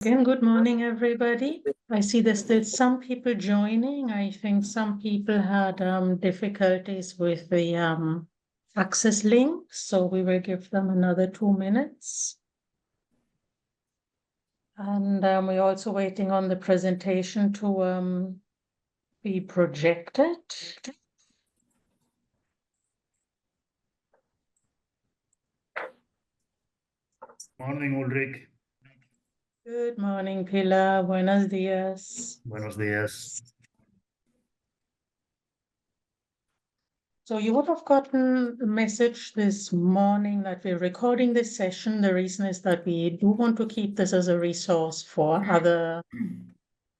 Again, good morning, everybody. I see there's still some people joining. I think some people had difficulties with the access link, so we will give them another 2 minutes. And we're also waiting on the presentation to be projected. Morning, Ulrich. Good morning, Pilar. Buenos días. Buenos días. So you would have gotten a message this morning that we're recording this session. The reason is that we do want to keep this as a resource for other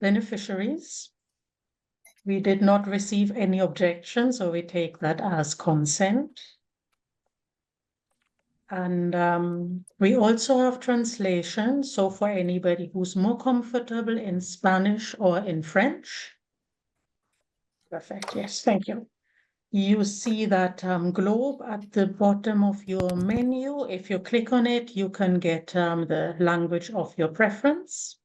beneficiaries. We did not receive any objections, so we take that as consent. And we also have translation. So for anybody who's more comfortable in Spanish or in French. Perfect. Yes, thank you. You see that globe at the bottom of your menu. If you click on it, you can get the language of your preference.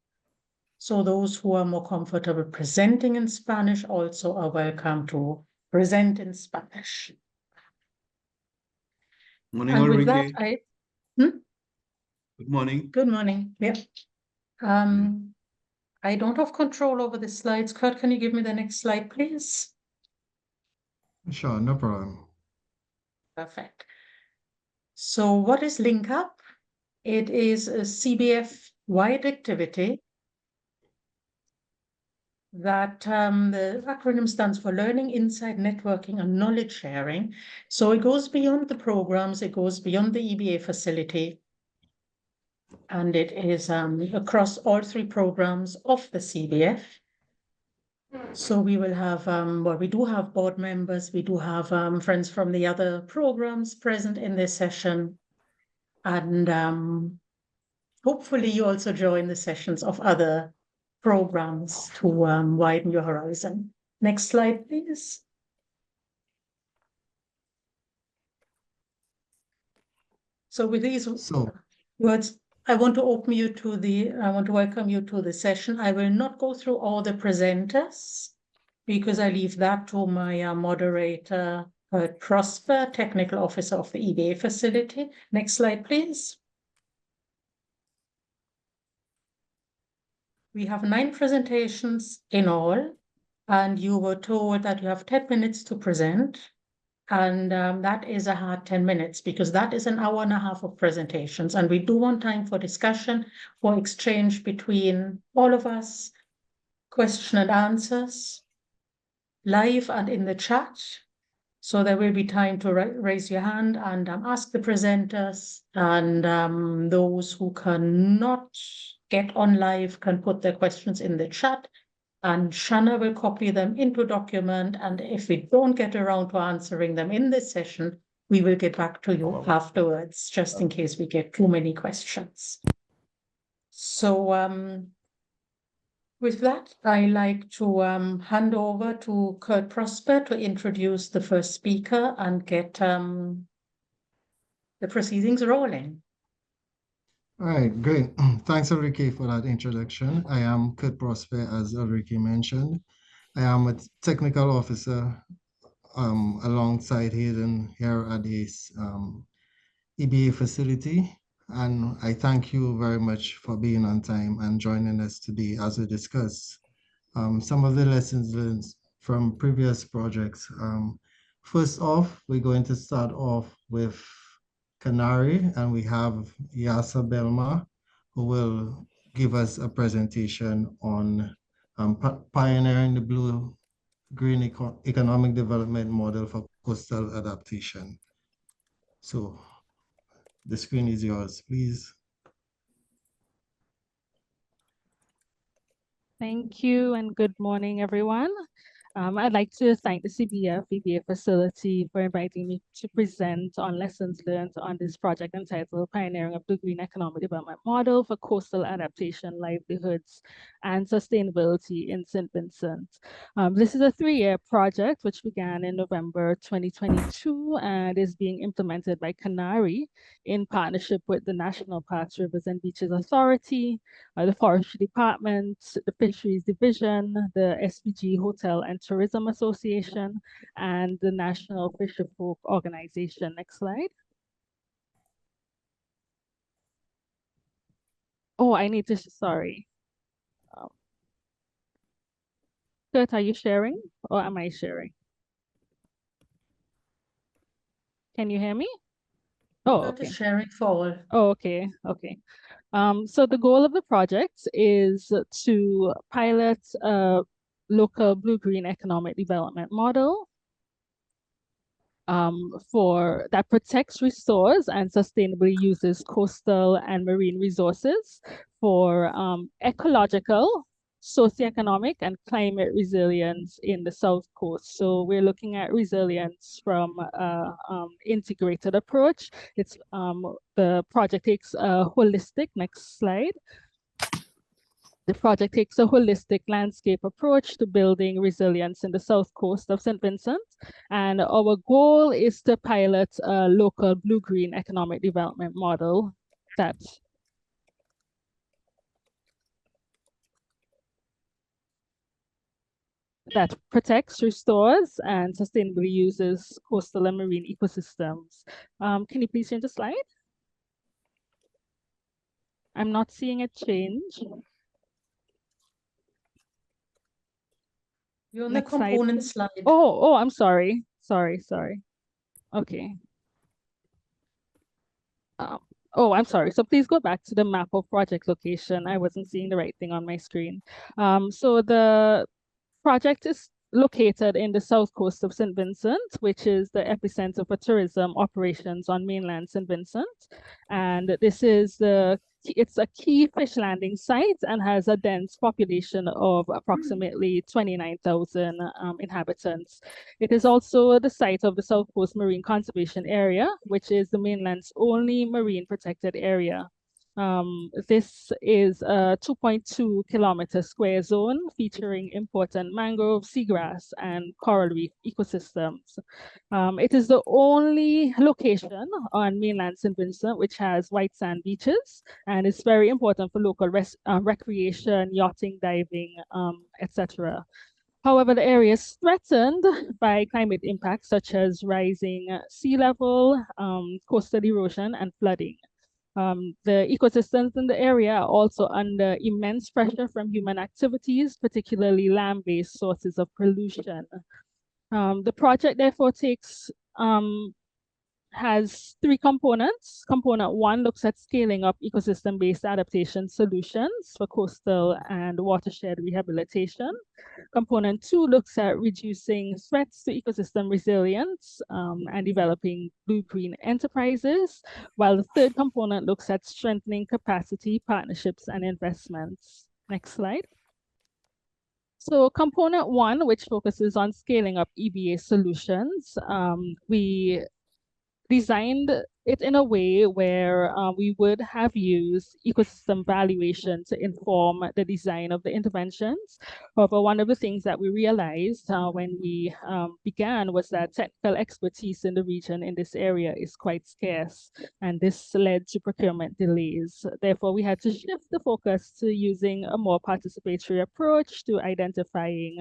So those who are more comfortable presenting in Spanish also are welcome to present in Spanish. Morning, And with Ulrike. that, Good morning. Good morning. Yeah. I don't have control over the slides. Kurt, can you give me the next slide, please? Sure, no problem. Perfect. So what is LINKup? It is a CBF-wide activity that the acronym stands for Learning, Insight, Networking, and Knowledge Sharing. So it goes beyond the programs, it goes beyond the EbA facility, and it is across all 3 programs of the CBF. So we will have, we do have board members, we do have friends from the other programs present in this session, and hopefully you also join the sessions of other programs to widen your horizon. Next slide, please. So with these words, I want to welcome you to the session. I will not go through all the presenters because I leave that to my moderator, Prosper, Technical Officer of the EbA facility. Next slide, please. We have 9 presentations in all, and you were told that you have 10 minutes to present. And that is a hard 10 minutes because that is an hour and a half of presentations. And we do want time for discussion, for exchange between all of us, question and answers, live and in the chat. So there will be time to raise your hand and ask the presenters, and those who cannot get on live can put their questions in the chat. And Shanna will copy them into a document. And if we don't get around to answering them in this session, we will get back to you afterwards, just in case we get too many questions. So with that, I like to hand over to Kurt Prosper to introduce the first speaker and get the proceedings rolling. All right, great. Thanks, Ulrike, for that introduction. I am Kurt Prosper, as Ulrike mentioned. I am a technical officer alongside Hayden here at this EbA facility. And I thank you very much for being on time and joining us today as we discuss some of the lessons learned from previous projects. First off, we're going to start off with Canary, and we have Yasa Belma, who will give us a presentation on pioneering the blue-green economic development model for coastal adaptation. So the screen is yours, please. Thank you and good morning, everyone. I'd like to thank the CBF EbA facility for inviting me to present on lessons learned on this project entitled Pioneering of the Green Economic Development Model for Coastal Adaptation, Livelihoods, and Sustainability in St. Vincent. This is a 3-year project which began in November 2022 and is being implemented by CANARI in partnership with the National Parks, Rivers, and Beaches Authority, the Forestry Department, the Fisheries Division, the SPG Hotel and Tourism Association, and the National Fisherfolk Organization. Next slide. Oh, I need to, sorry. Kurt, are you sharing or am I sharing? Can you hear me? Oh, Kurt okay. is sharing forward. Oh, okay, okay. So the goal of the project is to pilot a local blue-green economic development model for that protects, restores, and sustainably uses coastal and marine resources for ecological, socioeconomic, and climate resilience in the South Coast. So we're looking at resilience from integrated approach. It's the project takes a holistic, next slide. The project takes a holistic landscape approach to building resilience in the South Coast of St. Vincent. And our goal is to pilot a local blue-green economic development model that protects, restores, and sustainably uses coastal and marine ecosystems. Can you please change the slide? I'm not seeing a change. You're on Next the component slide. Oh, I'm sorry. Sorry. Okay. Oh, I'm sorry. So please go back to the map of project location. I wasn't seeing the right thing on my screen. So the project is located in the south coast of St. Vincent, which is the epicenter for tourism operations on mainland St. Vincent. And this is it's a key fish landing site and has a dense population of approximately 29,000 inhabitants. It is also the site of the South Coast Marine Conservation Area, which is the mainland's only marine protected area. This is a 2.2 kilometer square zone featuring important mangrove, seagrass, and coral reef ecosystems. It is the only location on mainland St. Vincent which has white sand beaches, and it's very important for local recreation, yachting, diving, etc. However, the area is threatened by climate impacts such as rising sea level, coastal erosion, and flooding. The ecosystems in the area are also under immense pressure from human activities, particularly land-based sources of pollution. The project therefore has 3 components. Component 1 looks at scaling up ecosystem-based adaptation solutions for coastal and watershed rehabilitation. Component 2 looks at reducing threats to ecosystem resilience and developing blue-green enterprises, while the 3rd component looks at strengthening capacity, partnerships, and investments. Next slide. So component 1, which focuses on scaling up EbA solutions, we designed it in a way where we would have used ecosystem valuation to inform the design of the interventions. However, one of the things that we realized when we began was that technical expertise in the region in this area is quite scarce, and this led to procurement delays. Therefore, we had to shift the focus to using a more participatory approach to identifying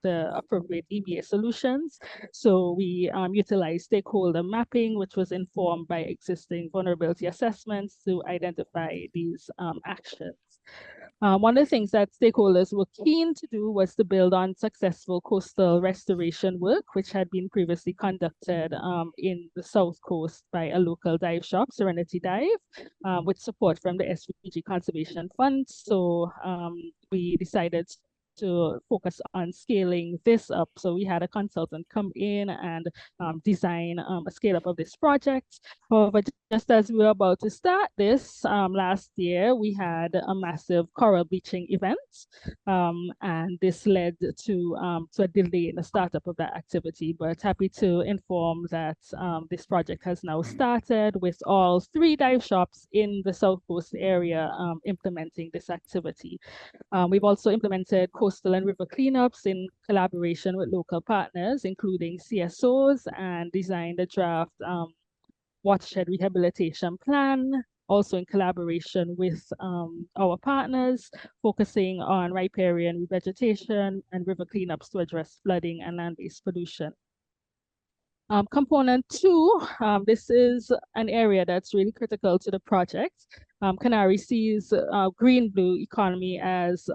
the appropriate EbA solutions. So we utilized stakeholder mapping, which was informed by existing vulnerability assessments to identify these actions. One of the things that stakeholders were keen to do was to build on successful coastal restoration work, which had been previously conducted in the South Coast by a local dive shop, Serenity Dive, with support from the SPG Conservation Fund. So we decided to focus on scaling this up. So we had a consultant come in and design a scale up of this project. However, just as we were about to start this last year, we had a massive coral bleaching event, and this led to a delay in the startup of that activity. But happy to inform that this project has now started with all 3 dive shops in the South Coast area implementing this activity. We've also implemented coastal and river cleanups in collaboration with local partners, including CSOs, and designed a draft watershed rehabilitation plan, also in collaboration with our partners, focusing on riparian revegetation and river cleanups to address flooding and land-based pollution. Component 2, this is an area that's really critical to the project. Canary sees green-blue economy as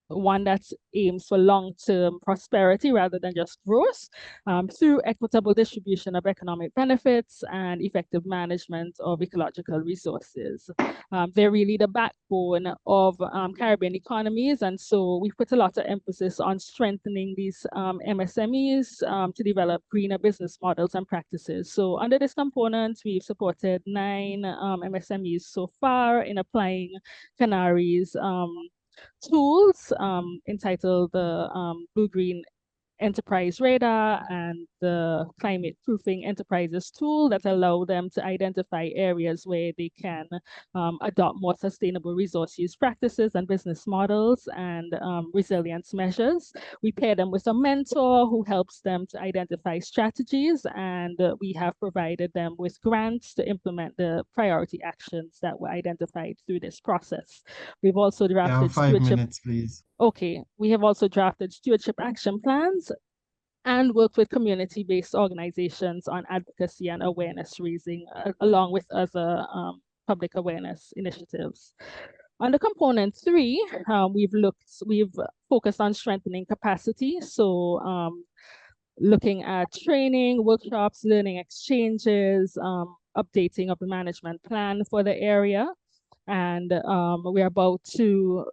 one that aims for long-term prosperity rather than just growth through equitable distribution of economic benefits and effective management of ecological resources. They're really the backbone of Caribbean economies, and so we put a lot of emphasis on strengthening these MSMEs to develop greener business models and practices. So under this component, we've supported 9 MSMEs so far in applying Canary's tools entitled the Blue-Green Enterprise Radar and the Climate Proofing Enterprises tool that allow them to identify areas where they can adopt more sustainable resource use practices and business models and resilience measures. We pair them with a mentor who helps them to identify strategies, and we have provided them with grants to implement the priority actions that were identified through this process. We've also drafted 5 minutes, please. Okay, we have also drafted stewardship action plans and worked with community-based organizations on advocacy and awareness raising, along with other public awareness initiatives. Under component 3, we've focused on strengthening capacity. So looking at training, workshops, learning exchanges, updating of the management plan for the area. And we're about to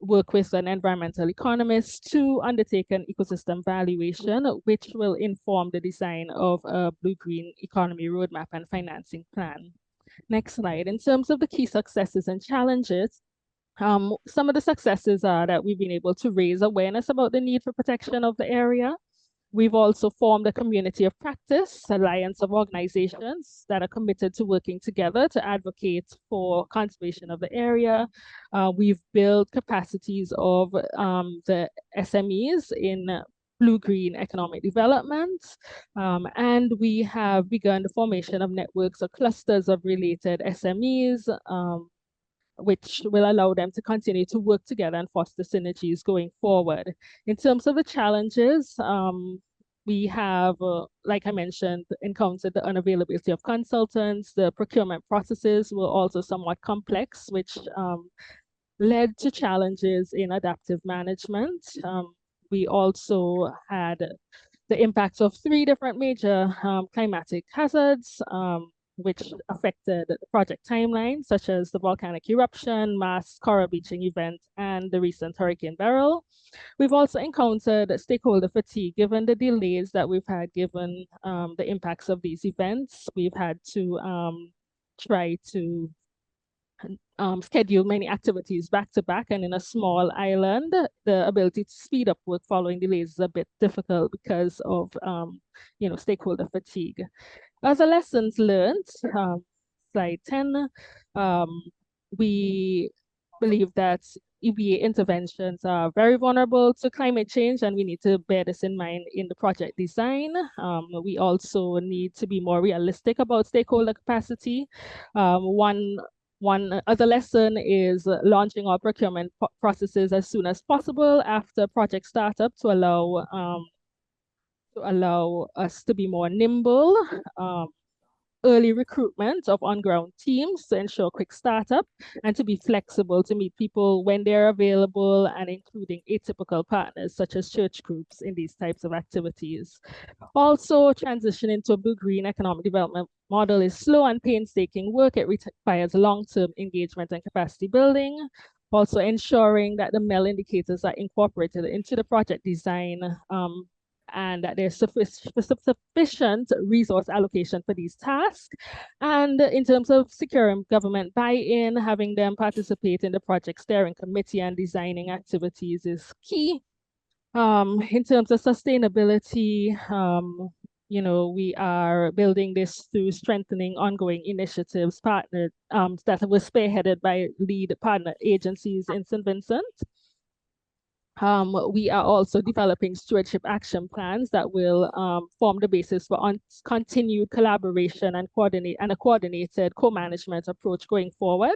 work with an environmental economist to undertake an ecosystem valuation, which will inform the design of a blue-green economy roadmap and financing plan. Next slide. In terms of the key successes and challenges, some of the successes are that we've been able to raise awareness about the need for protection of the area. We've also formed a community of practice, alliance of organizations that are committed to working together to advocate for conservation of the area. We've built capacities of the SMEs in blue-green economic development, and we have begun the formation of networks or clusters of related SMEs, which will allow them to continue to work together and foster synergies going forward. In terms of the challenges, we have, like I mentioned, encountered the unavailability of consultants. The procurement processes were also somewhat complex, which led to challenges in adaptive management. We also had the impacts of 3 different major climatic hazards, which affected the project timeline, such as the volcanic eruption, mass coral bleaching event, and the recent Hurricane Beryl. We've also encountered stakeholder fatigue, given the delays that we've had given the impacts of these events. We've had to try to schedule many activities back to back, and in a small island, the ability to speed up work following delays is a bit difficult because of stakeholder fatigue. As a lessons learned, slide 10, we believe that EbA interventions are very vulnerable to climate change, and we need to bear this in mind in the project design. We also need to be more realistic about stakeholder capacity. One other lesson is launching our procurement processes as soon as possible after project startup to allow us to be more nimble, early recruitment of on-ground teams to ensure quick startup, and to be flexible to meet people when they're available, and including atypical partners such as church groups in these types of activities. Also, transitioning to a blue-green economic development model is slow and painstaking work. It requires long-term engagement and capacity building. Also ensuring that the MEL indicators are incorporated into the project design and that there's sufficient resource allocation for these tasks. And in terms of securing government buy-in, having them participate in the project steering committee and designing activities is key. In terms of sustainability, you know, we are building this through strengthening ongoing initiatives partnered that were spearheaded by lead partner agencies in St. Vincent. We are also developing stewardship action plans that will form the basis for continued collaboration and a coordinated co-management approach going forward.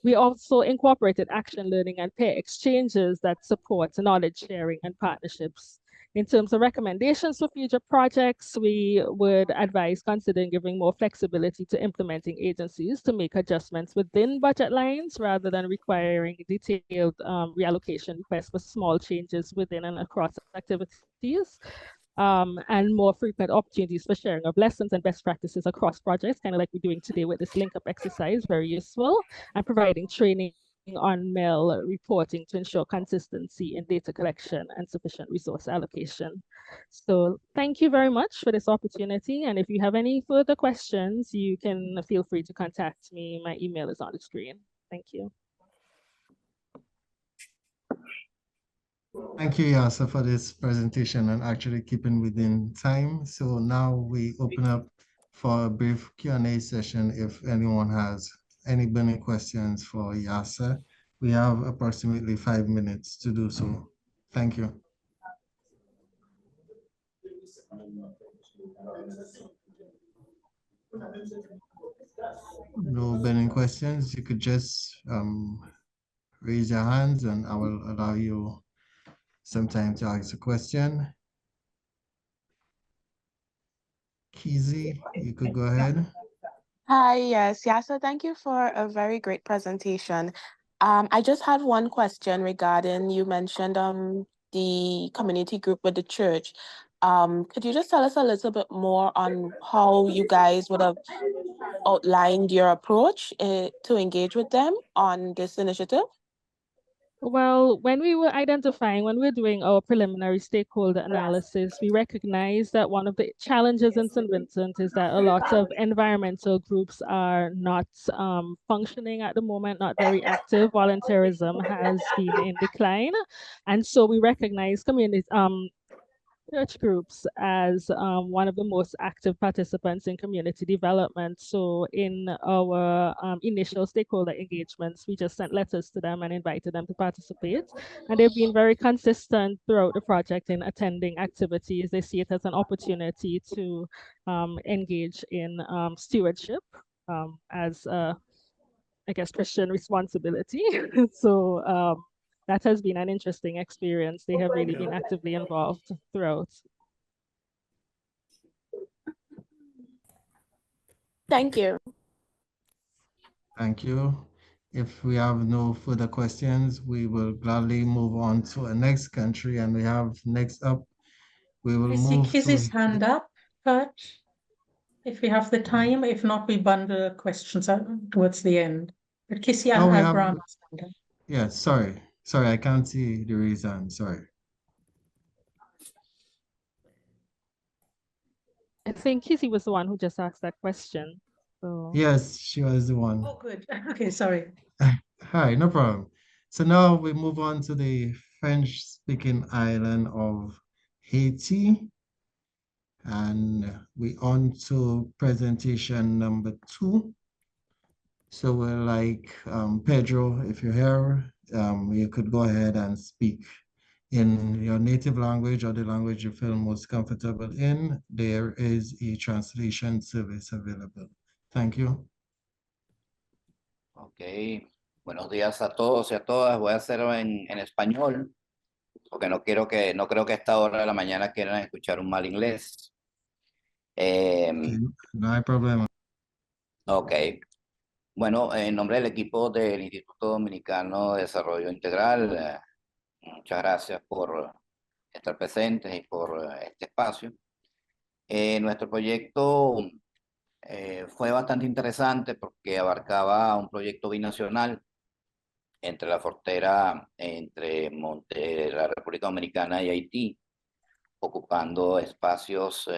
We also incorporated action learning and peer exchanges that support knowledge sharing and partnerships. In terms of recommendations for future projects, we would advise considering giving more flexibility to implementing agencies to make adjustments within budget lines rather than requiring detailed reallocation requests for small changes within and across activities. And more frequent opportunities for sharing of lessons and best practices across projects, kind of like we're doing today with this link up exercise, very useful, and providing training on MEL reporting to ensure consistency in data collection and sufficient resource allocation. So thank you very much for this opportunity. And if you have any further questions, you can feel free to contact me. My email is on the screen. Thank you. Thank you, Yasa, for this presentation and actually keeping within time. So now we open up for a brief Q&A session if anyone has any burning questions for Yasa. We have approximately 5 minutes to do so. Thank you. No burning questions. You could just raise your hands and I will allow you some time to ask a question. Kizzy, you could go ahead. Hi, yes, so thank you for a very great presentation. I just had one question regarding, you mentioned the community group with the church. Could you just tell us a little bit more on how you guys would have outlined your approach to engage with them on this initiative? Well, when we were doing our preliminary stakeholder analysis, we recognized that one of the challenges in St. Vincent is that a lot of environmental groups are not functioning at the moment, not very active. Volunteerism has been in decline. And so we recognize church groups as one of the most active participants in community development. So in our initial stakeholder engagements, we just sent letters to them and invited them to participate. And they've been very consistent throughout the project in attending activities. They see it as an opportunity to engage in stewardship as, I guess, Christian responsibility. So that has been an interesting experience. They have really been actively involved throughout. Thank you. Thank you. If we have no further questions, we will gladly move on to a next country. And we have next up, we will I see move Kizzy's to... hand up, but if we have the time, if not, we bundle questions towards the end. But Kizzy and Abraham. Yeah, sorry, I can't see the reason, sorry. I think Kizzy was the one who just asked that question. So. Yes, she was the one. Oh, good. Okay, sorry. Hi, no problem. So now we move on to the French-speaking island of Haiti. And we on to presentation number 2. So we're like, Pedro, if you're here, you could go ahead and speak in your native language or the language you feel most comfortable in. There is a translation service available. Thank you. Ok, buenos días a todos y a todas. Voy a hacerlo en español, porque no creo que a esta hora de la mañana quieran escuchar un mal inglés. Okay, no hay problema. Ok. Bueno, en nombre del equipo del Instituto Dominicano de Desarrollo Integral, muchas gracias por estar presentes y por este espacio. Nuestro proyecto Fue bastante interesante porque abarcaba un proyecto binacional entre la frontera entre la República Dominicana y Haití, ocupando espacios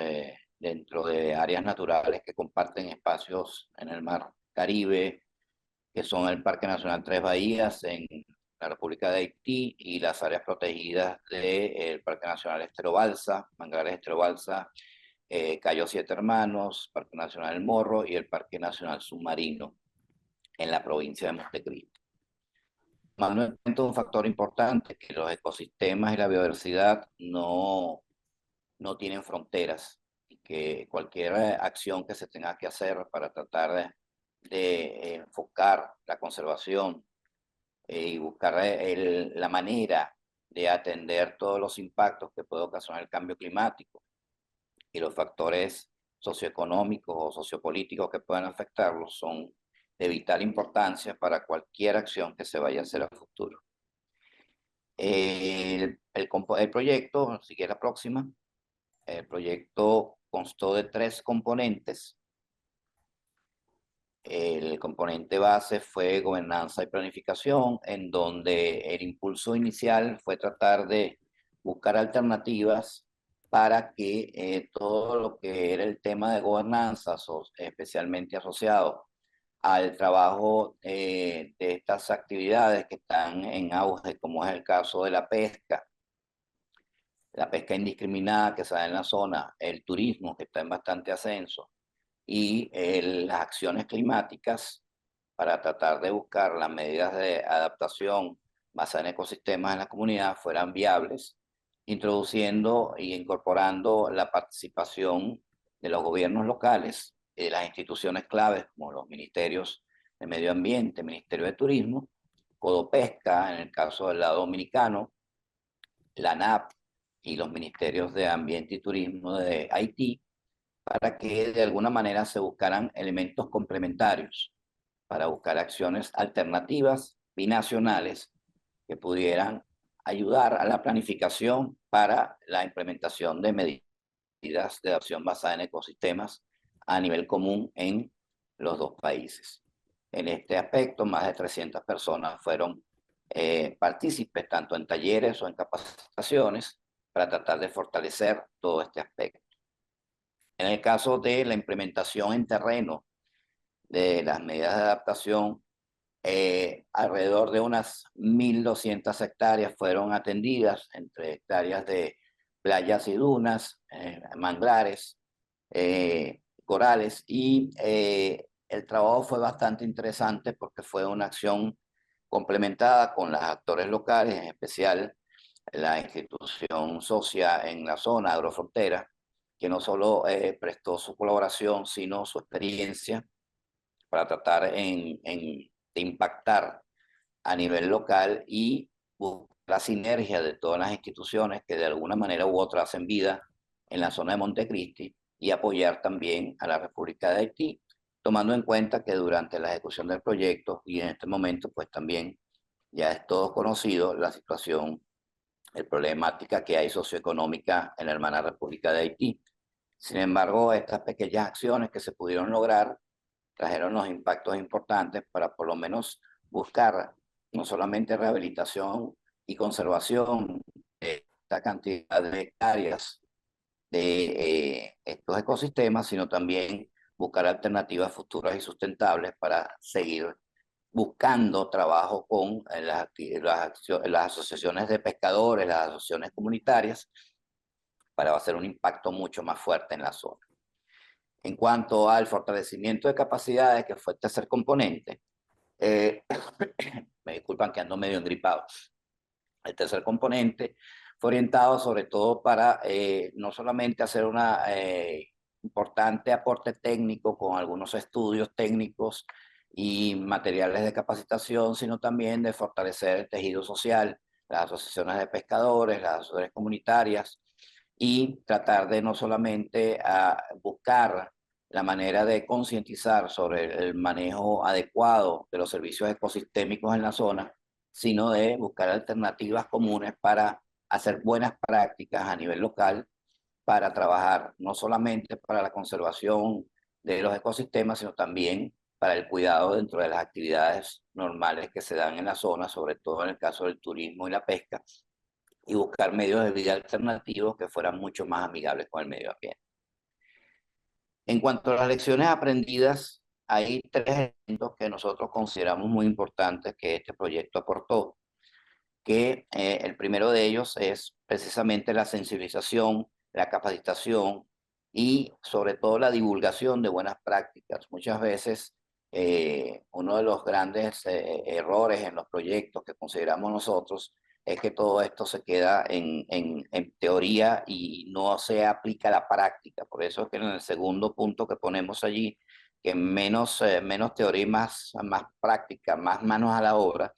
dentro de áreas naturales que comparten espacios en el mar Caribe, que son el Parque Nacional Tres Bahías en la República de Haití y las áreas protegidas del Parque Nacional Estero Balsa, Manglares Estero Balsa, Cayo Siete Hermanos, Parque Nacional El Morro y el Parque Nacional Submarino en la provincia de Montecristi. Tomando en cuenta un factor importante, que los ecosistemas y la biodiversidad no tienen fronteras y que cualquier acción que se tenga que hacer para tratar de enfocar la conservación y buscar la manera de atender todos los impactos que puede ocasionar el cambio climático y los factores socioeconómicos o sociopolíticos que puedan afectarlos son de vital importancia para cualquier acción que se vaya a hacer a futuro. El proyecto, sigue la próxima. El proyecto constó de 3 componentes. El componente base fue gobernanza y planificación, en donde el impulso inicial fue tratar de buscar alternativas para que todo lo que era el tema de gobernanza, especialmente asociado al trabajo de estas actividades que están en auge, como es el caso de la pesca indiscriminada que se da en la zona, el turismo que está en bastante ascenso y las acciones climáticas para tratar de buscar las medidas de adaptación basadas en ecosistemas en la comunidad fueran viables, introduciendo y incorporando la participación de los gobiernos locales y de las instituciones claves como los ministerios de Medio Ambiente, Ministerio de Turismo, Codopesca, en el caso del lado dominicano, la ANAP y los ministerios de Ambiente y Turismo de Haití, para que de alguna manera se buscaran elementos complementarios, para buscar acciones alternativas binacionales que pudieran ayudar a la planificación para la implementación de medidas de adaptación basada en ecosistemas a nivel común en los 2 países. En este aspecto, más de 300 personas fueron partícipes, tanto en talleres o en capacitaciones, para tratar de fortalecer todo este aspecto. En el caso de la implementación en terreno de las medidas de adaptación, alrededor de unas 1.200 hectáreas fueron atendidas, entre hectáreas de playas y dunas, manglares, corales, y el trabajo fue bastante interesante porque fue una acción complementada con los actores locales, en especial la institución socia en la zona agrofrontera, que no solo prestó su colaboración, sino su experiencia para tratar de impactar a nivel local y buscar la sinergia de todas las instituciones que de alguna manera u otra hacen vida en la zona de Montecristi y apoyar también a la República de Haití, tomando en cuenta que durante la ejecución del proyecto y en este momento pues también ya es todo conocido la situación, la problemática que hay socioeconómica en la hermana República de Haití. Sin embargo, estas pequeñas acciones que se pudieron lograr trajeron los impactos importantes para por lo menos buscar no solamente rehabilitación y conservación de esta cantidad de hectáreas de estos ecosistemas, sino también buscar alternativas futuras y sustentables para seguir buscando trabajo con las asociaciones de pescadores, las asociaciones comunitarias, para hacer un impacto mucho más fuerte en la zona. En cuanto al fortalecimiento de capacidades, que fue el tercer componente, me disculpan que ando medio engripado. El tercer componente fue orientado sobre todo para no solamente hacer un importante aporte técnico con algunos estudios técnicos y materiales de capacitación, sino también de fortalecer el tejido social, las asociaciones de pescadores, las asociaciones comunitarias, y tratar de no solamente buscar la manera de concientizar sobre el manejo adecuado de los servicios ecosistémicos en la zona, sino de buscar alternativas comunes para hacer buenas prácticas a nivel local, para trabajar no solamente para la conservación de los ecosistemas, sino también para el cuidado dentro de las actividades normales que se dan en la zona, sobre todo en el caso del turismo y la pesca, y buscar medios de vida alternativos que fueran mucho más amigables con el medio ambiente. En cuanto a las lecciones aprendidas, hay 3 elementos que nosotros consideramos muy importantes que este proyecto aportó, que el primero de ellos es precisamente la sensibilización, la capacitación y sobre todo la divulgación de buenas prácticas. Muchas veces uno de los grandes errores en los proyectos que consideramos nosotros es que todo esto se queda en teoría y no se aplica a la práctica. Por eso es que en el segundo punto que ponemos allí, que menos teoría y más práctica, más manos a la obra,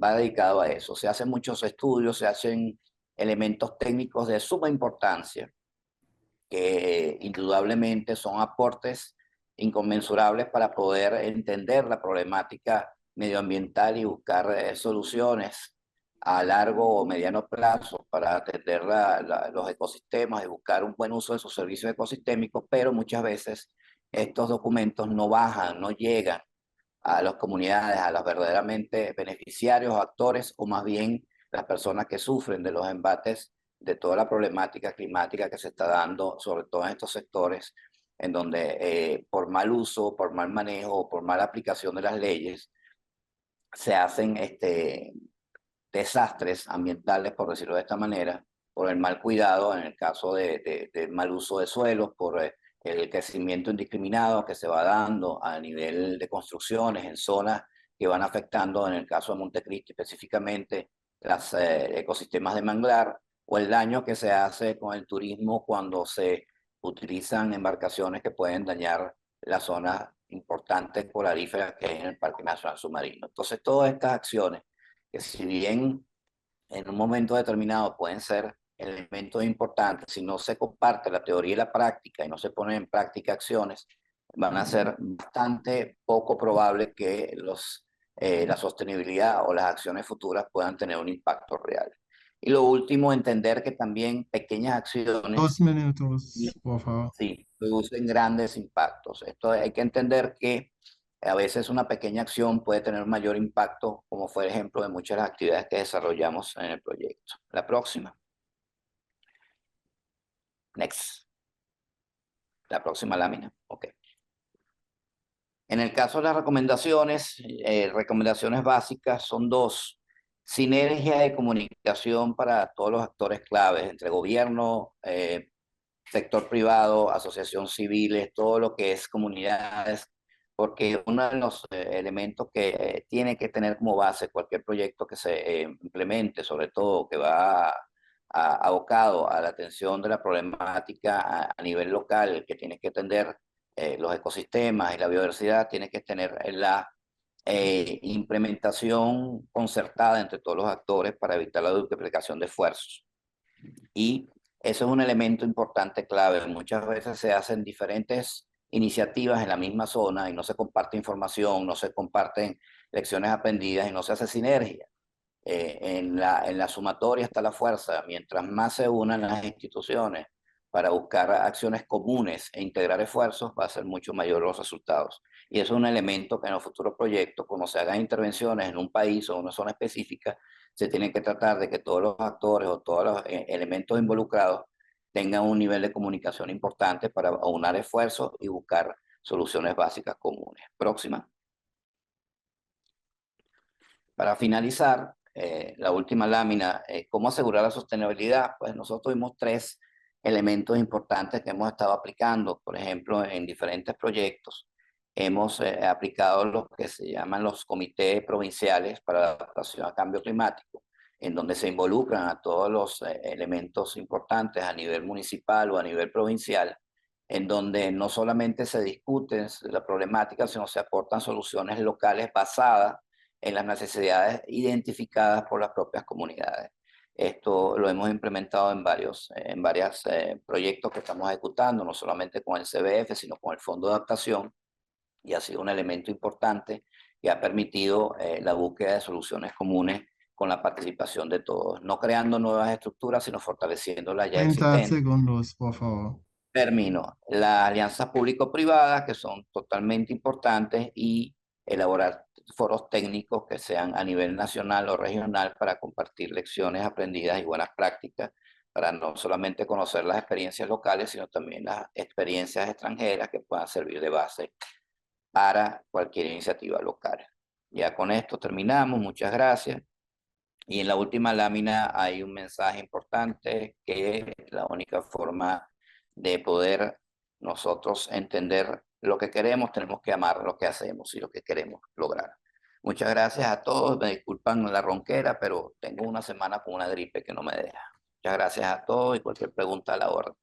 va dedicado a eso. Se hacen muchos estudios, se hacen elementos técnicos de suma importancia, que indudablemente son aportes inconmensurables para poder entender la problemática medioambiental y buscar soluciones a largo o mediano plazo para atender los ecosistemas y buscar un buen uso de sus servicios ecosistémicos, pero muchas veces estos documentos no bajan, no llegan a las comunidades, a los verdaderamente beneficiarios, actores, o más bien las personas que sufren de los embates de toda la problemática climática que se está dando, sobre todo en estos sectores, en donde por mal uso, por mal manejo, por mala aplicación de las leyes, se hacen desastres ambientales, por decirlo de esta manera, por el mal cuidado, en el caso de mal uso de suelos, por el crecimiento indiscriminado que se va dando a nivel de construcciones en zonas que van afectando, en el caso de Montecristi específicamente, los ecosistemas de manglar, o el daño que se hace con el turismo cuando se utilizan embarcaciones que pueden dañar las zonas importantes polaríferas que hay en el Parque Nacional Submarino. Entonces, todas estas acciones, que si bien en un momento determinado pueden ser elementos importantes, si no se comparte la teoría y la práctica y no se ponen en práctica acciones, van a ser bastante poco probable que la sostenibilidad o las acciones futuras puedan tener un impacto real. Y lo último, entender que también pequeñas acciones 2 minutos, por favor. sí, producen grandes impactos. Esto hay que entender que a veces una pequeña acción puede tener un mayor impacto, como fue el ejemplo de muchas de las actividades que desarrollamos en el proyecto. La próxima. Next. La próxima lámina. Ok. En el caso de las recomendaciones básicas son 2. Sinergia de comunicación para todos los actores claves, entre gobierno, sector privado, asociación civiles, todo lo que es comunidades, porque uno de los elementos que tiene que tener como base cualquier proyecto que se implemente, sobre todo que va abocado a la atención de la problemática a nivel local, que tiene que atender los ecosistemas y la biodiversidad, tiene que tener la implementación concertada entre todos los actores para evitar la duplicación de esfuerzos. Y eso es un elemento importante clave. Muchas veces se hacen diferentes iniciativas en la misma zona y no se comparte información, no se comparten lecciones aprendidas y no se hace sinergia. En la sumatoria está la fuerza. Mientras más se unan las instituciones para buscar acciones comunes e integrar esfuerzos, va a ser mucho mayor los resultados. Y eso es un elemento que en los futuros proyectos, cuando se hagan intervenciones en un país o en una zona específica, se tiene que tratar de que todos los actores o todos los elementos involucrados tengan un nivel de comunicación importante para aunar esfuerzos y buscar soluciones básicas comunes. Próxima. Para finalizar, la última lámina, ¿cómo asegurar la sostenibilidad? Pues nosotros tuvimos 3 elementos importantes que hemos estado aplicando. Por ejemplo, en diferentes proyectos hemos aplicado lo que se llaman los comités provinciales para la adaptación al cambio climático, en donde se involucran a todos los elementos importantes a nivel municipal o a nivel provincial, en donde no solamente se discute la problemática, sino se aportan soluciones locales basadas en las necesidades identificadas por las propias comunidades. Esto lo hemos implementado en varios proyectos que estamos ejecutando, no solamente con el CBF, sino con el Fondo de Adaptación, y ha sido un elemento importante que ha permitido la búsqueda de soluciones comunes con la participación de todos, no creando nuevas estructuras, sino fortaleciendo las ya 30 existentes. segundos, por favor. termino. Las alianzas público-privadas, que son totalmente importantes, y elaborar foros técnicos que sean a nivel nacional o regional para compartir lecciones aprendidas y buenas prácticas, para no solamente conocer las experiencias locales, sino también las experiencias extranjeras que puedan servir de base para cualquier iniciativa local. Ya con esto terminamos. Muchas gracias. Y en la última lámina hay un mensaje importante, que la única forma de poder nosotros entender lo que queremos, tenemos que amar lo que hacemos y lo que queremos lograr. Muchas gracias a todos. Me disculpan la ronquera, pero tengo una semana con una gripe que no me deja. Muchas gracias a todos y cualquier pregunta a la orden.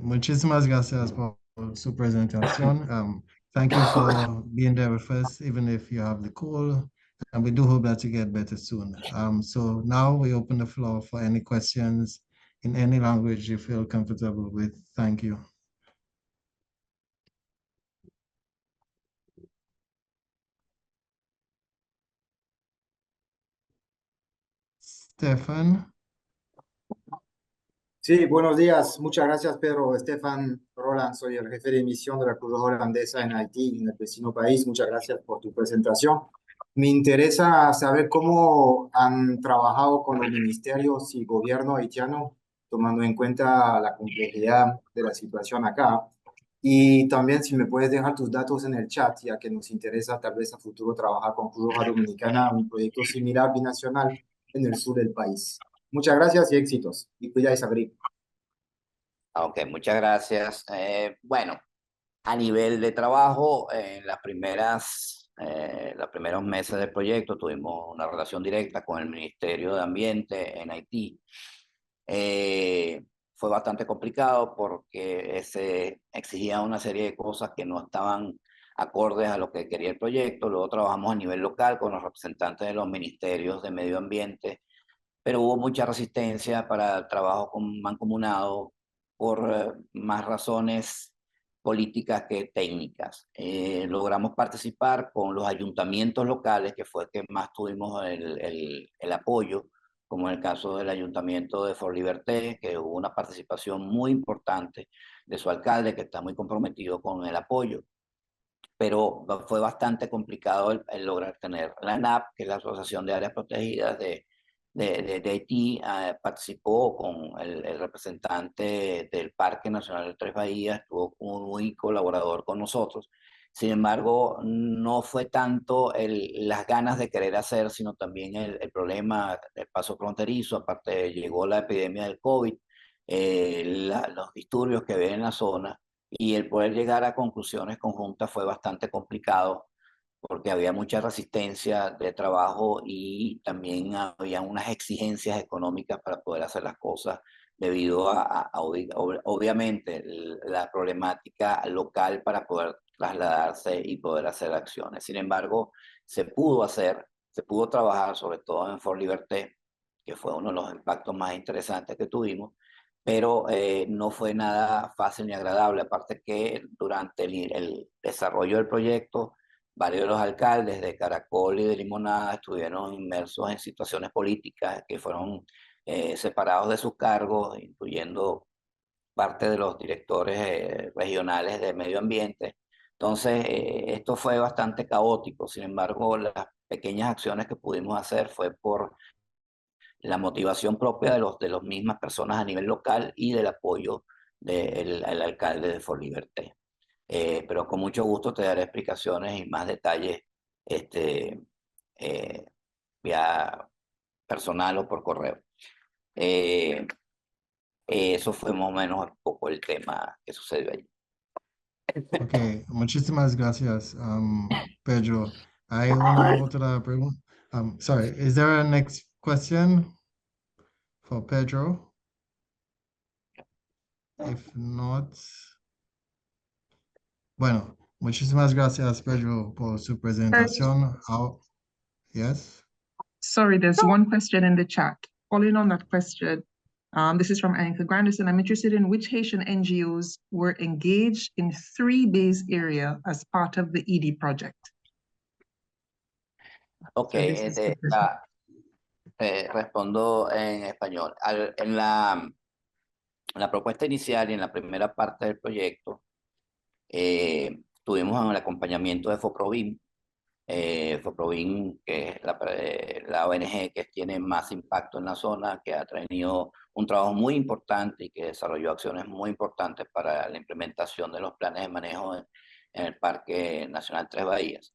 Muchísimas gracias por su presentación. Thank you for being there with us, even if you have the cold, and we do hope that you get better soon. So now we open the floor for any questions in any language you feel comfortable with. Thank you. Stefan. Sí, buenos días. Muchas gracias, Pedro. Stefan Roland, soy el jefe de misión de la Cruz Roja Holandesa en Haití, en el vecino país. Muchas gracias por tu presentación. Me interesa saber cómo han trabajado con los ministerios y gobierno haitiano, tomando en cuenta la complejidad de la situación acá. Y también si me puedes dejar tus datos en el chat, ya que nos interesa tal vez a futuro trabajar con Cruz Roja Dominicana en un proyecto similar binacional en el sur del país. Muchas gracias y éxitos. Y cuidáis, abrir. Ok, muchas gracias. Bueno, a nivel de trabajo, en los primeros meses del proyecto tuvimos una relación directa con el Ministerio de Ambiente en Haití. Fue bastante complicado porque se exigía una serie de cosas que no estaban acordes a lo que quería el proyecto. Luego trabajamos a nivel local con los representantes de los ministerios de medio ambiente, pero hubo mucha resistencia para el trabajo mancomunado por más razones políticas que técnicas. Logramos participar con los ayuntamientos locales, que fue que más tuvimos el apoyo, como en el caso del ayuntamiento de Fort Liberté, que hubo una participación muy importante de su alcalde, que está muy comprometido con el apoyo. Pero fue bastante complicado el lograr tener. La ANAP, que es la Asociación de Áreas Protegidas de Haití, participó con el representante del Parque Nacional de Tres Bahías, estuvo muy colaborador con nosotros. Sin embargo, no fue tanto las ganas de querer hacer, sino también el problema del paso fronterizo. Aparte, llegó la epidemia del COVID, los disturbios que había en la zona, y el poder llegar a conclusiones conjuntas fue bastante complicado, porque había mucha resistencia de trabajo y también había unas exigencias económicas para poder hacer las cosas, debido obviamente, la problemática local para poder trasladarse y poder hacer acciones. Sin embargo, se pudo trabajar, sobre todo en Fort Liberté, que fue uno de los impactos más interesantes que tuvimos, pero no fue nada fácil ni agradable. Aparte que durante el desarrollo del proyecto, varios de los alcaldes de Caracol y de Limonada estuvieron inmersos en situaciones políticas, que fueron separados de sus cargos, incluyendo parte de los directores regionales de medio ambiente. Entonces, esto fue bastante caótico. Sin embargo, las pequeñas acciones que pudimos hacer fue por la motivación propia de las mismas personas a nivel local y del apoyo del alcalde de Fort Liberté. Pero con mucho gusto te daré explicaciones y más detalles vía personal o por correo. Eso fue más o menos un poco el tema que sucedió allí. Ok, muchísimas gracias, Pedro. Hay una otra pregunta. Sorry, is there a next question for Pedro? If not, bueno, muchísimas gracias, Pedro, por su presentación. Yes? Sorry, there's one question in the chat. Following on that question, this is from Anka Granderson. I'm interested in which Haitian NGOs were engaged in 3 base area as part of the ED project. Ok, So respondo en español. La propuesta inicial y en la primera parte del proyecto tuvimos el acompañamiento de FOPROVIM, FOPROVIM, que es la ONG que tiene más impacto en la zona, que ha tenido un trabajo muy importante y que desarrolló acciones muy importantes para la implementación de los planes de manejo en el Parque Nacional Tres Bahías.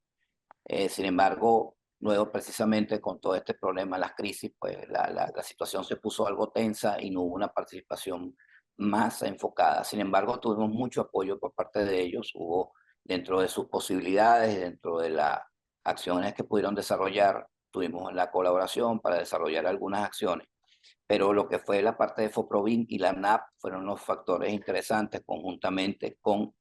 Sin embargo, luego precisamente con todo este problema, las crisis, pues la situación se puso algo tensa y no hubo una participación más enfocada. Sin embargo, tuvimos mucho apoyo por parte de ellos, hubo dentro de sus posibilidades, dentro de las acciones que pudieron desarrollar, tuvimos la colaboración para desarrollar algunas acciones, pero lo que fue la parte de FOPROVIN y la NAP fueron los factores interesantes conjuntamente con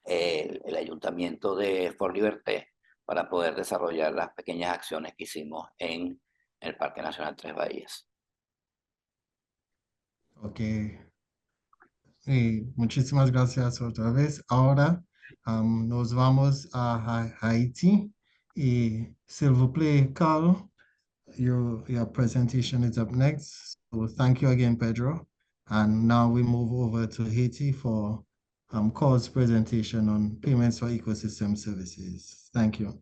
el ayuntamiento de Fort Liberté para poder desarrollar las pequeñas acciones que hicimos en el Parque Nacional Tres Bahías. Ok. Muchísimas gracias otra vez. Ahora nos vamos a Haiti. Y s'il vous plaît, Carl, your presentation is up next. So thank you again, Pedro. And now we move over to Haiti for Carl's presentation on payments for ecosystem services. Thank you.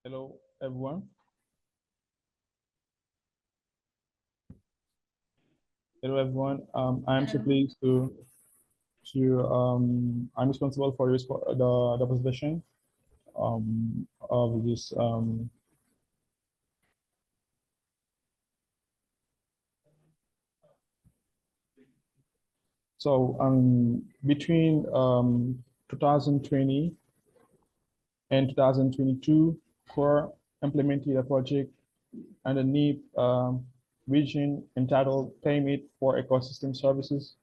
Hello, everyone. Hello, everyone. I'm so pleased I'm responsible for the presentation of this so between 2020 and 2022, CORE implemented a project underneath region entitled Payment for Ecosystem Services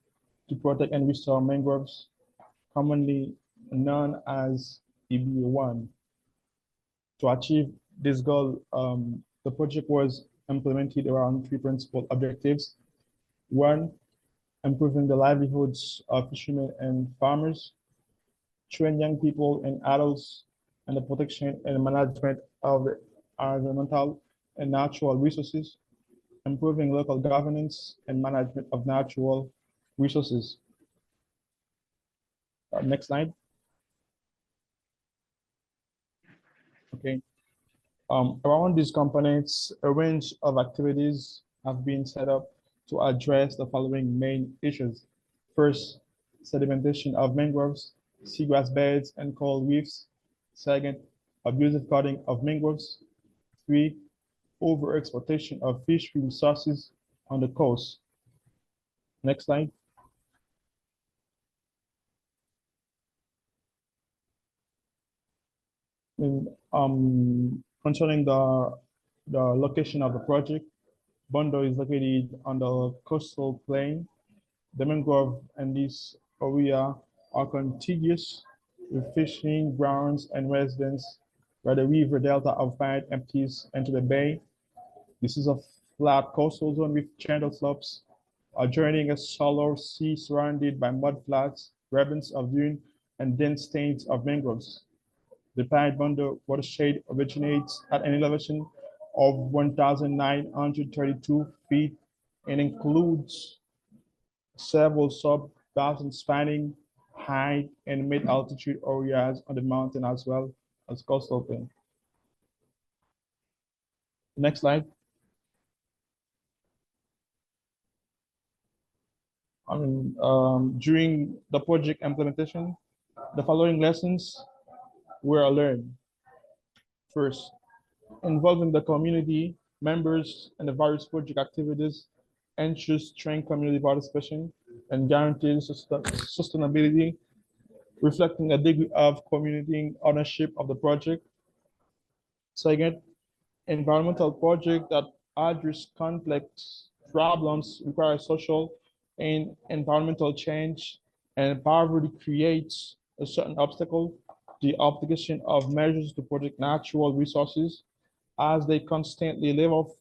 to protect and restore mangroves, commonly known as EbA1. To achieve this goal, the project was implemented around three principal objectives. One, improving the livelihoods of fishermen and farmers, train young people and adults in the protection and management of the environmental and natural resources, improving local governance and management of natural resources. Next slide. Okay. Around these components, a range of activities have been set up to address the following main issues. First, sedimentation of mangroves, seagrass beds, and coral reefs. Second, abusive cutting of mangroves. 3, overexploitation of fish resources on the coast. Next slide. Concerning the location of the project, Bondo is located on the coastal plain. The mangrove in this area are contiguous with fishing grounds and residents, where the river delta of Fight empties into the bay. This is a flat coastal zone with gentle slopes, adjoining a shallow sea surrounded by mud flats, ribbons of dune, and dense stains of mangroves. The Pied Bondo watershed originates at an elevation of 1,932 feet and includes several sub-basin spanning high and mid-altitude areas on the mountain as well as coastal plain. Next slide. During the project implementation, the following lessons were learned. First, involving the community members in the various project activities ensures strong community participation and guarantees sustainability, reflecting a degree of community ownership of the project. Second, environmental projects that address complex problems require social and environmental change, and poverty creates a certain obstacle the application of measures to protect natural resources as they constantly live off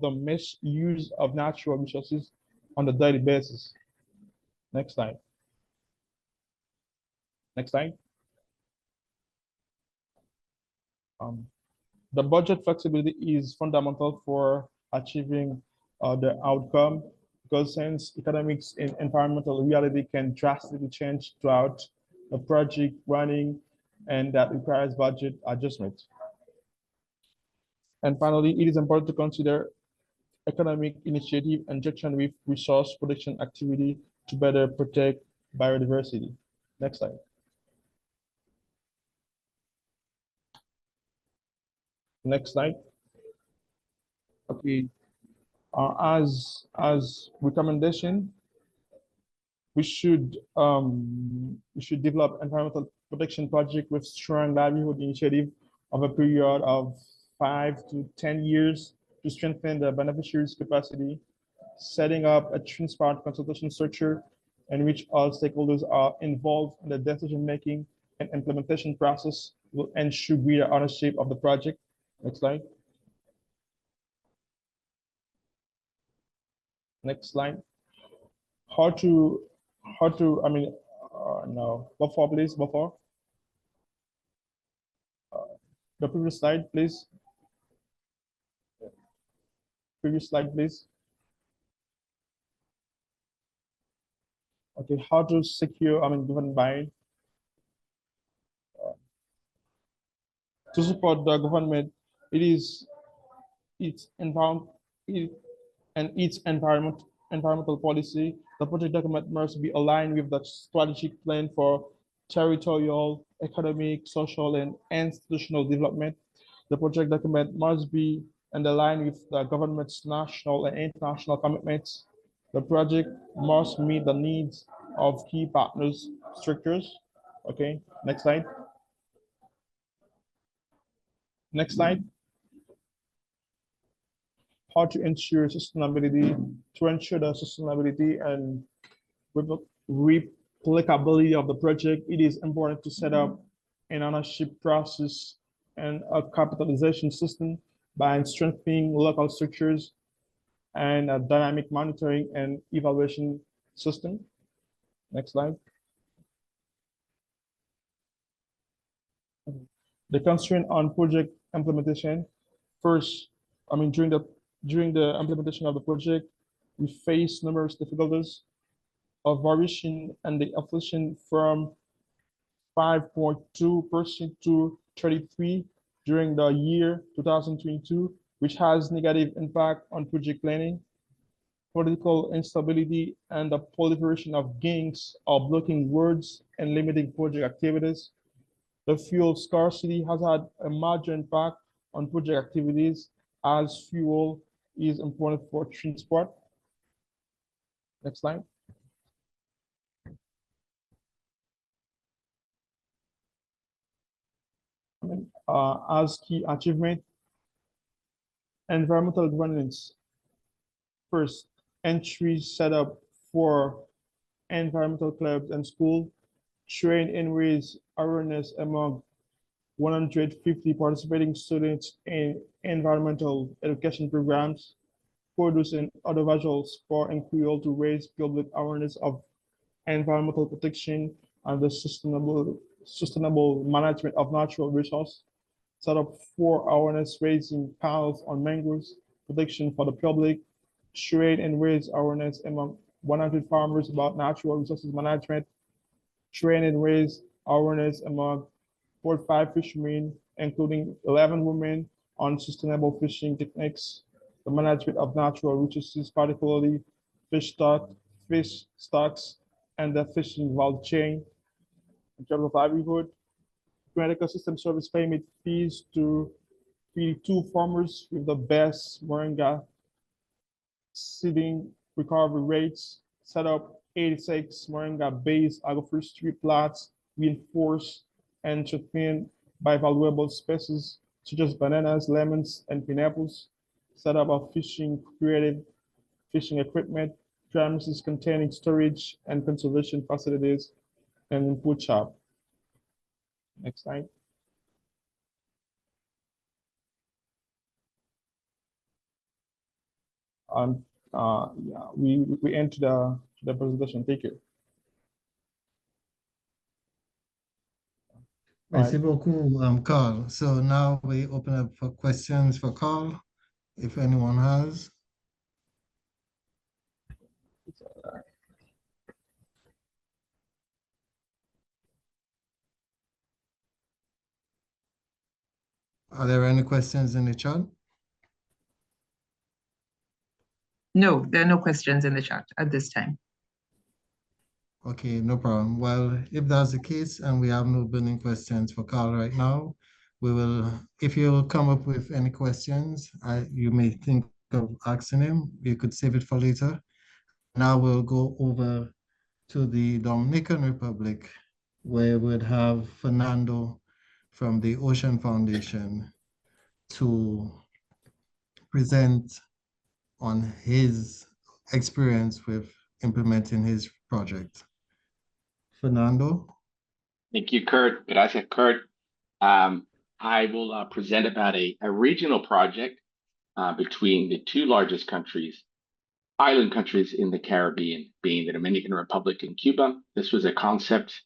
the misuse of natural resources on a daily basis. Next slide. Next slide. The budget flexibility is fundamental for achieving the outcome, because since economics and environmental reality can drastically change throughout the project running, and that requires budget adjustment. And finally, it is important to consider economic initiative in conjunction with resource protection activity to better protect biodiversity. Next slide. Next slide. Okay. As recommendation, we should develop environmental protection project with strong livelihood initiative of a period of 5 to 10 years to strengthen the beneficiaries' capacity, setting up a transparent consultation structure in which all stakeholders are involved in the decision-making and implementation process will ensure greater ownership of the project. Next slide. Next slide. No, before, please, before. The previous slide, please. Previous slide, please. Okay, how to secure, government buy-in. To support the government, its environmental policy, the project document must be aligned with the strategic plan for territorial, economic, social, and institutional development. The project document must be in line with the government's national and international commitments. The project must meet the needs of key partners, structures. Okay, next slide. Next slide. How to ensure sustainability. To ensure the sustainability and replicability of the project, it is important to set up an ownership process and a capitalization system by strengthening local structures and a dynamic monitoring and evaluation system. Next slide. The constraint on project implementation. First, during the implementation of the project, we face numerous difficulties of variation and the inflation from 5.2% to 33% during the year 2022, which has negative impact on project planning. Political instability and the proliferation of gangs are blocking roads and limiting project activities. The fuel scarcity has had a major impact on project activities as fuel is important for transport. Next slide. As key achievement, environmental governance. First, entry set up for environmental clubs and schools, train and raise awareness among 150 participating students in environmental education programs, producing audiovisuals for Creole to raise public awareness of environmental protection and the sustainable management of natural resources, set up 4 awareness raising panels on mangroves protection for the public, train and raise awareness among 100 farmers about natural resources management, train and raise awareness among 45 fishermen, including 11 women, on sustainable fishing techniques, the management of natural resources, particularly fish stocks, and the fishing value chain. In terms of livelihood, grant ecosystem service payment fees to 52 farmers with the best moringa seeding recovery rates, set up 86 moringa-based agroforestry plots, reinforced and strengthened by valuable species such as bananas, lemons, and pineapples, set up a creative fishing equipment, premises containing storage and conservation facilities, and input shop. Next slide. Yeah, we end the presentation. Thank you. Merci beaucoup, Carl. So now we open up for questions for Carl, if anyone has. Are there any questions in the chat? No, there are no questions in the chat at this time. Okay, no problem. Well, if that's the case and we have no burning questions for Carl right now, we will, if you come up with any questions, you may think of asking him, you could save it for later. Now we'll go over to the Dominican Republic, where we'd have Fernando from the Ocean Foundation to present on his experience with implementing his project. Fernando? Thank you, Kurt. Gracias, Kurt. I will present about a regional project between the two largest countries, island countries in the Caribbean, being the Dominican Republic and Cuba. This was a concept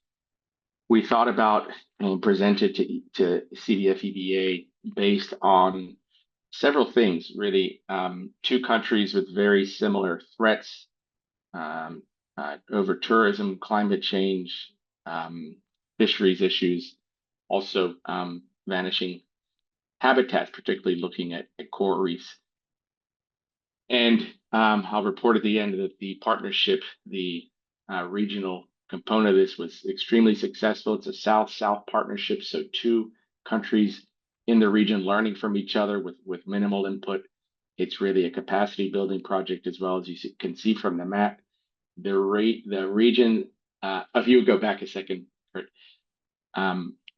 we thought about and presented to CBF EbA based on several things, really. Two countries with very similar threats over tourism, climate change, fisheries issues, also vanishing habitats, particularly looking at coral reefs. And I'll report at the end that the partnership, the regional component of this was extremely successful. It's a South-South partnership, so two countries in the region learning from each other with minimal input. It's really a capacity building project, as well. As you can see from the map. The region, if you would go back a second, Kurt,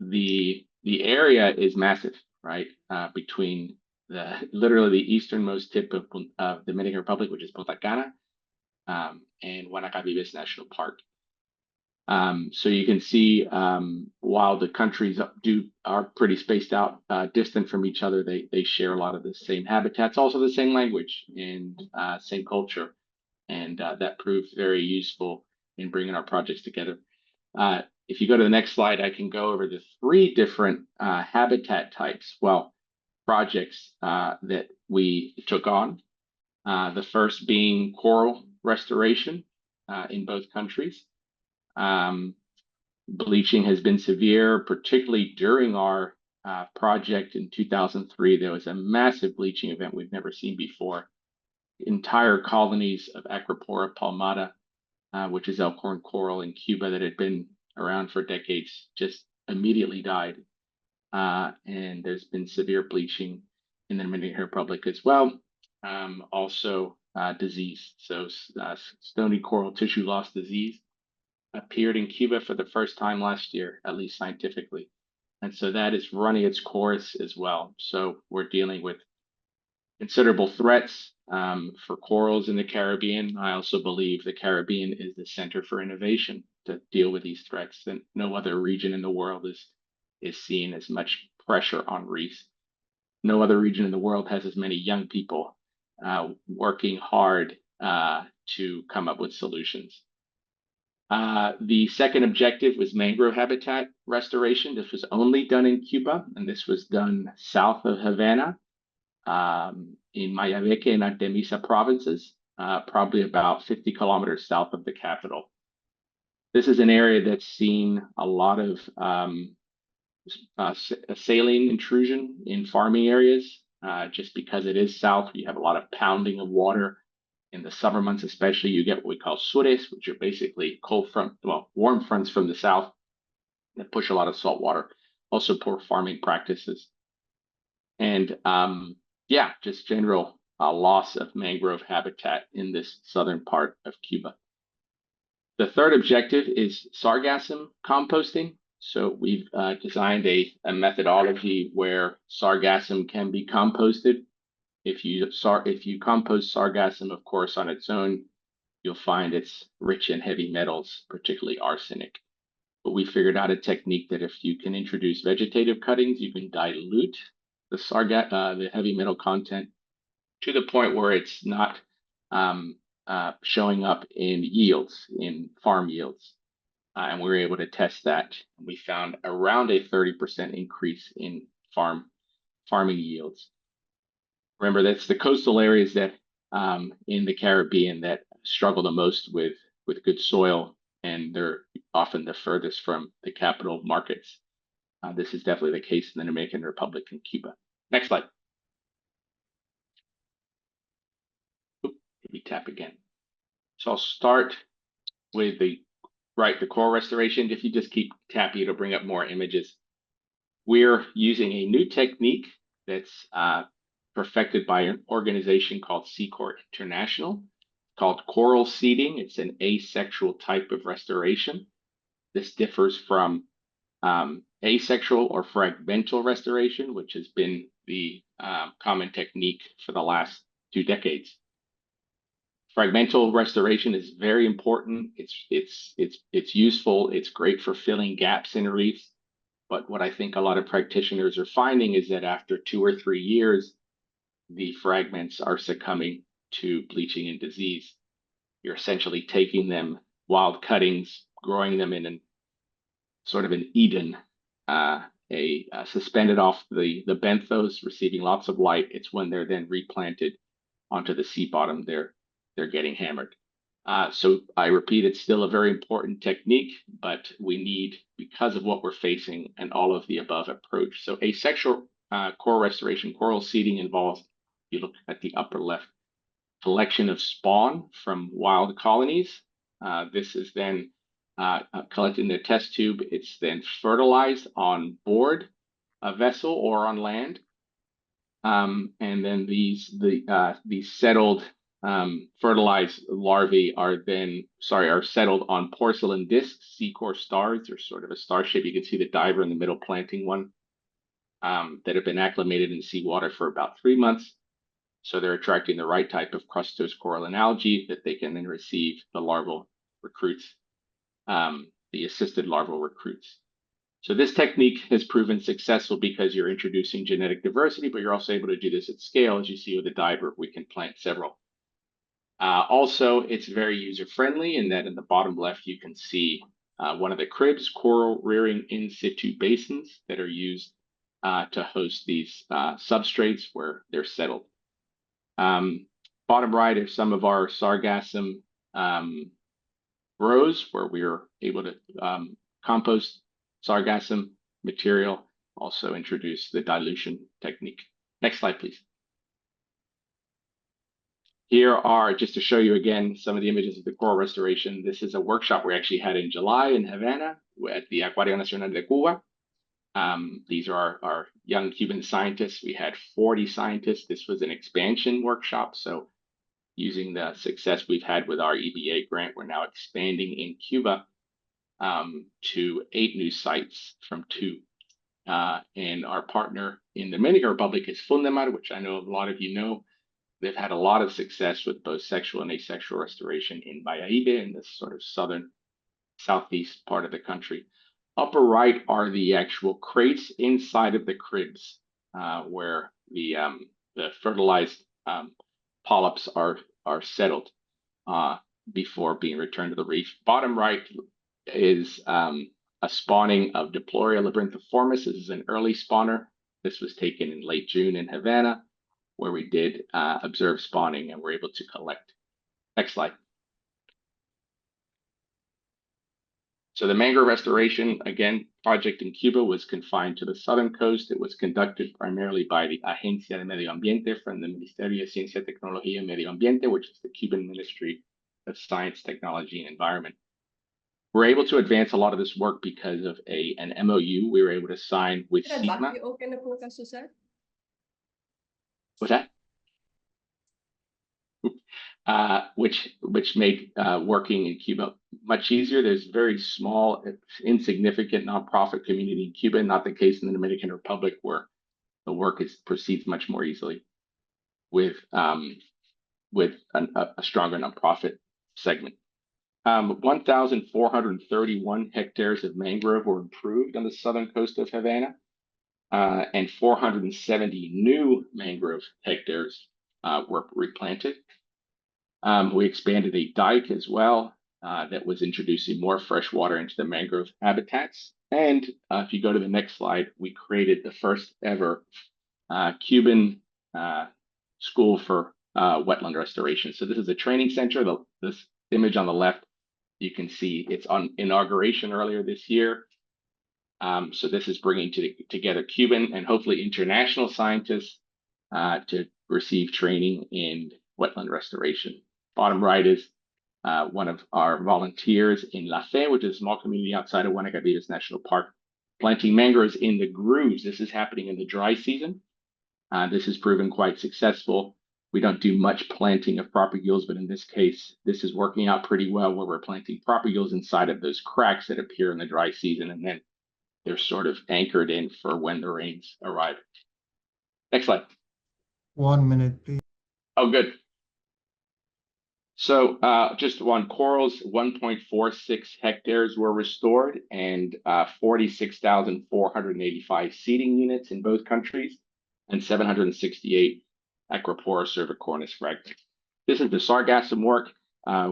the area is massive, right? Between literally the easternmost tip of Dominican Republic, which is Punta Cana, and Guanacabibes National Park. So you can see, while the countries are pretty spaced out, distant from each other, they share a lot of the same habitats, also the same language and same culture. And that proved very useful in bringing our projects together. If you go to the next slide, I can go over the three different habitat types, projects that we took on. The first being coral restoration in both countries. Bleaching has been severe, particularly during our project in 2003. There was a massive bleaching event we've never seen before. Entire colonies of Acropora palmata, which is elkhorn coral in Cuba that had been around for decades, just immediately died. And there's been severe bleaching in the Dominican Republic as well. Also disease. So stony coral tissue loss disease appeared in Cuba for the first time last year, at least scientifically. And so that is running its course as well. So we're dealing with considerable threats for corals in the Caribbean. I also believe the Caribbean is the center for innovation to deal with these threats, and no other region in the world is seeing as much pressure on reefs. No other region in the world has as many young people working hard to come up with solutions. The second objective was mangrove habitat restoration. This was only done in Cuba, and this was done south of Havana, in Mayabeque and Artemisa provinces, probably about 50 kilometers south of the capital. This is an area that's seen a lot of saline intrusion in farming areas, just because it is south. You have a lot of pounding of water. In the summer months especially, you get what we call sures, which are basically warm fronts from the south that push a lot of salt water. Also poor farming practices. And just general loss of mangrove habitat in this southern part of Cuba. The third objective is sargassum composting. So we've designed a methodology where sargassum can be composted. If you compost sargassum, of course, on its own, you'll find it's rich in heavy metals, particularly arsenic. but we figured out a technique that if you can introduce vegetative cuttings, you can dilute the heavy metal content to the point where it's not showing up in yields, in farm yields. And we were able to test that. We found around a 30% increase in farming yields. Remember, that's the coastal areas that in the Caribbean that struggle the most with good soil, and they're often the furthest from the capital markets. This is definitely the case in the Dominican Republic and Cuba. Next slide. Oop, let me tap again. So I'll start with the coral restoration. If you just keep tapping, it'll bring up more images. We're using a new technique that's perfected by an organization called Seacore International, called coral seeding. It's an asexual type of restoration. This differs from asexual or fragmental restoration, which has been the common technique for the last 2 decades. Fragmental restoration is very important. It's useful. It's great for filling gaps in reefs. But what I think a lot of practitioners are finding is that after 2 or 3 years, the fragments are succumbing to bleaching and disease. You're essentially taking them, wild cuttings, growing them in sort of an Eden, suspended off the benthos, receiving lots of light. It's when they're then replanted onto the sea bottom, they're getting hammered. So I repeat, it's still a very important technique, but we need, because of what we're facing, an all of the above approach. So asexual coral restoration, coral seeding involves, if you look at the upper left, collection of spawn from wild colonies. This is then collected in a test tube. It's then fertilized on board a vessel or on land. And then these settled fertilized larvae are settled on porcelain discs, Seacore stars. They're sort of a star shape. You can see the diver in the middle planting one, that have been acclimated in seawater for about 3 months. So they're attracting the right type of crustose coral and algae that they can then receive the larval recruits, the assisted larval recruits. So this technique has proven successful because you're introducing genetic diversity, but you're also able to do this at scale. As you see with the diver, we can plant several. Also, it's very user-friendly in that in the bottom left, you can see one of the cribs, coral rearing in situ basins that are used to host these substrates where they're settled. Bottom right are some of our sargassum rows where we are able to compost sargassum material, also introduce the dilution technique. Next slide, please. Here are, just to show you again, some of the images of the coral restoration. This is a workshop we actually had in July in Havana at the Acuario Nacional de Cuba. These are our young Cuban scientists. We had 40 scientists. This was an expansion workshop. So using the success we've had with our EbA grant, we're now expanding in Cuba to 8 new sites from 2. And our partner in the Dominican Republic is Fundamar, which I know a lot of you know. They've had a lot of success with both sexual and asexual restoration in EbA, in this sort of southeast part of the country. Upper right are the actual crates inside of the cribs where the fertilized polyps are settled before being returned to the reef. Bottom right is a spawning of Diploria labyrinthiformis. This is an early spawner. This was taken in late June in Havana, where we did observe spawning and were able to collect. Next slide. So the mangrove restoration, again, project in Cuba was confined to the southern coast. It was conducted primarily by the Agencia de Medio Ambiente from the Ministerio de Ciencia, Tecnología y Medio Ambiente, which is the Cuban Ministry of Science, Technology, and Environment. We're able to advance a lot of this work because of an MOU we were able to sign with SIGMA. What's that? Which made working in Cuba much easier. There's very small, insignificant nonprofit community in Cuba, not the case in the Dominican Republic, where the work proceeds much more easily with a stronger nonprofit segment. 1,431 hectares of mangrove were improved on the southern coast of Havana, and 470 new mangrove hectares were replanted. We expanded a dike as well that was introducing more fresh water into the mangrove habitats. And if you go to the next slide, we created the first ever Cuban school for wetland restoration. So this is a training center. This image on the left, you can see it's on inauguration earlier this year. So this is bringing together Cuban and hopefully international scientists to receive training in wetland restoration. Bottom right is one of our volunteers in La Fe, which is a small community outside of Guanacabias National Park, planting mangroves in the grooves. This is happening in the dry season. This has proven quite successful. We don't do much planting of propagules, but in this case, this is working out pretty well where we're planting propagules inside of those cracks that appear in the dry season, and then they're sort of anchored in for when the rains arrive. Next slide. 1 minute, please. Oh, good. So just on corals, 1.46 hectares were restored and 46,485 seeding units in both countries and 768 Acropora cervicornis fragments. This is the sargassum work.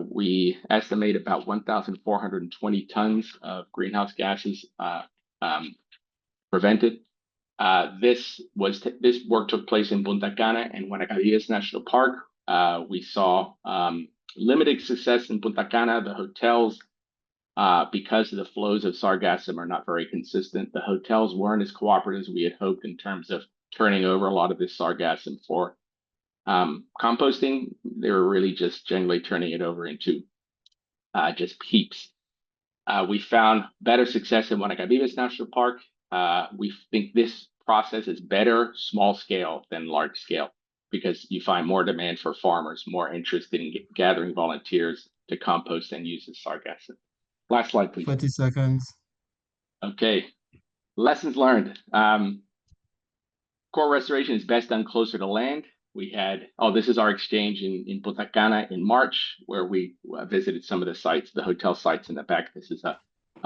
We estimate about 1,420 tons of greenhouse gases prevented. This work took place in Punta Cana and Guanacabias National Park. We saw limited success in Punta Cana. The hotels, because of the flows of sargassum, are not very consistent. The hotels weren't as cooperative as we had hoped in terms of turning over a lot of this sargassum for composting. They were really just generally turning it over into just heaps. We found better success in Guanacabias National Park. We think this process is better small scale than large scale, because you find more demand for farmers, more interested in gathering volunteers to compost and use the sargassum. Last slide, please. 20 seconds. Okay, lessons learned. Coral restoration is best done closer to land. We had, this is our exchange in Punta Cana in March, where we visited some of the sites, the hotel sites in the back. This is a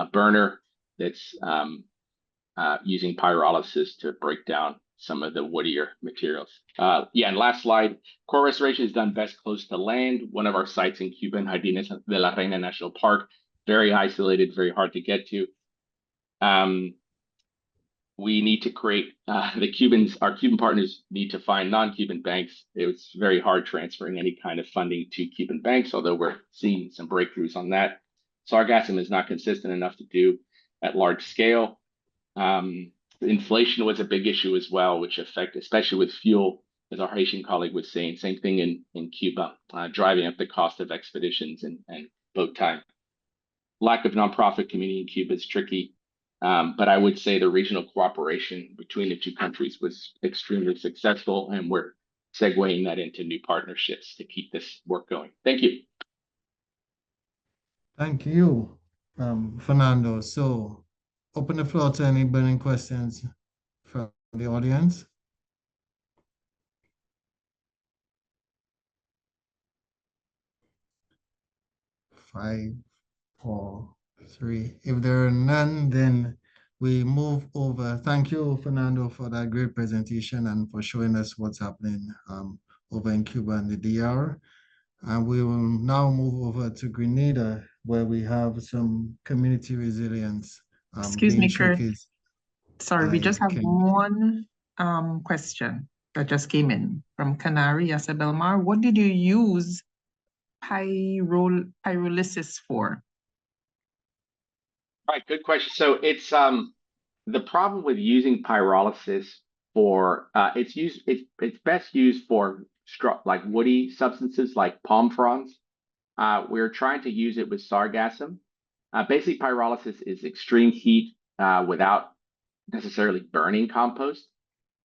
burner that's using pyrolysis to break down some of the woodier materials. And last slide, coral restoration is done best close to land. One of our sites in Cuba, in Jardines de la Reina National Park, very isolated, very hard to get to. We need to create, our Cuban partners need to find non-Cuban banks. It was very hard transferring any kind of funding to Cuban banks, although we're seeing some breakthroughs on that. Sargassum is not consistent enough to do at large scale. Inflation was a big issue as well, which affected, especially with fuel, as our Haitian colleague was saying, same thing in Cuba, driving up the cost of expeditions and boat time. Lack of nonprofit community in Cuba is tricky, but I would say the regional cooperation between the two countries was extremely successful, and we're segueing that into new partnerships to keep this work going. Thank you. Thank you, Fernando. So open the floor to any burning questions from the audience. Five, 4, 3. If there are none, then we move over. Thank you, Fernando, for that great presentation and for showing us what's happening over in Cuba and the DR. And we will now move over to Grenada, where we have some community resilience. Excuse me, Kurt. Sorry, we just have one question that just came in from Canary, Belmar. What did you use pyrolysis for? Right, good question. So it's the problem with using pyrolysis for it's best used for like woody substances like palm fronds. We're trying to use it with sargassum. Basically, pyrolysis is extreme heat without necessarily burning compost.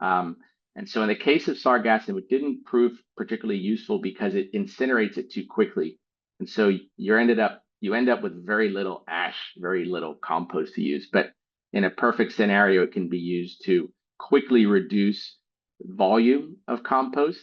And so in the case of sargassum, it didn't prove particularly useful because it incinerates it too quickly. And so you end up with very little ash, very little compost to use. But in a perfect scenario, it can be used to quickly reduce volume of compost.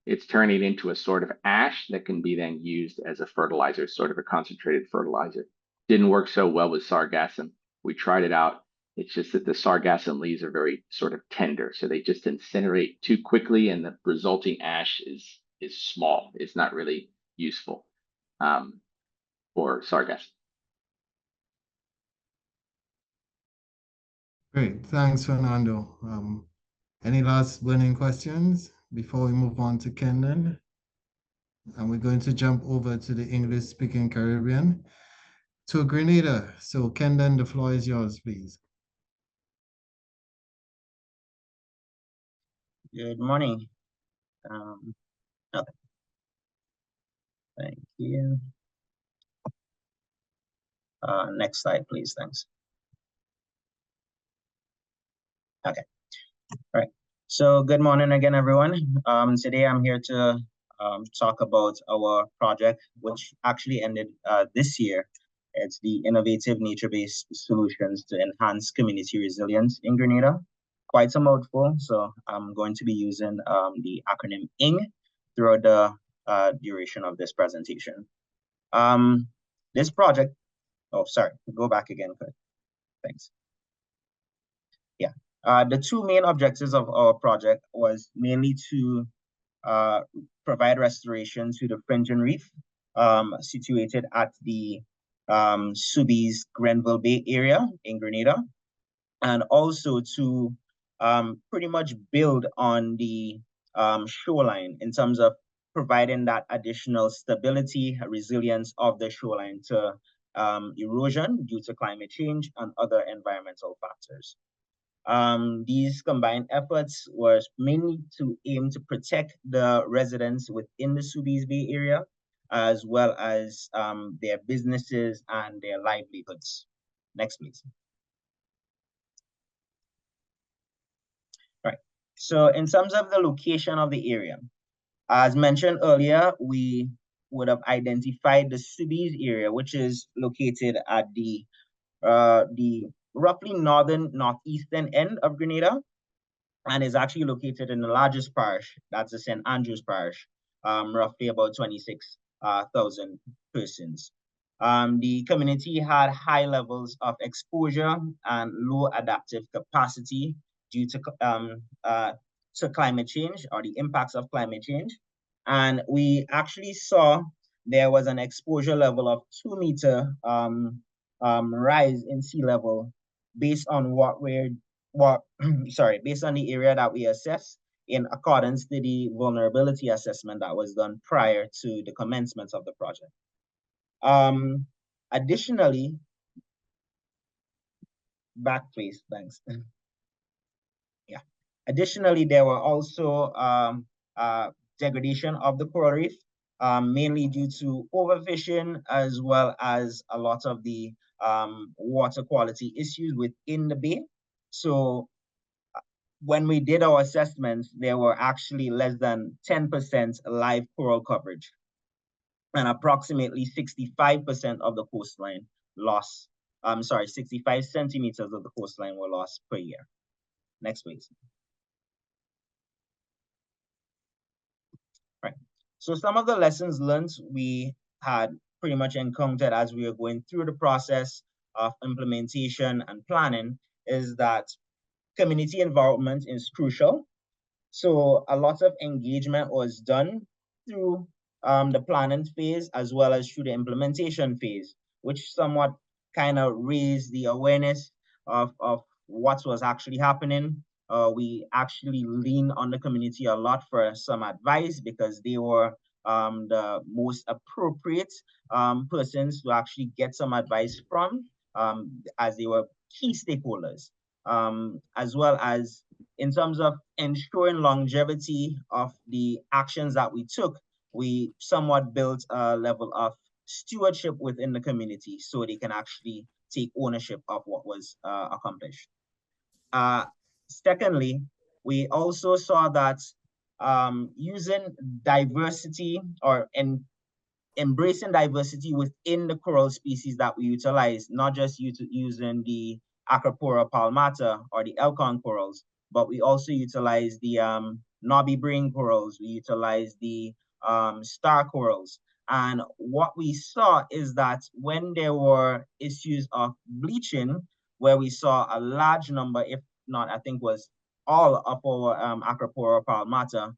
it's turning into a sort of ash that can be then used as a fertilizer, sort of a concentrated fertilizer. Didn't work so well with sargassum. We tried it out. It's just that the sargassum leaves are very sort of tender, so they just incinerate too quickly, and the resulting ash is small. It's not really useful for sargassum. Great, thanks, Fernando. Any last burning questions before we move on to Kendon? And we're going to jump over to the English-speaking Caribbean, to Grenada. So Kendon, the floor is yours, please. Good morning. Okay. Thank you. Next slide, please. Thanks. Okay. All right. So good morning again, everyone. Today I'm here to talk about our project, which actually ended this year. It's the Innovative Nature-Based Solutions to Enhance Community Resilience in Grenada. Quite a mouthful, so I'm going to be using the acronym ING throughout the duration of this presentation. This project, oh, sorry, go back again, Kurt. Thanks. Yeah, the two main objectives of our project was mainly to provide restoration to the fringing reef situated at the Subi's Grenville Bay area in Grenada, and also to pretty much build on the shoreline in terms of providing that additional stability, resilience of the shoreline to erosion due to climate change and other environmental factors. These combined efforts were mainly to aim to protect the residents within the Subi's Bay area, as well as their businesses and their livelihoods. Next, please. Right. So in terms of the location of the area, as mentioned earlier, we would have identified the Subi's area, which is located at the roughly northeastern end of Grenada, and is actually located in the largest parish, that's the St. Andrew's Parish, roughly about 26,000 persons. The community had high levels of exposure and low adaptive capacity due to climate change or the impacts of climate change. And we actually saw there was an exposure level of 2 meter rise in sea level based on based on the area that we assessed in accordance to the vulnerability assessment that was done prior to the commencement of the project. Additionally, back please, thanks. Yeah. Additionally, there were also degradation of the coral reef, mainly due to overfishing, as well as a lot of the water quality issues within the bay. So when we did our assessments, there were actually less than 10% live coral coverage, and approximately 65% of the coastline lost. 65 centimeters of the coastline were lost per year. Next, please. Right. So some of the lessons learned we had pretty much encountered as we were going through the process of implementation and planning is that community involvement is crucial. So a lot of engagement was done through the planning phase as well as through the implementation phase, which somewhat kind of raised the awareness of what was actually happening. We actually leaned on the community a lot for some advice because they were the most appropriate persons to actually get some advice from, as they were key stakeholders, as well as in terms of ensuring longevity of the actions that we took. We somewhat built a level of stewardship within the community so they can actually take ownership of what was accomplished. Secondly, we also saw that using diversity or embracing diversity within the coral species that we utilize, not just using the Acropora palmata or the Elcon corals, but we also utilize the knobby brain corals. We utilized the star corals. And what we saw is that when there were issues of bleaching, where we saw a large number, if not, I think was all of our Acropora palmata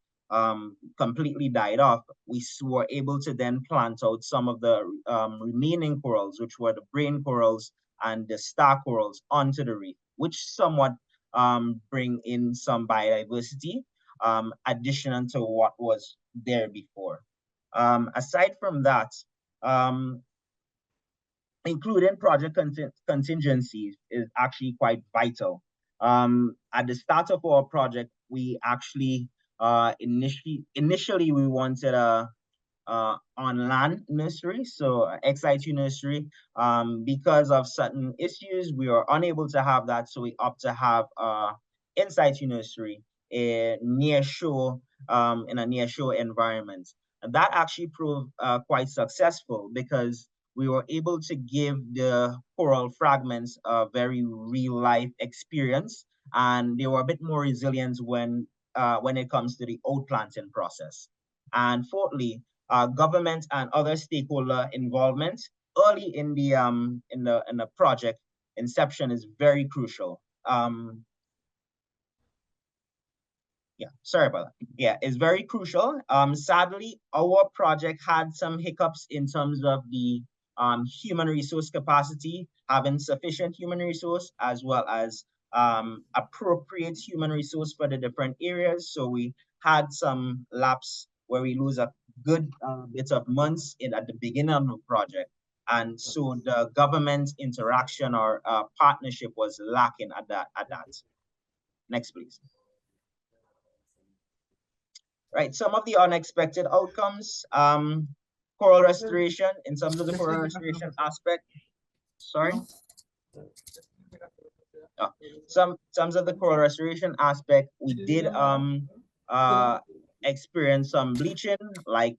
completely died off, we were able to then plant out some of the remaining corals, which were the brain corals and the star corals, onto the reef, which somewhat bring in some biodiversity, additional to what was there before. Aside from that, including project contingencies is actually quite vital. At the start of our project, we actually initially we wanted a on-land nursery, so ex-situ nursery. Because of certain issues, we were unable to have that, so we opt to have in-situ nursery near shore, in a near shore environment. And that actually proved quite successful because we were able to give the coral fragments a very real-life experience, and they were a bit more resilient when it comes to the outplanting process. And fourthly, government and other stakeholder involvement early in the project inception is very crucial. Sorry about that. Yeah, it's very crucial. Sadly, our project had some hiccups in terms of the human resource capacity, having sufficient human resource as well as appropriate human resource for the different areas. So we had some lapse where we lose a good bit of months at the beginning of the project. And so the government interaction or partnership was lacking at that. Next, please. Right, some of the unexpected outcomes, coral restoration, in terms of the coral restoration aspect, sorry. Some terms of the coral restoration aspect, we did experience some bleaching like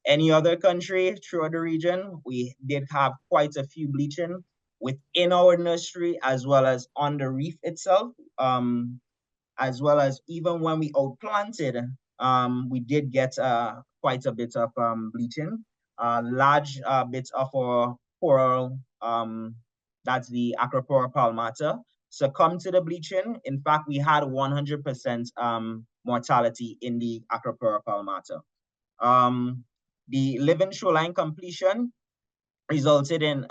any other country throughout the region. We did have quite a few bleaching within our nursery as well as on the reef itself, as well as even when we outplanted, we did get quite a bit of bleaching. Large bits of our coral, that's the Acropora palmata, succumbed to the bleaching. In fact, we had 100% mortality in the Acropora palmata. The living shoreline completion resulted in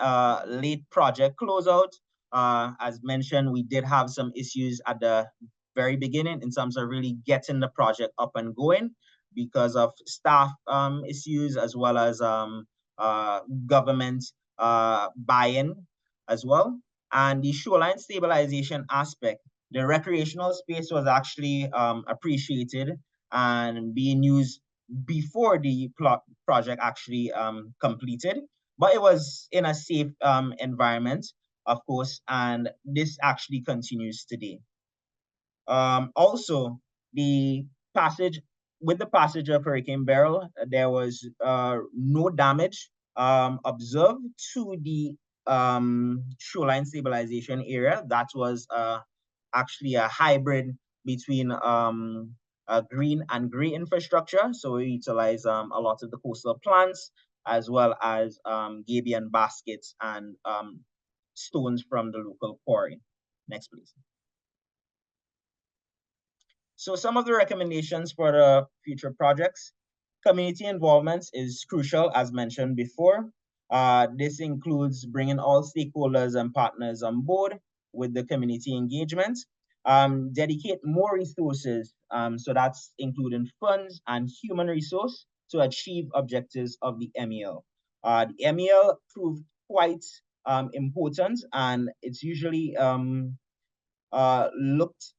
late project closeout. As mentioned, we did have some issues at the very beginning in terms of really getting the project up and going because of staff issues as well as government buy-in as well. And the shoreline stabilization aspect, the recreational space was actually appreciated and being used before the project actually completed, but it was in a safe environment, of course, and this actually continues today. Also, the passage of Hurricane Beryl, there was no damage observed to the shoreline stabilization area. That was actually a hybrid between green and gray infrastructure. So we utilize a lot of the coastal plants as well as gabion baskets and stones from the local quarry. Next, please. So some of the recommendations for the future projects. Community involvement is crucial, as mentioned before. This includes bringing all stakeholders and partners on board with the community engagement. Dedicate more resources, so that's including funds and human resource to achieve objectives of the MEL. The MEL proved quite important, and it's usually looked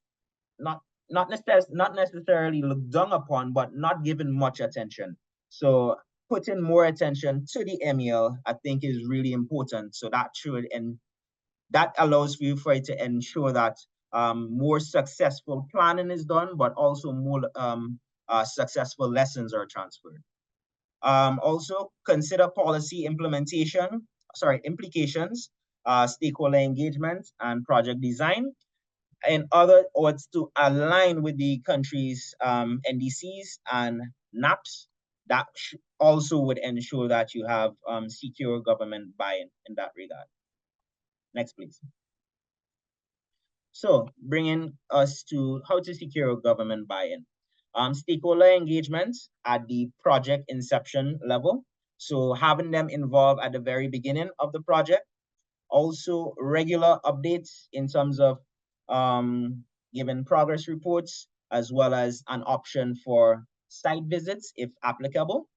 not necessarily looked down upon, but not given much attention. So putting more attention to the MEL, I think, is really important. So that should, and that allows you for it to ensure that more successful planning is done, but also more successful lessons are transferred. Also consider policy implications, stakeholder engagement and project design. or it's to align with the country's NDCs and NAPs. That also would ensure that you have secure government buy-in in that regard. Next, please. So bringing us to how to secure government buy-in. Stakeholder engagement at the project inception level. So having them involved at the very beginning of the project. Also regular updates in terms of giving progress reports, as well as an option for site visits if applicable,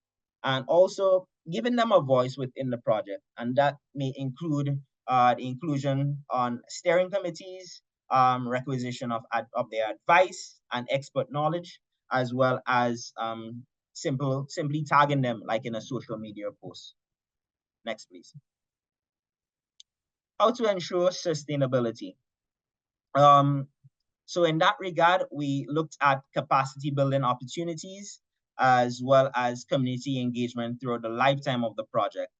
and also giving them a voice within the project. And that may include the inclusion on steering committees, requisition of their advice and expert knowledge, as well as simply tagging them like in a social media post. Next, please. How to ensure sustainability. So in that regard, we looked at capacity building opportunities, as well as community engagement throughout the lifetime of the project.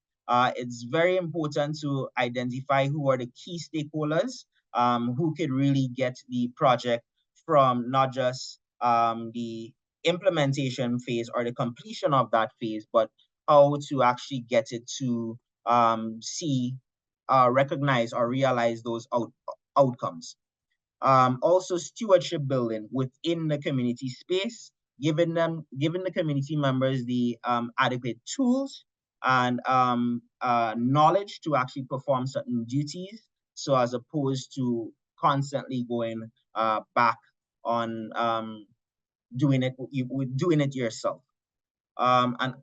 It's very important to identify who are the key stakeholders, who could really get the project from not just the implementation phase or the completion of that phase, but how to actually get it to recognize or realize those outcomes. Also stewardship building within the community space, giving the community members the adequate tools and knowledge to actually perform certain duties, so as opposed to constantly going back on doing it yourself. And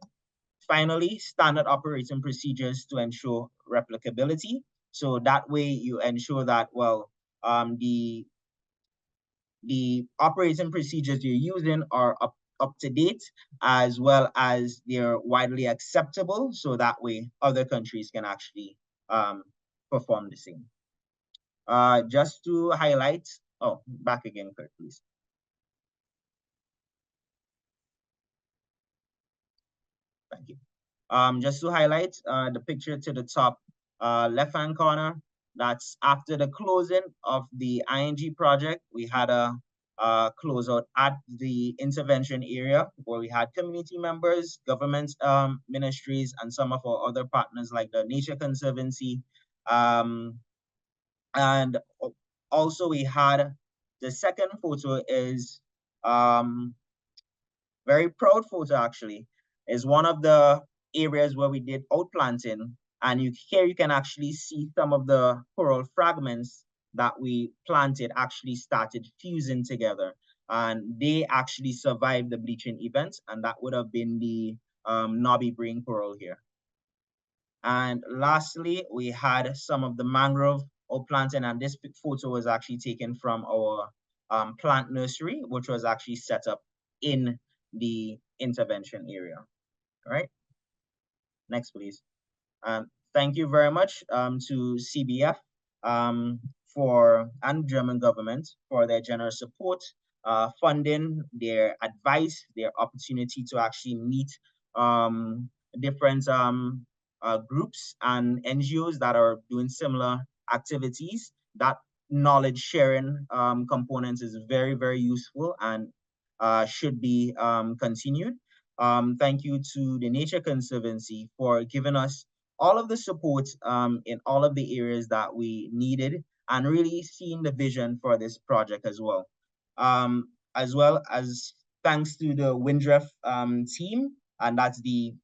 finally, standard operating procedures to ensure replicability. So that way you ensure that, well, the operating procedures you're using are up to date, as well as they're widely acceptable. So that way other countries can actually perform the same. Just to highlight, back again, Kurt, please. Thank you. Just to highlight the picture to the top left-hand corner, that's after the closing of the ING project. We had a closeout at the intervention area where we had community members, government ministries, and some of our other partners like the Nature Conservancy. And also we had the second photo is very proud photo actually, is one of the areas where we did outplanting, and here you can actually see some of the coral fragments that we planted actually started fusing together, and they actually survived the bleaching event, and that would have been the knobby brain coral here. And lastly, we had some of the mangrove outplanting, and this photo was actually taken from our plant nursery, which was actually set up in the intervention area. All right, next please. Thank you very much to CBF and German government for their generous support, funding, their advice, their opportunity to actually meet different groups and NGOs that are doing similar activities. That knowledge sharing components is very, very useful and should be continued. Thank you to the Nature Conservancy for giving us all of the support in all of the areas that we needed, and really seeing the vision for this project as well. As well as thanks to the WINDREF team, and that's the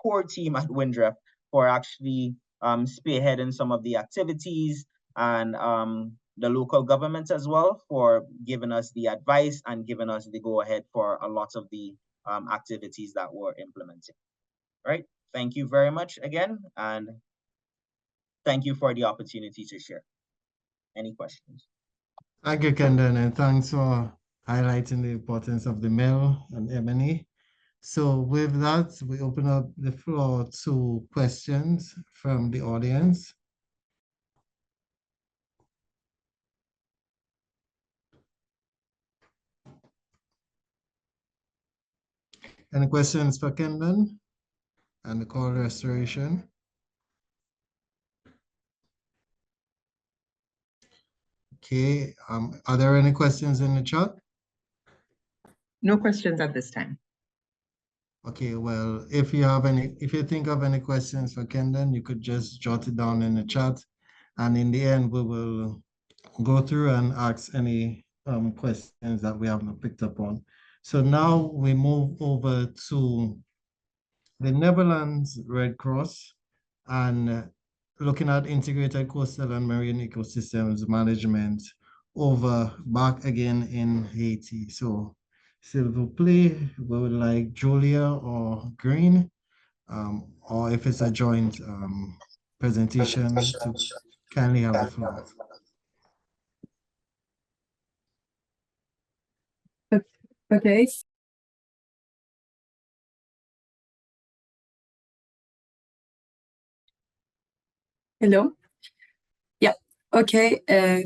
core team at WINDREF, for actually spearheading some of the activities, and the local government as well for giving us the advice and giving us the go-ahead for a lot of the activities that we're implementing. All right, thank you very much again, and thank you for the opportunity to share. Any questions? Thank you, Kendon, and thanks for highlighting the importance of the mill and ebony. So with that, we open up the floor to questions from the audience. Any questions for Kendon and the coral restoration? Okay, are there any questions in the chat? No questions at this time. Okay, well, if you think of any questions for Kendon, you could just jot it down in the chat. And in the end, we will go through and ask any questions that we haven't picked up on. So now we move over to the Netherlands Red Cross and looking at integrated coastal and marine ecosystems management back again in Haiti. So, s'il vous plaît, we would like Julia or Green, or if it's a joint presentation, to kindly have the floor. Okay. Hello. Yeah. Okay.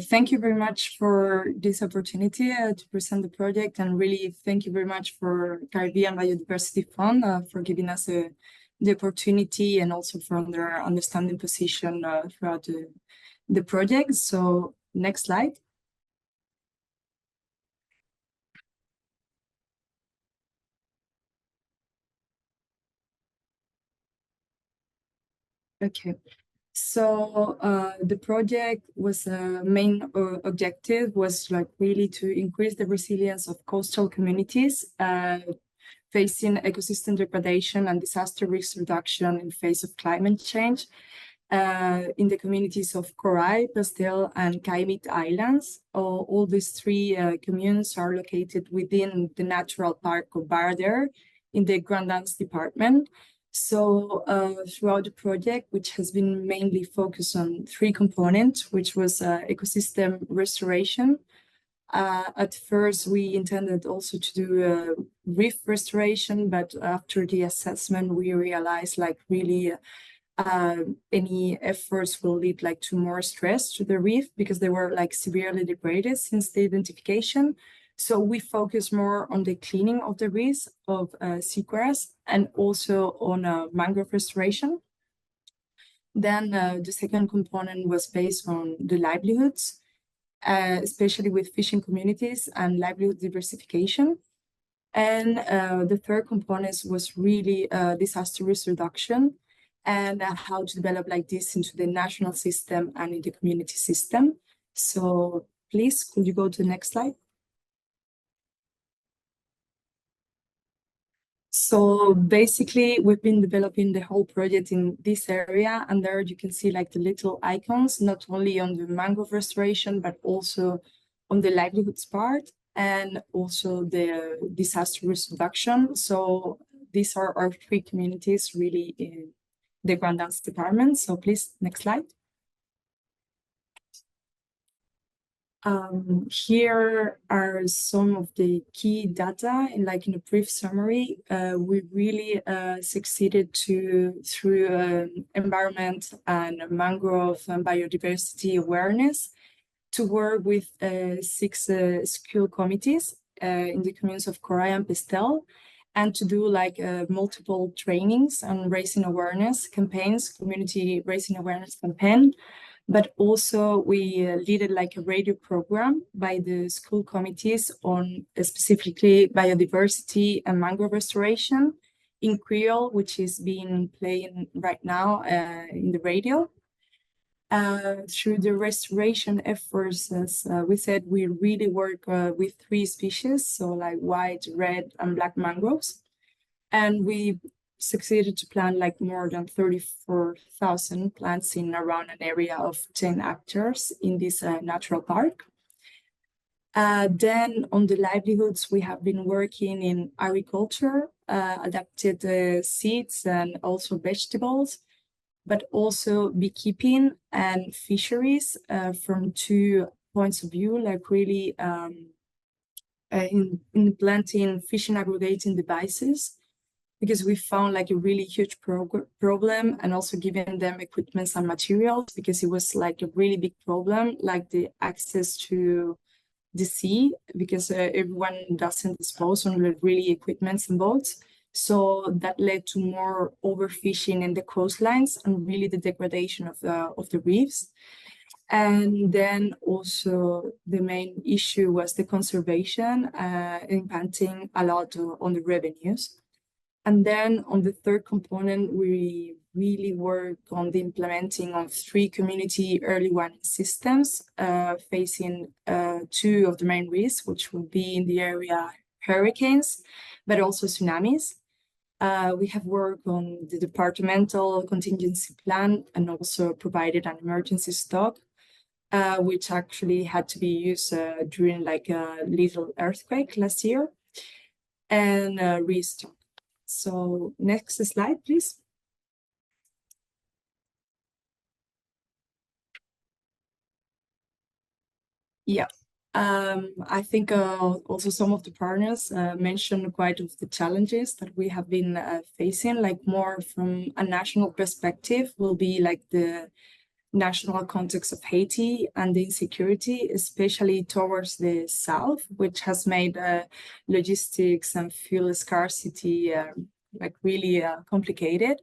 Thank you very much for this opportunity to present the project, and really thank you very much for Caribbean Biodiversity Fund for giving us the opportunity, and also for their understanding position throughout the project. So next slide. Okay. So the project was main objective was like really to increase the resilience of coastal communities facing ecosystem degradation and disaster risk reduction in face of climate change in the communities of Corai, Pastel, and Caimite Islands. All these three communes are located within the Natural Park of Barder in the Grand Anse Department. So throughout the project, which has been mainly focused on three components, which was ecosystem restoration. At first, we intended also to do reef restoration, but after the assessment, we realized like really any efforts will lead like to more stress to the reef because they were like severely degraded since the identification. So we focus more on the cleaning of the reefs of seagrass and also on mangrove restoration. Then the second component was based on the livelihoods, especially with fishing communities and livelihood diversification. And the third component was really disaster risk reduction and how to develop like this into the national system and in the community system. So please, could you go to the next slide? So basically, we've been developing the whole project in this area, and there you can see like the little icons, not only on the mangrove restoration, but also on the livelihoods part, and also the disaster risk reduction. So these are our three communities really in the Grand Anse Department. So please, next slide. Here are some of the key data in a brief summary. We really succeeded through environment and mangrove and biodiversity awareness to work with 6 school committees in the communes of Corai and Pastel, and to do multiple trainings and raising awareness campaigns, community raising awareness campaign. But also we leaded a radio program by the school committees on specifically biodiversity and mangrove restoration in Creole, which is being played right now in the radio. Through the restoration efforts, as we said, we really work with 3 species, so white, red, and black mangroves. And we succeeded to plant more than 34,000 plants in around an area of 10 hectares in this natural park. Then on the livelihoods, we have been working in agriculture, adapted seeds and also vegetables, but also beekeeping and fisheries from 2 points of view, really in planting fish and aggregating devices, because we found a really huge problem, and also giving them equipment and materials, because it was a really big problem, the access to the sea, because everyone doesn't dispose on really equipment and boats. So that led to more overfishing in the coastlines and really the degradation of the reefs. And then also the main issue was the conservation, impacting a lot on the revenues. And then on the third component, we really work on the implementing of 3 community early warning systems, facing 2 of the main risks, which will be in the area hurricanes, but also tsunamis. We have worked on the departmental contingency plan and also provided an emergency stock, which actually had to be used during like a little earthquake last year, and restock. So next slide, please. Yeah. I think also some of the partners mentioned quite of the challenges that we have been facing, like more from a national perspective will be like the national context of Haiti and the insecurity, especially towards the south, which has made logistics and fuel scarcity like really complicated.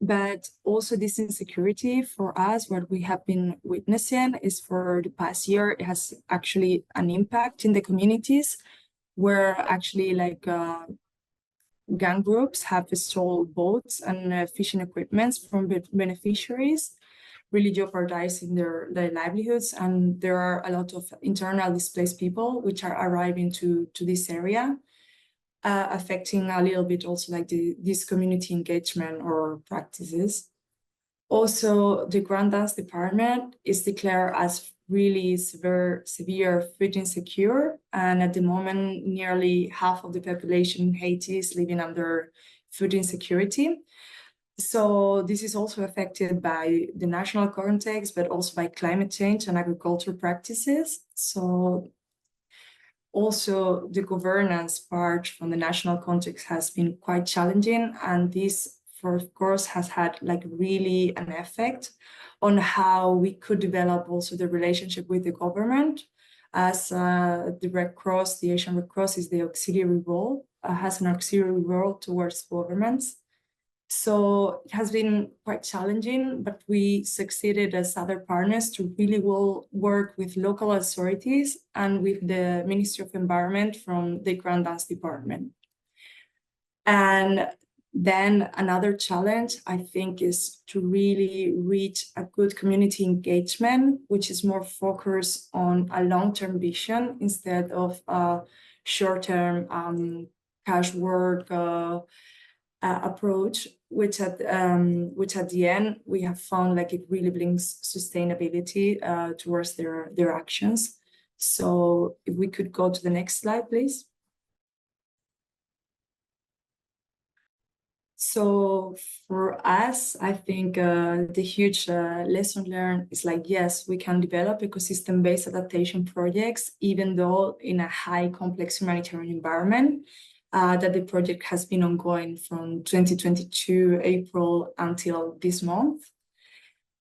But also this insecurity for us, what we have been witnessing is for the past year, it has actually an impact in the communities where actually like gang groups have stole boats and fishing equipments from beneficiaries, really jeopardizing their livelihoods. And there are a lot of internal displaced people which are arriving to this area, affecting a little bit also like this community engagement or practices. Also, the Grand Dance Department is declared as really severe food insecure. And at the moment, nearly half of the population in Haiti is living under food insecurity. So this is also affected by the national context, but also by climate change and agricultural practices. So also the governance part from the national context has been quite challenging. And this, of course, has had like really an effect on how we could develop also the relationship with the government, as the Red Cross, the Asian Red Cross is the auxiliary role, has an auxiliary role towards governments. So it has been quite challenging, but we succeeded as other partners to really well work with local authorities and with the Ministry of Environment from the Grand Dance Department. And then another challenge, I think, is to really reach a good community engagement, which is more focused on a long-term vision instead of a short-term cash work approach, which at the end we have found like it really brings sustainability towards their actions. So if we could go to the next slide, please. So for us, I think the huge lesson learned is like, yes, we can develop ecosystem-based adaptation projects, even though in a high complex humanitarian environment. That the project has been ongoing from 2022 April until this month.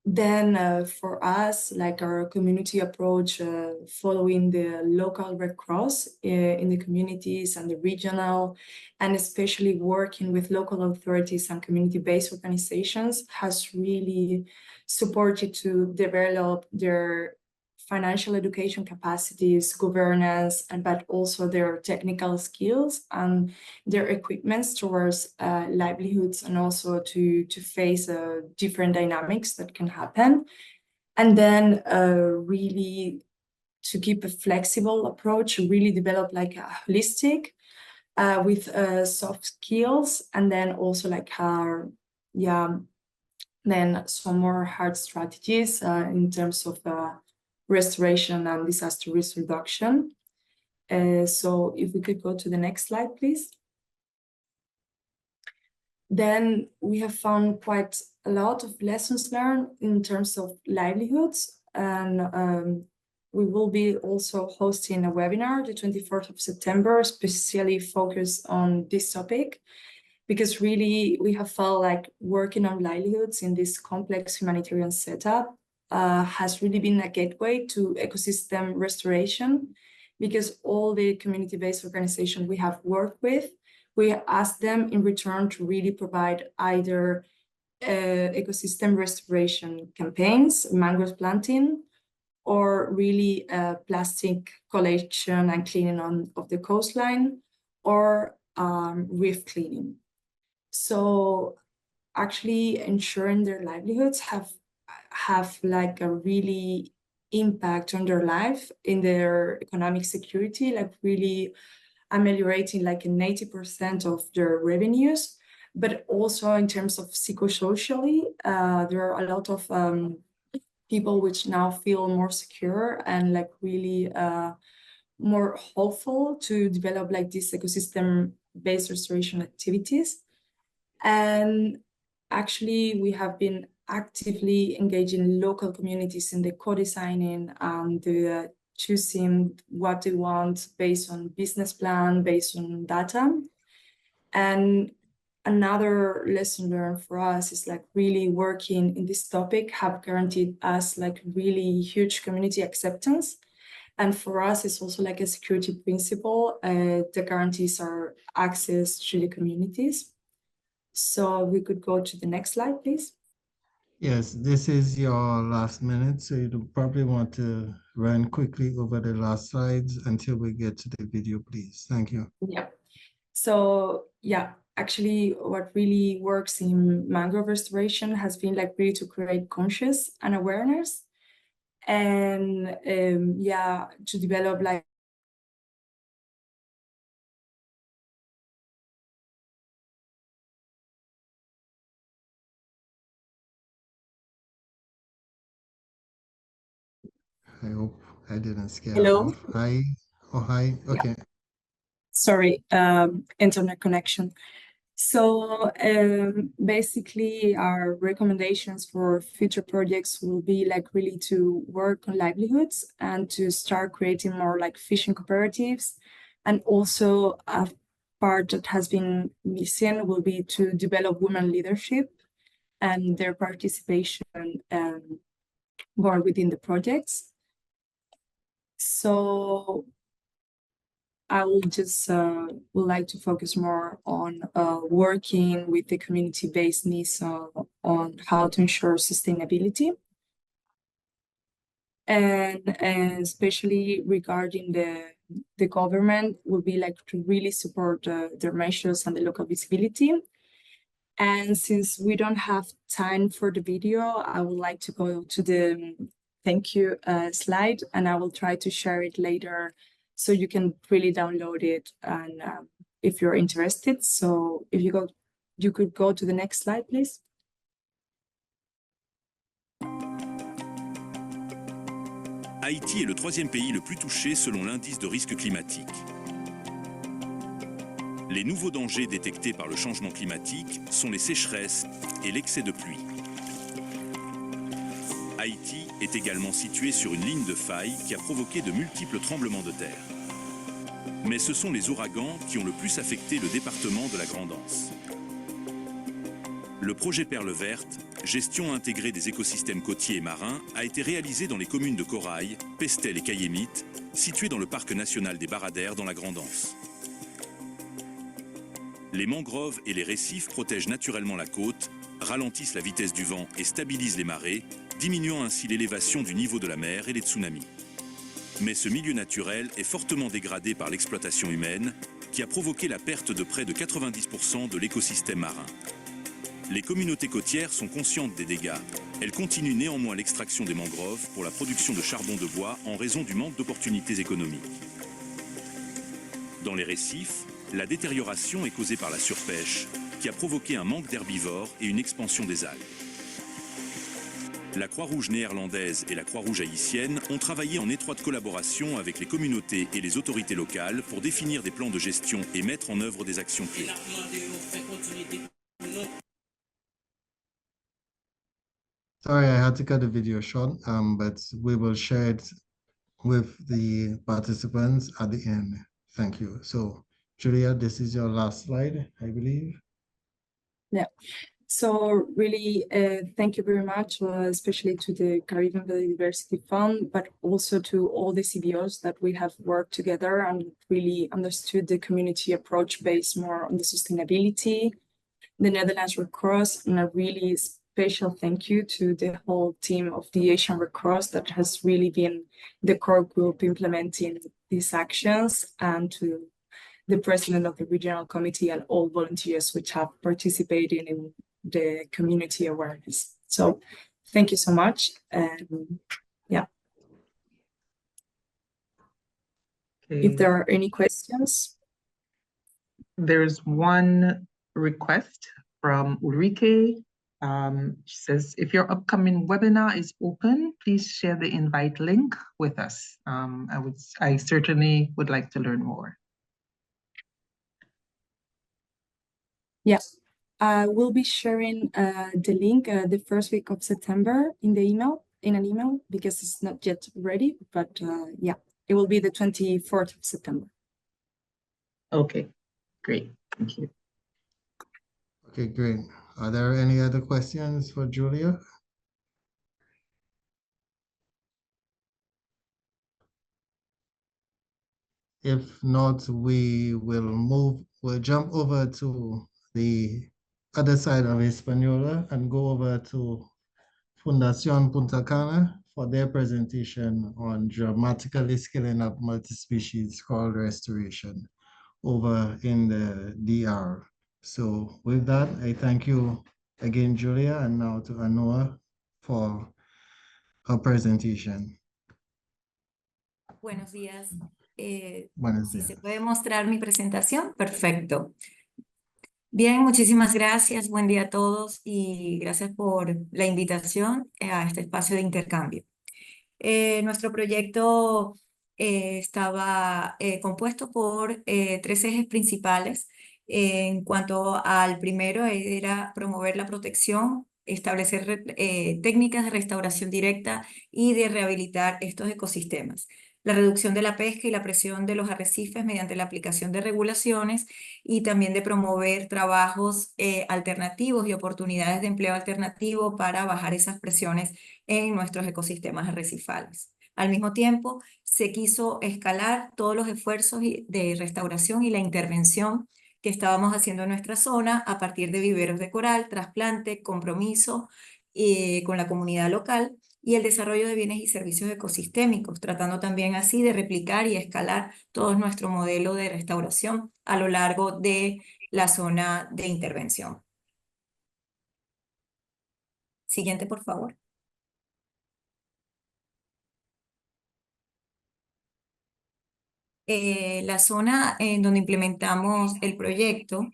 Then for us, like our community approach, following the local Red Cross in the communities and the regional, and especially working with local authorities and community-based organizations, has really supported to develop their financial education capacities, governance, but also their technical skills and their equipments towards livelihoods, and also to face different dynamics that can happen. And then really to keep a flexible approach, really develop like a holistic with soft skills, and then also like then some more hard strategies in terms of restoration and disaster risk reduction. So if we could go to the next slide, please. Then we have found quite a lot of lessons learned in terms of livelihoods. And we will be also hosting a webinar the 24th of September, especially focused on this topic, because really we have felt like working on livelihoods in this complex humanitarian setup has really been a gateway to ecosystem restoration, because all the community-based organizations we have worked with, we ask them in return to really provide either ecosystem restoration campaigns, mangrove planting, or really plastic collection and cleaning of the coastline, or reef cleaning. So actually ensuring their livelihoods have like a really impact on their life, in their economic security, like really ameliorating like 80% of their revenues, but also in terms of psychosocially, there are a lot of people which now feel more secure and like really more hopeful to develop like these ecosystem-based restoration activities. And actually, we have been actively engaging local communities in the co-designing and the choosing what they want based on business plan, based on data. And another lesson learned for us is like really working in this topic have guaranteed us like really huge community acceptance. And for us, it's also like a security principle that guarantees our access to the communities. So we could go to the next slide, please. Yes, this is your last minute, so you probably want to run quickly over the last slides until we get to the video, please. Thank you. Yeah. So yeah, actually what really works in mangrove restoration has been like really to create conscious and awareness, and yeah, to develop like I hope I didn't scare Hello? off. Hi. Oh, hi. Okay. Sorry, internet connection. So basically our recommendations for future projects will be like really to work on livelihoods and to start creating more like fishing cooperatives. And also a part that has been missing will be to develop women leadership and their participation more within the projects. So I will just would like to focus more on working with the community-based needs on how to ensure sustainability. And especially regarding the government will be like to really support their measures and the local visibility. And since we don't have time for the video, I would like to go to the thank you slide, and I will try to share it later so you can really download it and if you're interested. So if you could go to the next slide, please. Haïti est le 3e pays le plus touché selon l'indice de risque climatique. Les nouveaux dangers détectés par le changement climatique sont les sécheresses et l'excès de pluie. Haïti est également situé sur une ligne de faille qui a provoqué de multiples tremblements de terre. Mais ce sont les ouragans qui ont le plus affecté le département de la Grande Anse. Le projet Perle Verte, gestion intégrée des écosystèmes côtiers et marins, a été réalisé dans les communes de Corail, Pestel et Cayémite, situées dans le parc national des Baradères dans la Grande Anse. Les mangroves et les récifs protègent naturellement la côte, ralentissent la vitesse du vent et stabilisent les marées, diminuant ainsi l'élévation du niveau de la mer et les tsunamis. Mais ce milieu naturel est fortement dégradé par l'exploitation humaine, qui a provoqué la perte de près de 90% de l'écosystème marin. Les communautés côtières sont conscientes des dégâts. Elles continuent néanmoins l'extraction des mangroves pour la production de charbon de bois en raison du manque d'opportunités économiques. Dans les récifs, la détérioration est causée par la surpêche, qui a provoqué un manque d'herbivores et une expansion des algues. La Croix-Rouge néerlandaise et la Croix-Rouge haïtienne ont travaillé en étroite collaboration avec les communautés et les autorités locales pour définir des plans de gestion et mettre en œuvre des actions clés. Sorry, I had to cut the video short, but we will share it with the participants at the end. Thank you. So, Julia, this is your last slide, I believe. Yeah. So really, thank you very much, especially to the Caribbean Biodiversity Fund, but also to all the CBOs that we have worked together and really understood the community approach based more on the sustainability. The Netherlands Red Cross, and a really special thank you to the whole team of the Asian Red Cross that has really been the core group implementing these actions, and to the president of the regional committee and all volunteers which have participated in the community awareness. So thank you so much. And yeah. If there are any questions. There's one request from Ulrike. She says, if your upcoming webinar is open, please share the invite link with us. I certainly would like to learn more. Yes, I will be sharing the link the first week of September in an email, because it's not yet ready, but yeah, it will be the 24th of September. Okay, great, thank you. Okay, great. Are there any other questions for Julia? If not, we'll jump over to the other side of Hispaniola and go over to Fundación Punta Cana for their presentation on dramatically scaling up multi-species coral restoration over in the DR. So with that, I thank you again, Julia, and now to Anoa for her presentation. Buenos días. Buenos Si días. se puede mostrar mi presentación, perfecto. Bien, muchísimas gracias. Buen día a todos y gracias por la invitación a este espacio de intercambio. Nuestro proyecto estaba compuesto por 3 ejes principales. En cuanto al primero, era promover la protección, establecer técnicas de restauración directa y de rehabilitar estos ecosistemas. La reducción de la pesca y la presión de los arrecifes mediante la aplicación de regulaciones, y también de promover trabajos alternativos y oportunidades de empleo alternativo para bajar esas presiones en nuestros ecosistemas arrecifales. Al mismo tiempo, se quiso escalar todos los esfuerzos de restauración y la intervención que estábamos haciendo en nuestra zona a partir de viveros de coral, trasplante, compromiso con la comunidad local y el desarrollo de bienes y servicios ecosistémicos, tratando también así de replicar y escalar todo nuestro modelo de restauración a lo largo de la zona de intervención. Siguiente, por favor. La zona en donde implementamos el proyecto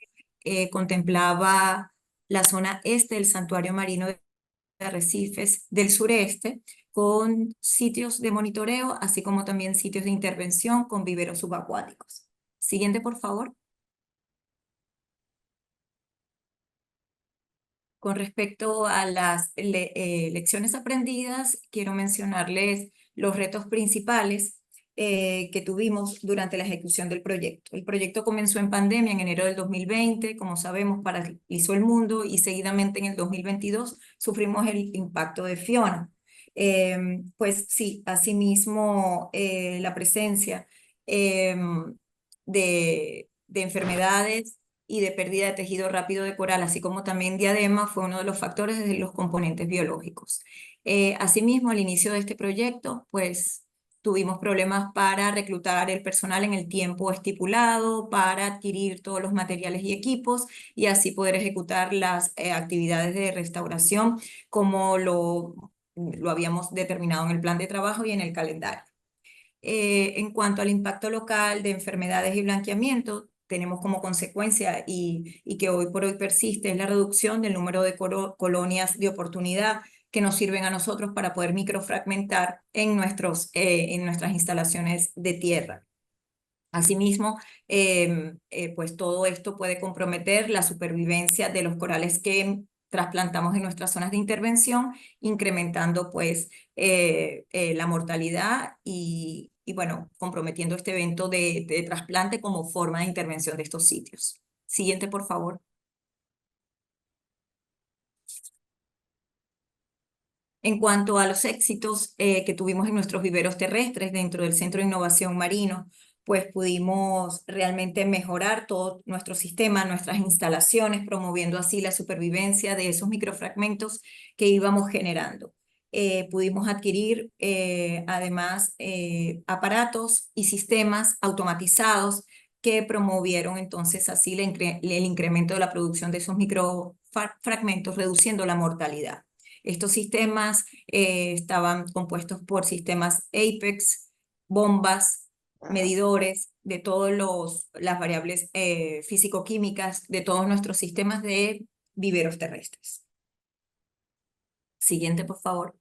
contemplaba la zona este del santuario marino de arrecifes del sureste, con sitios de monitoreo, así como también sitios de intervención con viveros subacuáticos. Siguiente, por favor. Con respecto a las lecciones aprendidas, quiero mencionarles los retos principales que tuvimos durante la ejecución del proyecto. El proyecto comenzó en pandemia en enero del 2020, como sabemos, paralizó el mundo, y seguidamente en el 2022 sufrimos el impacto de Fiona. Pues sí, asimismo la presencia de enfermedades y de pérdida de tejido rápido de coral, así como también diadema, fue uno de los factores de los componentes biológicos. Asimismo, al inicio de este proyecto, pues tuvimos problemas para reclutar el personal en el tiempo estipulado, para adquirir todos los materiales y equipos, y así poder ejecutar las actividades de restauración como lo habíamos determinado en el plan de trabajo y en el calendario. En cuanto al impacto local de enfermedades y blanqueamiento, tenemos como consecuencia, y que hoy por hoy persiste, es la reducción del número de colonias de oportunidad que nos sirven a nosotros para poder microfragmentar en nuestras instalaciones de tierra. Asimismo, pues todo esto puede comprometer la supervivencia de los corales que trasplantamos en nuestras zonas de intervención, incrementando pues la mortalidad y bueno, comprometiendo este evento de trasplante como forma de intervención de estos sitios. Siguiente, por favor. En cuanto a los éxitos que tuvimos en nuestros viveros terrestres dentro del Centro de Innovación Marino, pues pudimos realmente mejorar todo nuestro sistema, nuestras instalaciones, promoviendo así la supervivencia de esos microfragmentos que íbamos generando. Pudimos adquirir además aparatos y sistemas automatizados que promovieron entonces así el incremento de la producción de esos microfragmentos, reduciendo la mortalidad. Estos sistemas estaban compuestos por sistemas APEX, bombas, medidores de todas las variables físico-químicas de todos nuestros sistemas de viveros terrestres. Siguiente, por favor.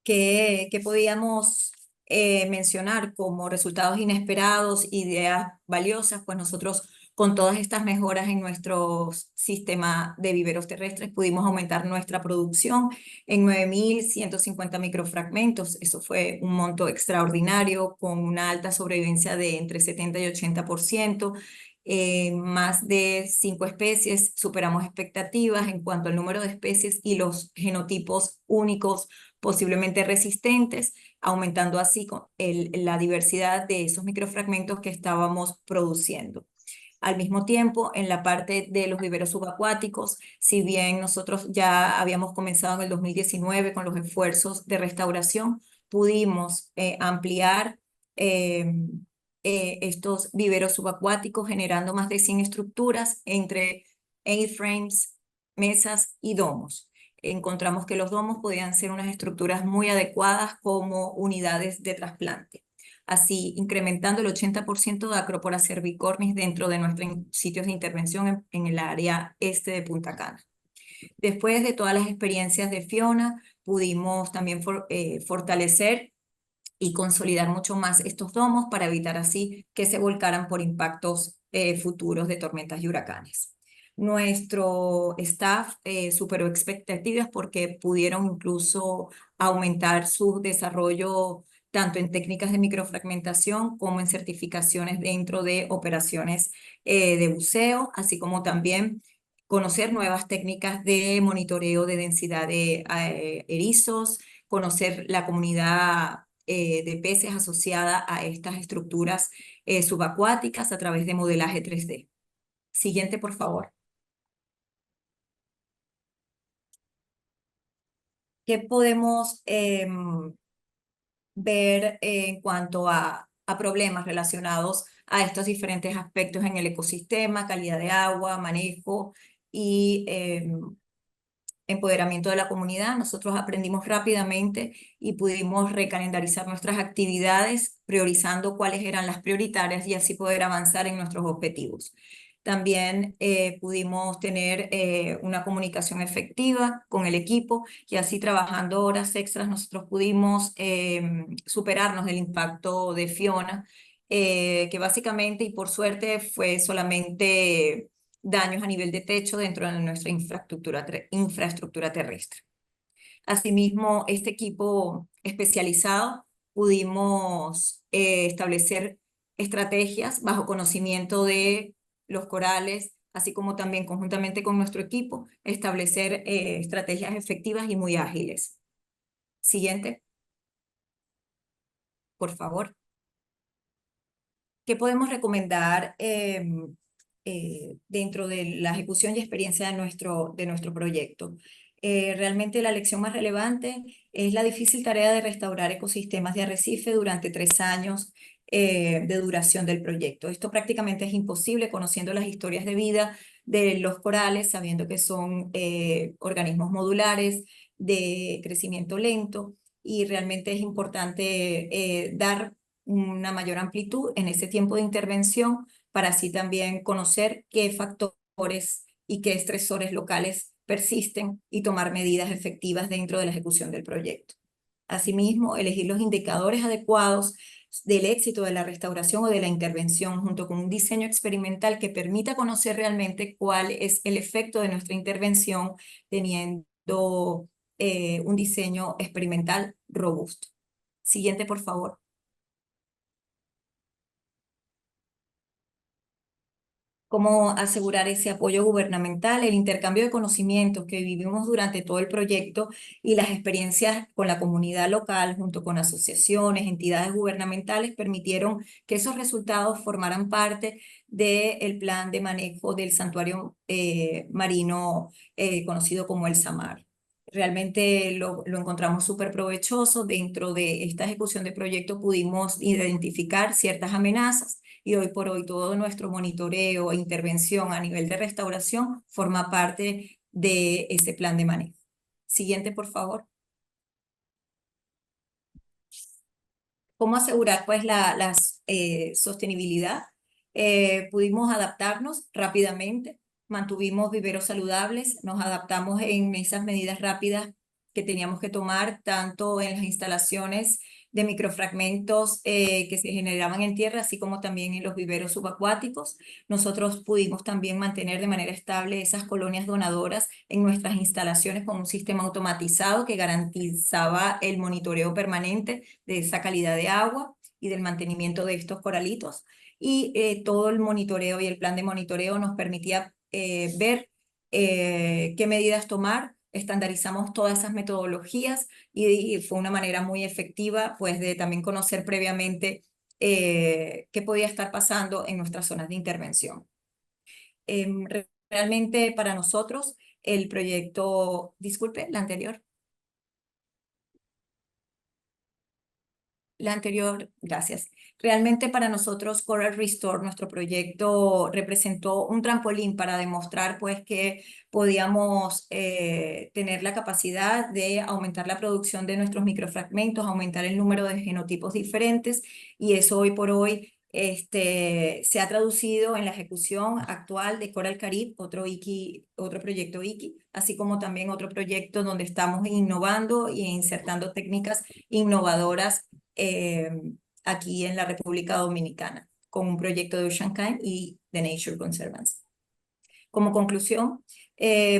¿Qué podíamos mencionar como resultados inesperados, ideas valiosas? Pues nosotros con todas estas mejoras en nuestro sistema de viveros terrestres pudimos aumentar nuestra producción en 9.150 microfragmentos. Eso fue un monto extraordinario con una alta sobrevivencia de entre 70 y 80%. Más de 5 especies, superamos expectativas en cuanto al número de especies y los genotipos únicos posiblemente resistentes, aumentando así la diversidad de esos microfragmentos que estábamos produciendo. Al mismo tiempo, en la parte de los viveros subacuáticos, si bien nosotros ya habíamos comenzado en el 2019 con los esfuerzos de restauración, pudimos ampliar estos viveros subacuáticos generando más de 100 estructuras entre A-frames, mesas y domos. Encontramos que los domos podían ser unas estructuras muy adecuadas como unidades de trasplante, así incrementando el 80% de Acropora cervicornis dentro de nuestros sitios de intervención en el área este de Punta Cana. Después de todas las experiencias de Fiona, pudimos también fortalecer y consolidar mucho más estos domos para evitar así que se volcaran por impactos futuros de tormentas y huracanes. Nuestro staff superó expectativas porque pudieron incluso aumentar su desarrollo tanto en técnicas de microfragmentación como en certificaciones dentro de operaciones de buceo, así como también conocer nuevas técnicas de monitoreo de densidad de erizos, conocer la comunidad de peces asociada a estas estructuras subacuáticas a través de modelaje 3D. Siguiente, por favor. ¿Qué podemos ver en cuanto a problemas relacionados a estos diferentes aspectos en el ecosistema, calidad de agua, manejo y empoderamiento de la comunidad? Nosotros aprendimos rápidamente y pudimos recalendarizar nuestras actividades, priorizando cuáles eran las prioritarias y así poder avanzar en nuestros objetivos. También pudimos tener una comunicación efectiva con el equipo y así trabajando horas extras nosotros pudimos superarnos del impacto de Fiona, que básicamente y por suerte fue solamente daños a nivel de techo dentro de nuestra infraestructura terrestre. Asimismo, este equipo especializado pudimos establecer estrategias bajo conocimiento de los corales, así como también conjuntamente con nuestro equipo, establecer estrategias efectivas y muy ágiles. Siguiente. Por favor. ¿Qué podemos recomendar dentro de la ejecución y experiencia de nuestro proyecto? Realmente la lección más relevante es la difícil tarea de restaurar ecosistemas de arrecife durante 3 años de duración del proyecto. Esto prácticamente es imposible conociendo las historias de vida de los corales, sabiendo que son organismos modulares de crecimiento lento y realmente es importante dar una mayor amplitud en ese tiempo de intervención para así también conocer qué factores y qué estresores locales persisten y tomar medidas efectivas dentro de la ejecución del proyecto. Asimismo, elegir los indicadores adecuados del éxito de la restauración o de la intervención junto con un diseño experimental que permita conocer realmente cuál es el efecto de nuestra intervención teniendo un diseño experimental robusto. Siguiente, por favor. cómo asegurar ese apoyo gubernamental, el intercambio de conocimientos que vivimos durante todo el proyecto y las experiencias con la comunidad local, junto con asociaciones, entidades gubernamentales, permitieron que esos resultados formaran parte del plan de manejo del santuario marino conocido como el SAMAR. Realmente lo encontramos súper provechoso. Dentro de esta ejecución de proyecto pudimos identificar ciertas amenazas y hoy por hoy todo nuestro monitoreo e intervención a nivel de restauración forma parte de ese plan de manejo. Siguiente, por favor. ¿Cómo asegurar pues la sostenibilidad? Pudimos adaptarnos rápidamente, mantuvimos viveros saludables, nos adaptamos en esas medidas rápidas que teníamos que tomar, tanto en las instalaciones de microfragmentos que se generaban en tierra, así como también en los viveros subacuáticos. Nosotros pudimos también mantener de manera estable esas colonias donadoras en nuestras instalaciones con un sistema automatizado que garantizaba el monitoreo permanente de esa calidad de agua y del mantenimiento de estos coralitos. Y todo el monitoreo y el plan de monitoreo nos permitía ver qué medidas tomar. Estandarizamos todas esas metodologías y fue una manera muy efectiva pues de también conocer previamente qué podía estar pasando en nuestras zonas de intervención. Realmente para nosotros el proyecto, disculpe, la anterior. La anterior, gracias. Realmente para nosotros Coral Restore, nuestro proyecto, representó un trampolín para demostrar pues que podíamos tener la capacidad de aumentar la producción de nuestros microfragmentos, aumentar el número de genotipos diferentes, y eso hoy por hoy se ha traducido en la ejecución actual de Coral Caribe, otro proyecto IKI, así como también otro proyecto donde estamos innovando e insertando técnicas innovadoras aquí en la República Dominicana, con un proyecto de Ocean Kind y de Nature Conservancy. Como conclusión,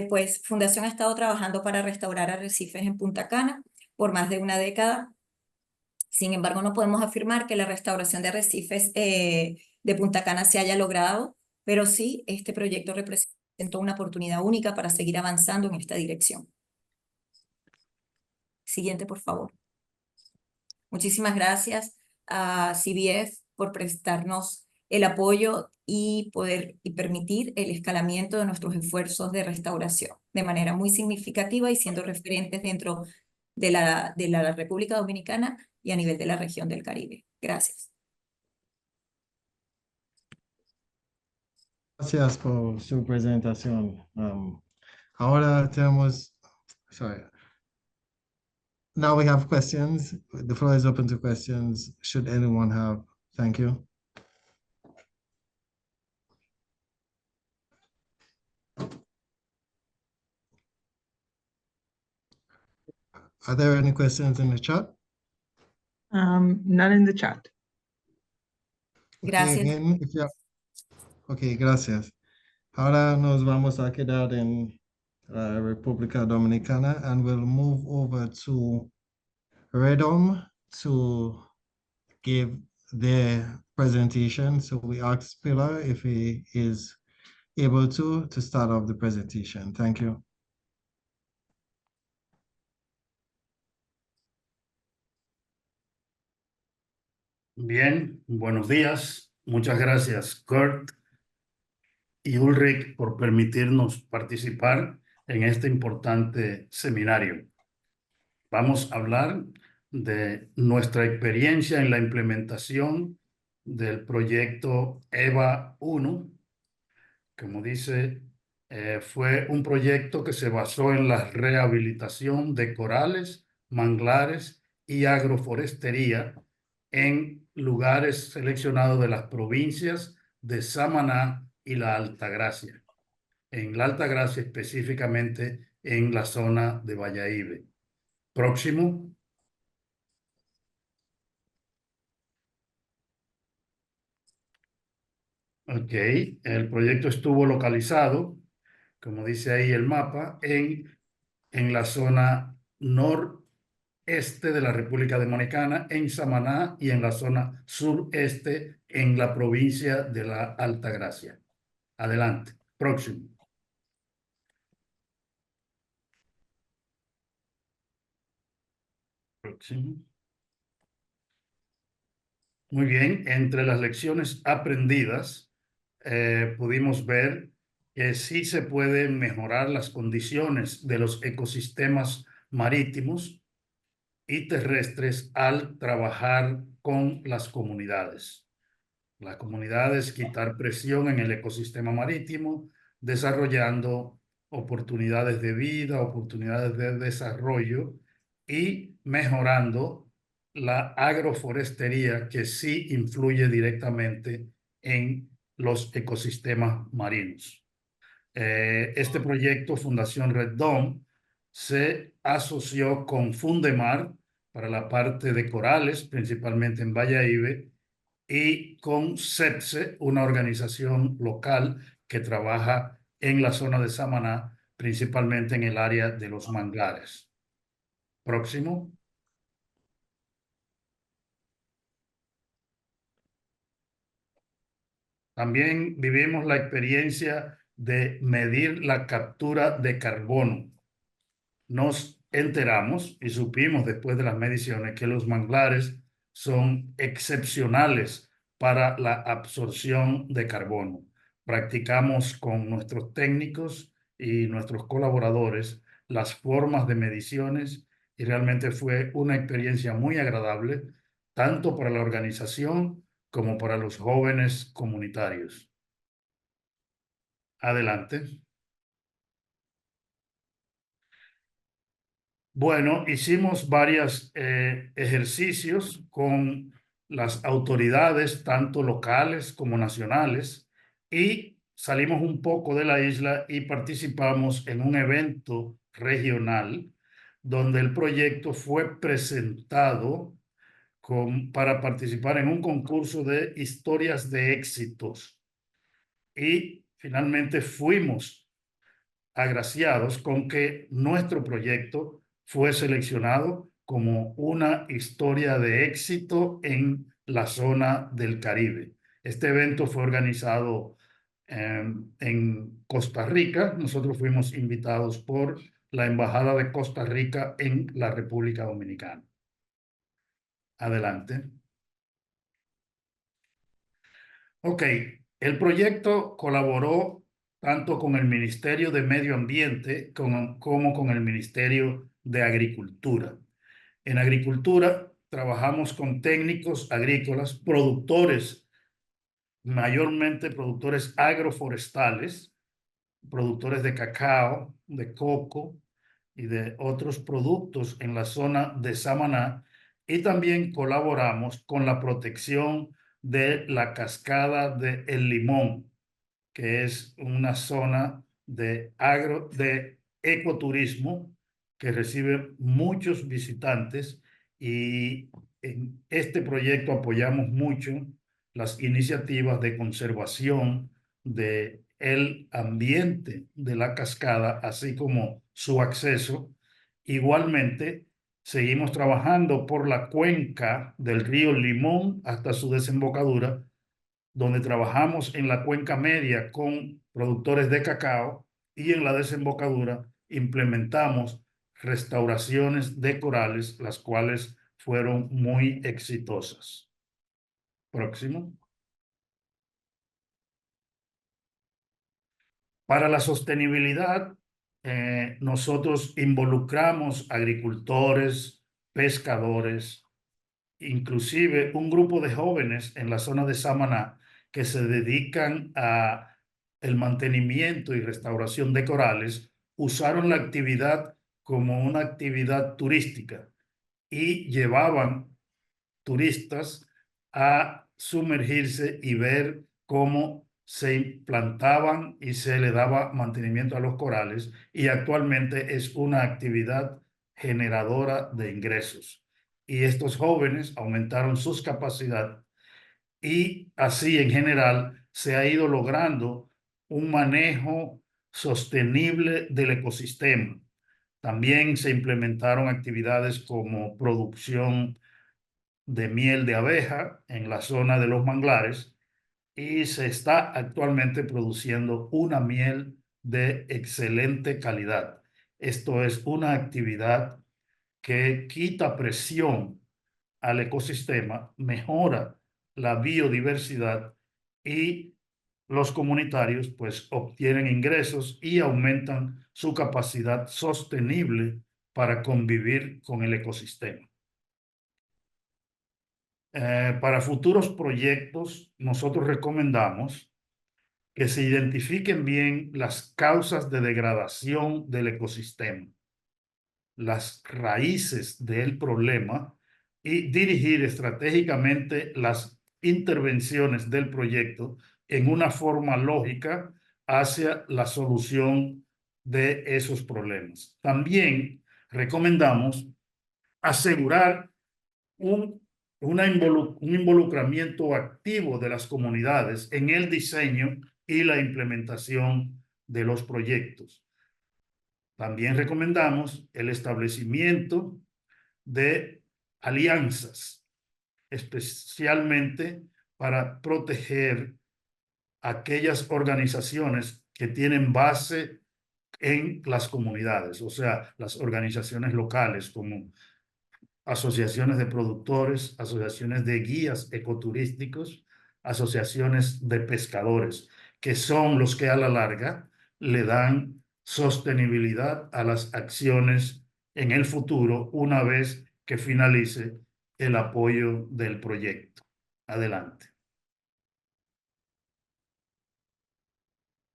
pues Fundación ha estado trabajando para restaurar arrecifes en Punta Cana por más de una década. Sin embargo, no podemos afirmar que la restauración de arrecifes de Punta Cana se haya logrado, pero sí, este proyecto representó una oportunidad única para seguir avanzando en esta dirección. Siguiente, por favor. Muchísimas gracias a CBF por prestarnos el apoyo y permitir el escalamiento de nuestros esfuerzos de restauración de manera muy significativa y siendo referentes dentro de la República Dominicana y a nivel de la región del Caribe. Gracias. Gracias por su presentación. Ahora tenemos, sorry. Now we have questions. The floor is open to questions. Should anyone have? Thank you. Are there any questions in the chat? None in the chat. Gracias. Okay, again, okay, gracias. Ahora nos vamos a quedar en República Dominicana and we'll move over to Redom to give their presentation. So we ask Pilar if he is able to start off the presentation. Thank you. Bien, buenos días. Muchas gracias, Kurt y Ulrich, por permitirnos participar en este importante seminario. Vamos a hablar de nuestra experiencia en la implementación del proyecto EbA 1. Como dice, fue un proyecto que se basó en la rehabilitación de corales, manglares y agroforestería en lugares seleccionados de las provincias de Samaná y la Altagracia. En la Altagracia específicamente en la zona de Valladolid. Próximo. Ok, el proyecto estuvo localizado, como dice ahí el mapa, en la zona noreste de la República Dominicana, en Samaná, y en la zona sureste en la provincia de la Altagracia. Adelante. Próximo. Próximo. Muy bien, entre las lecciones aprendidas pudimos ver que sí se pueden mejorar las condiciones de los ecosistemas marítimos y terrestres al trabajar con las comunidades. Las comunidades, quitar presión en el ecosistema marítimo, desarrollando oportunidades de vida, oportunidades de desarrollo y mejorando la agroforestería que sí influye directamente en los ecosistemas marinos. Este proyecto, Fundación Red Dome, se asoció con Fundemar para la parte de corales, principalmente en Valladolid, y con CEPSE, una organización local que trabaja en la zona de Samaná, principalmente en el área de los manglares. Próximo. También vivimos la experiencia de medir la captura de carbono. Nos enteramos y supimos después de las mediciones que los manglares son excepcionales para la absorción de carbono. Practicamos con nuestros técnicos y nuestros colaboradores las formas de mediciones y realmente fue una experiencia muy agradable, tanto para la organización como para los jóvenes comunitarios. Adelante. Bueno, hicimos varios ejercicios con las autoridades, tanto locales como nacionales, y salimos un poco de la isla y participamos en un evento regional donde el proyecto fue presentado para participar en un concurso de historias de éxitos. Y finalmente fuimos agraciados con que nuestro proyecto fue seleccionado como una historia de éxito en la zona del Caribe. Este evento fue organizado en Costa Rica. Nosotros fuimos invitados por la Embajada de Costa Rica en la República Dominicana. Adelante. Ok, el proyecto colaboró tanto con el Ministerio de Medio Ambiente como con el Ministerio de Agricultura. En agricultura trabajamos con técnicos agrícolas, productores, mayormente productores agroforestales, productores de cacao, de coco y de otros productos en la zona de Samaná, y también colaboramos con la protección de la cascada de El Limón, que es una zona de ecoturismo que recibe muchos visitantes, y en este proyecto apoyamos mucho las iniciativas de conservación del ambiente de la cascada, así como su acceso. Igualmente, seguimos trabajando por la cuenca del río Limón hasta su desembocadura, donde trabajamos en la cuenca media con productores de cacao, y en la desembocadura implementamos restauraciones de corales, las cuales fueron muy exitosas. Próximo. Para la sostenibilidad, nosotros involucramos agricultores, pescadores, inclusive un grupo de jóvenes en la zona de Samaná que se dedican a el mantenimiento y restauración de corales. Usaron la actividad como una actividad turística y llevaban turistas a sumergirse y ver cómo se implantaban y se le daba mantenimiento a los corales, y actualmente es una actividad generadora de ingresos. Y estos jóvenes aumentaron sus capacidades, y así en general se ha ido logrando un manejo sostenible del ecosistema. También se implementaron actividades como producción de miel de abeja en la zona de los manglares, y se está actualmente produciendo una miel de excelente calidad. Esto es una actividad que quita presión al ecosistema, mejora la biodiversidad y los comunitarios pues obtienen ingresos y aumentan su capacidad sostenible para convivir con el ecosistema. Para futuros proyectos, nosotros recomendamos que se identifiquen bien las causas de degradación del ecosistema, las raíces del problema y dirigir estratégicamente las intervenciones del proyecto en una forma lógica hacia la solución de esos problemas. También recomendamos asegurar un involucramiento activo de las comunidades en el diseño y la implementación de los proyectos. También recomendamos el establecimiento de alianzas, especialmente para proteger aquellas organizaciones que tienen base en las comunidades, o sea, las organizaciones locales como asociaciones de productores, asociaciones de guías ecoturísticos, asociaciones de pescadores, que son los que a la larga le dan sostenibilidad a las acciones en el futuro una vez que finalice el apoyo del proyecto. Adelante.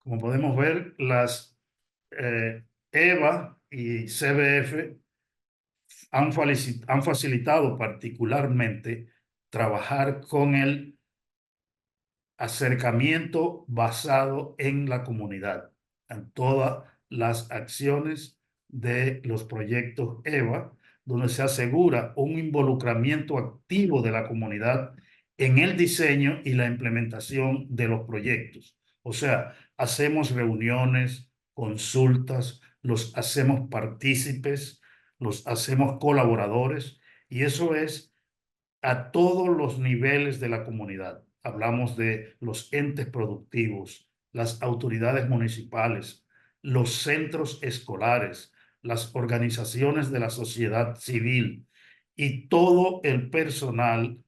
Como podemos ver, las EbA y CBF han facilitado particularmente trabajar con el acercamiento basado en la comunidad, en todas las acciones de los proyectos EbA, donde se asegura un involucramiento activo de la comunidad en el diseño y la implementación de los proyectos. O sea, hacemos reuniones, consultas, los hacemos partícipes, los hacemos colaboradores, y eso es a todos los niveles de la comunidad. Hablamos de los entes productivos, las autoridades municipales, los centros escolares, las organizaciones de la sociedad civil y todo el personal,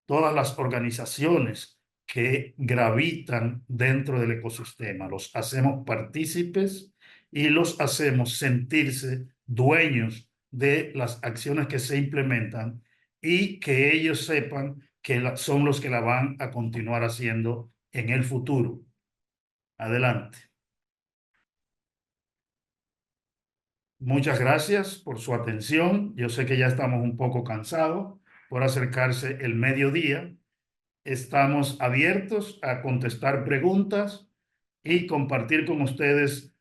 todas las organizaciones que gravitan dentro del ecosistema. Los hacemos partícipes y los hacemos sentirse dueños de las acciones que se implementan y que ellos sepan que son los que la van a continuar haciendo en el futuro. Adelante. Muchas gracias por su atención. Yo sé que ya estamos un poco cansados por acercarse el mediodía. Estamos abiertos a contestar preguntas y compartir con ustedes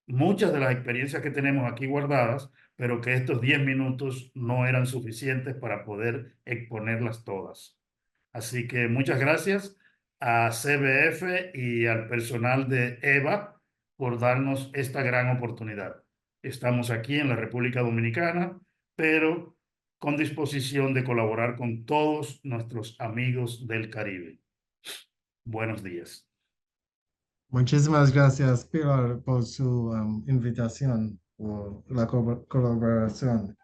muchas de las experiencias que tenemos aquí guardadas, pero que estos 10 minutos no eran suficientes para poder exponerlas todas. Así que muchas gracias a CBF y al personal de EbA por darnos esta gran oportunidad. Estamos aquí en la República Dominicana, pero con disposición de colaborar con todos nuestros amigos del Caribe. Buenos días. Muchísimas gracias, Pilar, por su invitación o la colaboración.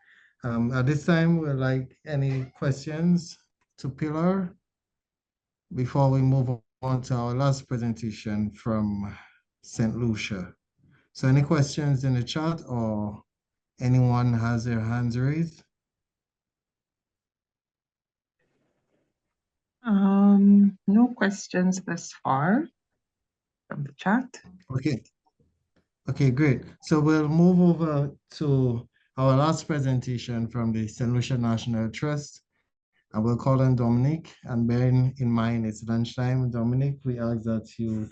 At this time, we'd like any questions to Pilar before we move on to our last presentation from St. Lucia. So any questions in the chat or anyone has their hands raised? No questions thus far from the chat. Okay. Okay, great. So we'll move over to our last presentation from the St. Lucia National Trust. And we'll call on Dominic, and bearing in mind it's lunchtime, Dominic, we ask that you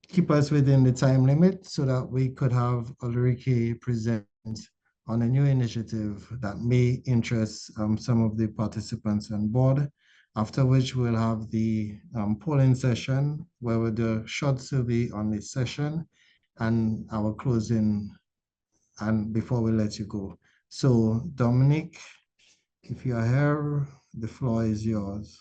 keep us within the time limit so that we could have Ulrike present on a new initiative that may interest some of the participants on board, after which we'll have the polling session where we'll do a short survey on this session and our closing, and before we let you go. So Dominic, if you are here, the floor is yours.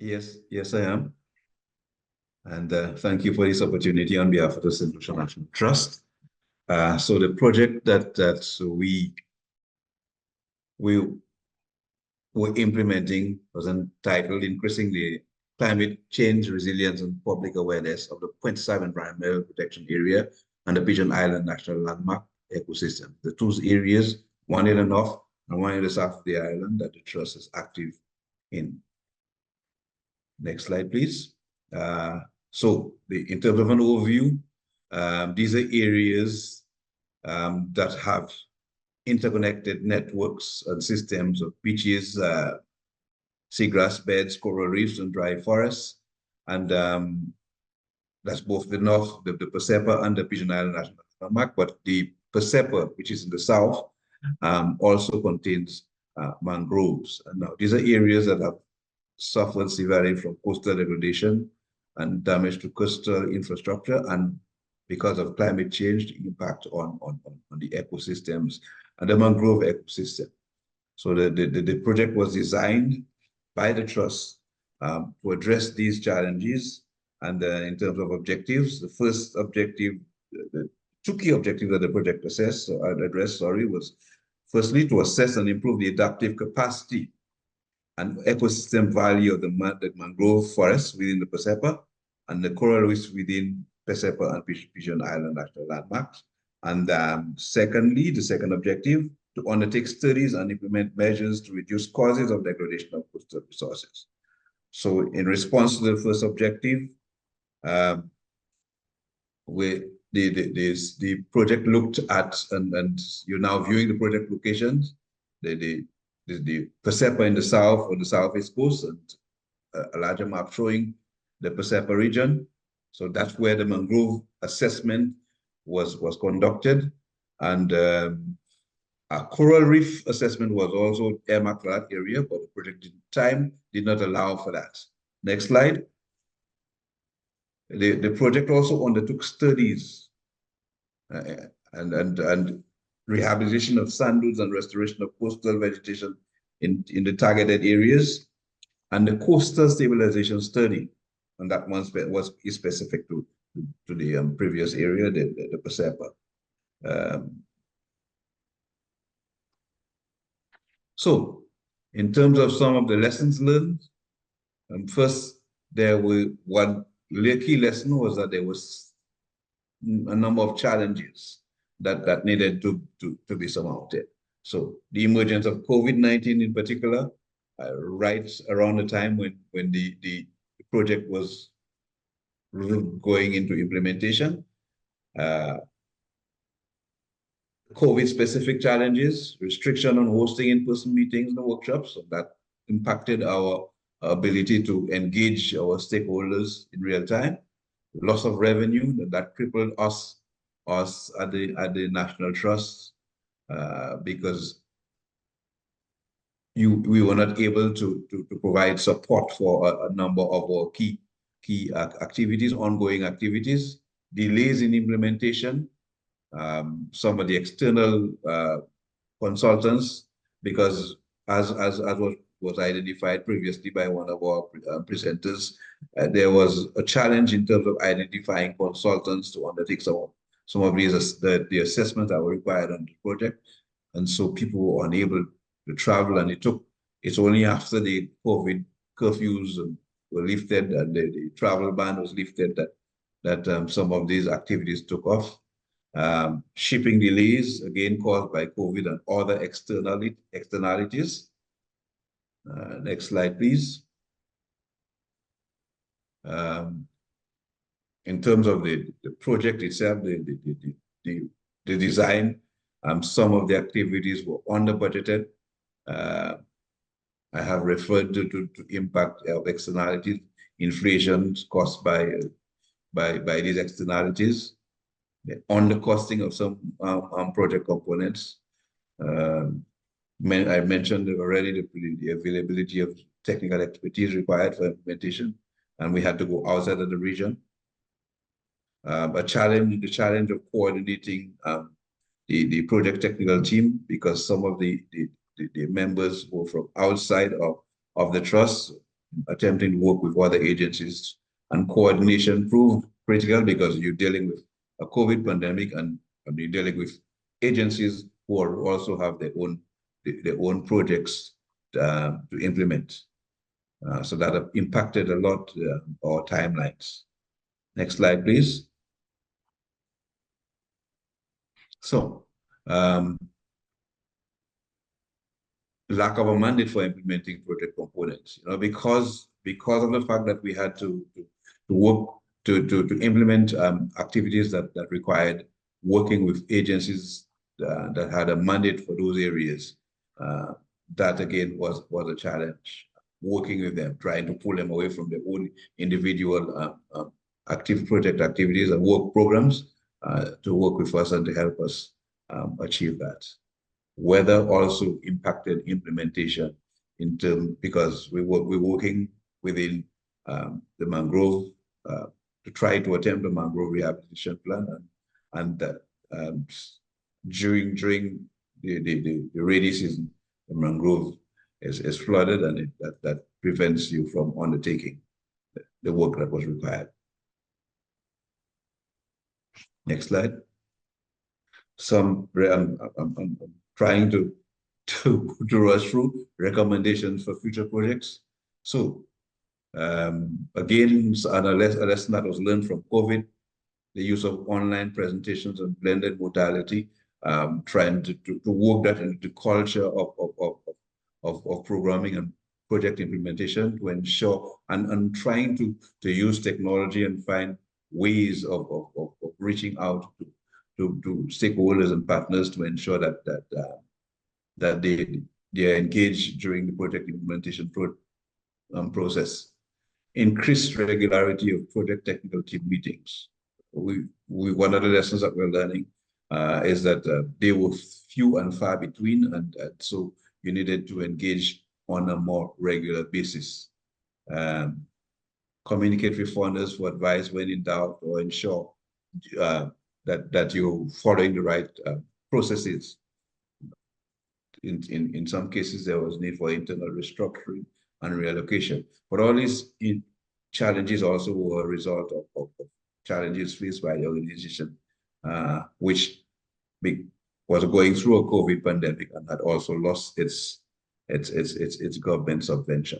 Yes, I am. And thank you for this opportunity on behalf of the St. Lucia National Trust. So the project that we were implementing was entitled Increasing the Climate Change Resilience and Public Awareness of the Point 7 Environmental Protection Area and the Pigeon Island National Landmark Ecosystem. The two areas, one in the north and one in the south of the island, that the trust is active in. Next slide, please. So in terms of an overview, these are areas that have interconnected networks and systems of beaches, seagrass beds, coral reefs, and dry forests. And that's both the north, the Persepa and the Pigeon Island National Landmark, but the Persepa, which is in the south, also contains mangroves. And now these are areas that have suffered severely from coastal degradation and damage to coastal infrastructure, and because of climate change, the impact on the ecosystems and the mangrove ecosystem. So the project was designed by the trust to address these challenges. And in terms of objectives, the first objective, the two key objectives that the project addressed, was firstly to assess and improve the adaptive capacity and ecosystem value of the mangrove forests within the Persepa and the coral reefs within Persepa and Pigeon Island National Landmarks. And secondly, the second objective, to undertake studies and implement measures to reduce causes of degradation of coastal resources. So in response to the first objective, the project looked at, and you're now viewing the project locations, the Persepa in the south on the southeast coast, and a larger map showing the Persepa region. So that's where the mangrove assessment was conducted, and a coral reef assessment was also earmarked for that area, but the project time did not allow for that. Next slide. The project also undertook studies and rehabilitation of sand dunes and restoration of coastal vegetation in the targeted areas, and the coastal stabilization study, and that one is specific to the previous area, the Persepa. So, in terms of some of the lessons learned, first, one key lesson was that there was a number of challenges that needed to be surmounted. So, the emergence of COVID-19 in particular, right around the time when the project was going into implementation, COVID-specific challenges, restriction on hosting in-person meetings and workshops, so that impacted our ability to engage our stakeholders in real time. Loss of revenue, that crippled us at the National Trust because we were not able to provide support for a number of our key activities, ongoing activities, delays in implementation, some of the external consultants, because as was identified previously by one of our presenters, there was a challenge in terms of identifying consultants to undertake some of these the assessments that were required on the project, and so people were unable to travel, and it's only after the COVID curfews were lifted and the travel ban was lifted that some of these activities took off. Shipping delays, again caused by COVID and other externalities. Next slide, please. In terms of the project itself, the design, some of the activities were under budgeted. I have referred to impact of externalities, inflation caused by these externalities, the undercosting of some project components. I mentioned already the availability of technical expertise required for implementation, and we had to go outside of the region. The challenge of coordinating the project technical team, because some of the members were from outside of the trust, attempting to work with other agencies, and coordination proved critical because you're dealing with a COVID pandemic and you're dealing with agencies who also have their own projects to implement. So that impacted a lot our timelines. Next slide, please. So, lack of a mandate for implementing project components, because of the fact that we had to work to implement activities that required working with agencies that had a mandate for those areas. That again was a challenge. Working with them, trying to pull them away from their own individual active project activities and work programs to work with us and to help us achieve that. Weather also impacted implementation because we're working within the mangrove to try to attempt the mangrove rehabilitation plan, and during the rainy season, the mangrove is flooded, and that prevents you from undertaking the work that was required. Next slide. I'm trying to rush through recommendations for future projects. So again, a lesson that was learned from COVID, the use of online presentations and blended modality, trying to work that into the culture of programming and project implementation to ensure, and trying to use technology and find ways of reaching out to stakeholders and partners to ensure that they are engaged during the project implementation process. Increased regularity of project technical team meetings. One of the lessons that we're learning is that they were few and far between, and so you needed to engage on a more regular basis. Communicate with funders for advice when in doubt, or ensure that you're following the right processes. In some cases, there was need for internal restructuring and reallocation. But all these challenges also were a result of challenges faced by the organization, which was going through a COVID pandemic and had also lost its government subvention.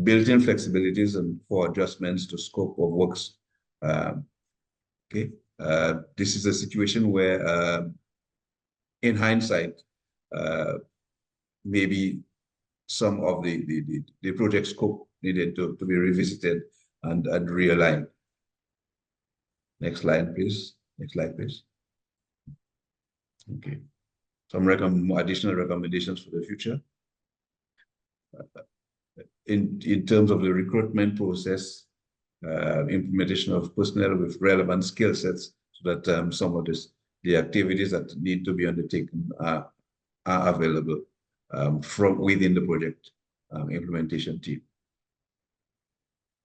Built-in flexibilities and for adjustments to scope of works. This is a situation where, in hindsight, maybe some of the project scope needed to be revisited and realigned. Next slide, please. Next slide, please. Okay. Some additional recommendations for the future. In terms of the recruitment process, implementation of personnel with relevant skill sets, so that some of the activities that need to be undertaken are available from within the project implementation team.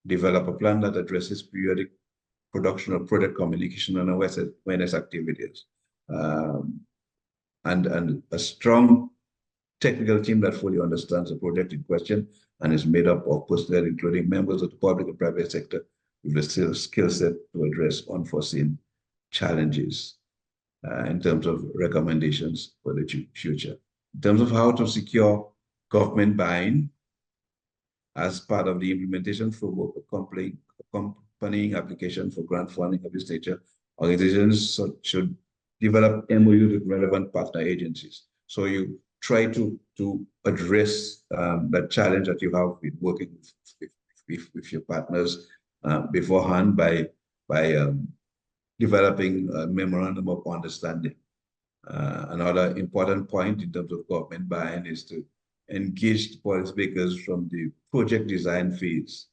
Develop a plan that addresses periodic production of project communication and awareness activities. And a strong technical team that fully understands the project in question and is made up of personnel, including members of the public and private sector, with the skill set to address unforeseen challenges in terms of recommendations for the future. In terms of how to secure government buy-in as part of the implementation framework, accompanying application for grant funding of this nature, organizations should develop MOU with relevant partner agencies. So you try to address that challenge that you have with working with your partners beforehand by developing a memorandum of understanding. Another important point in terms of government buy-in is to engage the policymakers from the project design phase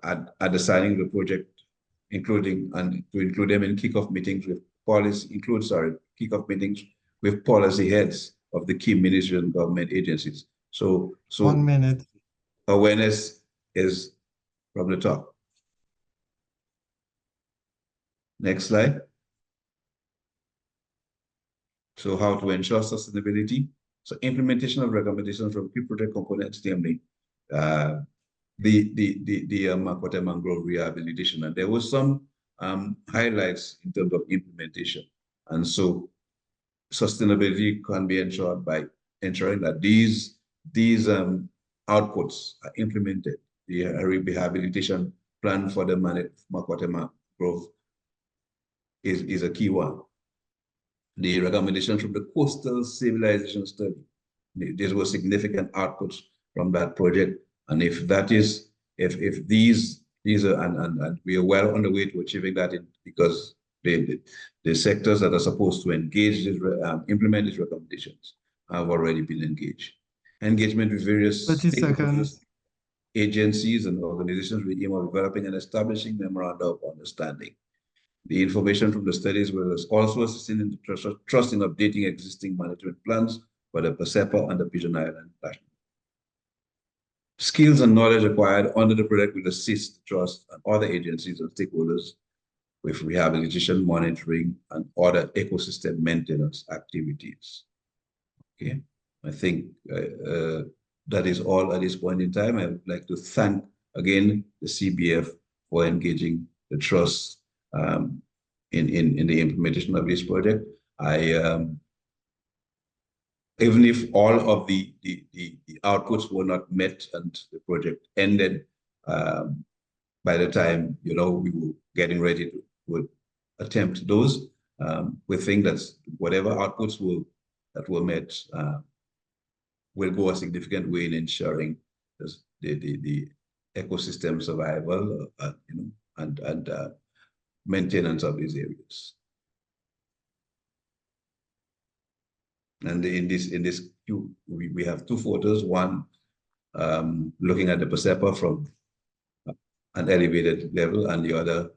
at the signing of the project, including and to include them in kickoff meetings with kickoff meetings with policy heads of the key ministry and government agencies. So 1 minute. Awareness is from the top. Next slide. So how to ensure sustainability. So implementation of recommendations from key project components, namely Makote mangrove rehabilitation, and there was some highlights in terms of implementation. And so sustainability can be ensured by ensuring that these outputs are implemented. The rehabilitation plan for the Makote mangrove is a key one. The recommendations from the Coastal Civilization Study, there were significant outputs from that project. And if that is, if these are, and we are well on the way to achieving that, because the sectors that are supposed to engage, implement these recommendations have already been engaged. Engagement with various 30 seconds. Agencies and organizations with the aim of developing and establishing memoranda of understanding. The information from the studies will also assist in the trust in updating existing management plans for the Pasepa and the Pigeon Island National. Skills and knowledge acquired under the project will assist the trust and other agencies and stakeholders with rehabilitation, monitoring, and other ecosystem maintenance activities. Okay, I think that is all at this point in time. I would like to thank again the CBF for engaging the trust in the implementation of this project. Even if all of the outputs were not met and the project ended by the time we were getting ready to attempt those, we think that whatever outputs that were met will go a significant way in ensuring the ecosystem survival and maintenance of these areas. And in this queue, we have two photos. One looking at the Pasepa from an elevated level, and the other,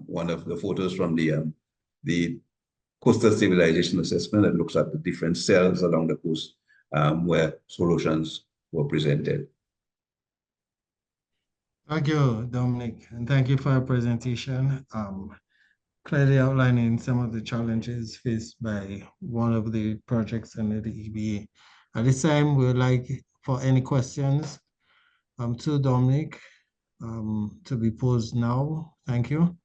one of the photos from the Coastal Civilization Assessment that looks at the different cells along the coast where solutions were presented. Thank you, Dominic, and thank you for your presentation. Clearly outlining some of the challenges faced by one of the projects under the EbA. At this time, we would like for any questions to Dominic to be posed now. Thank you.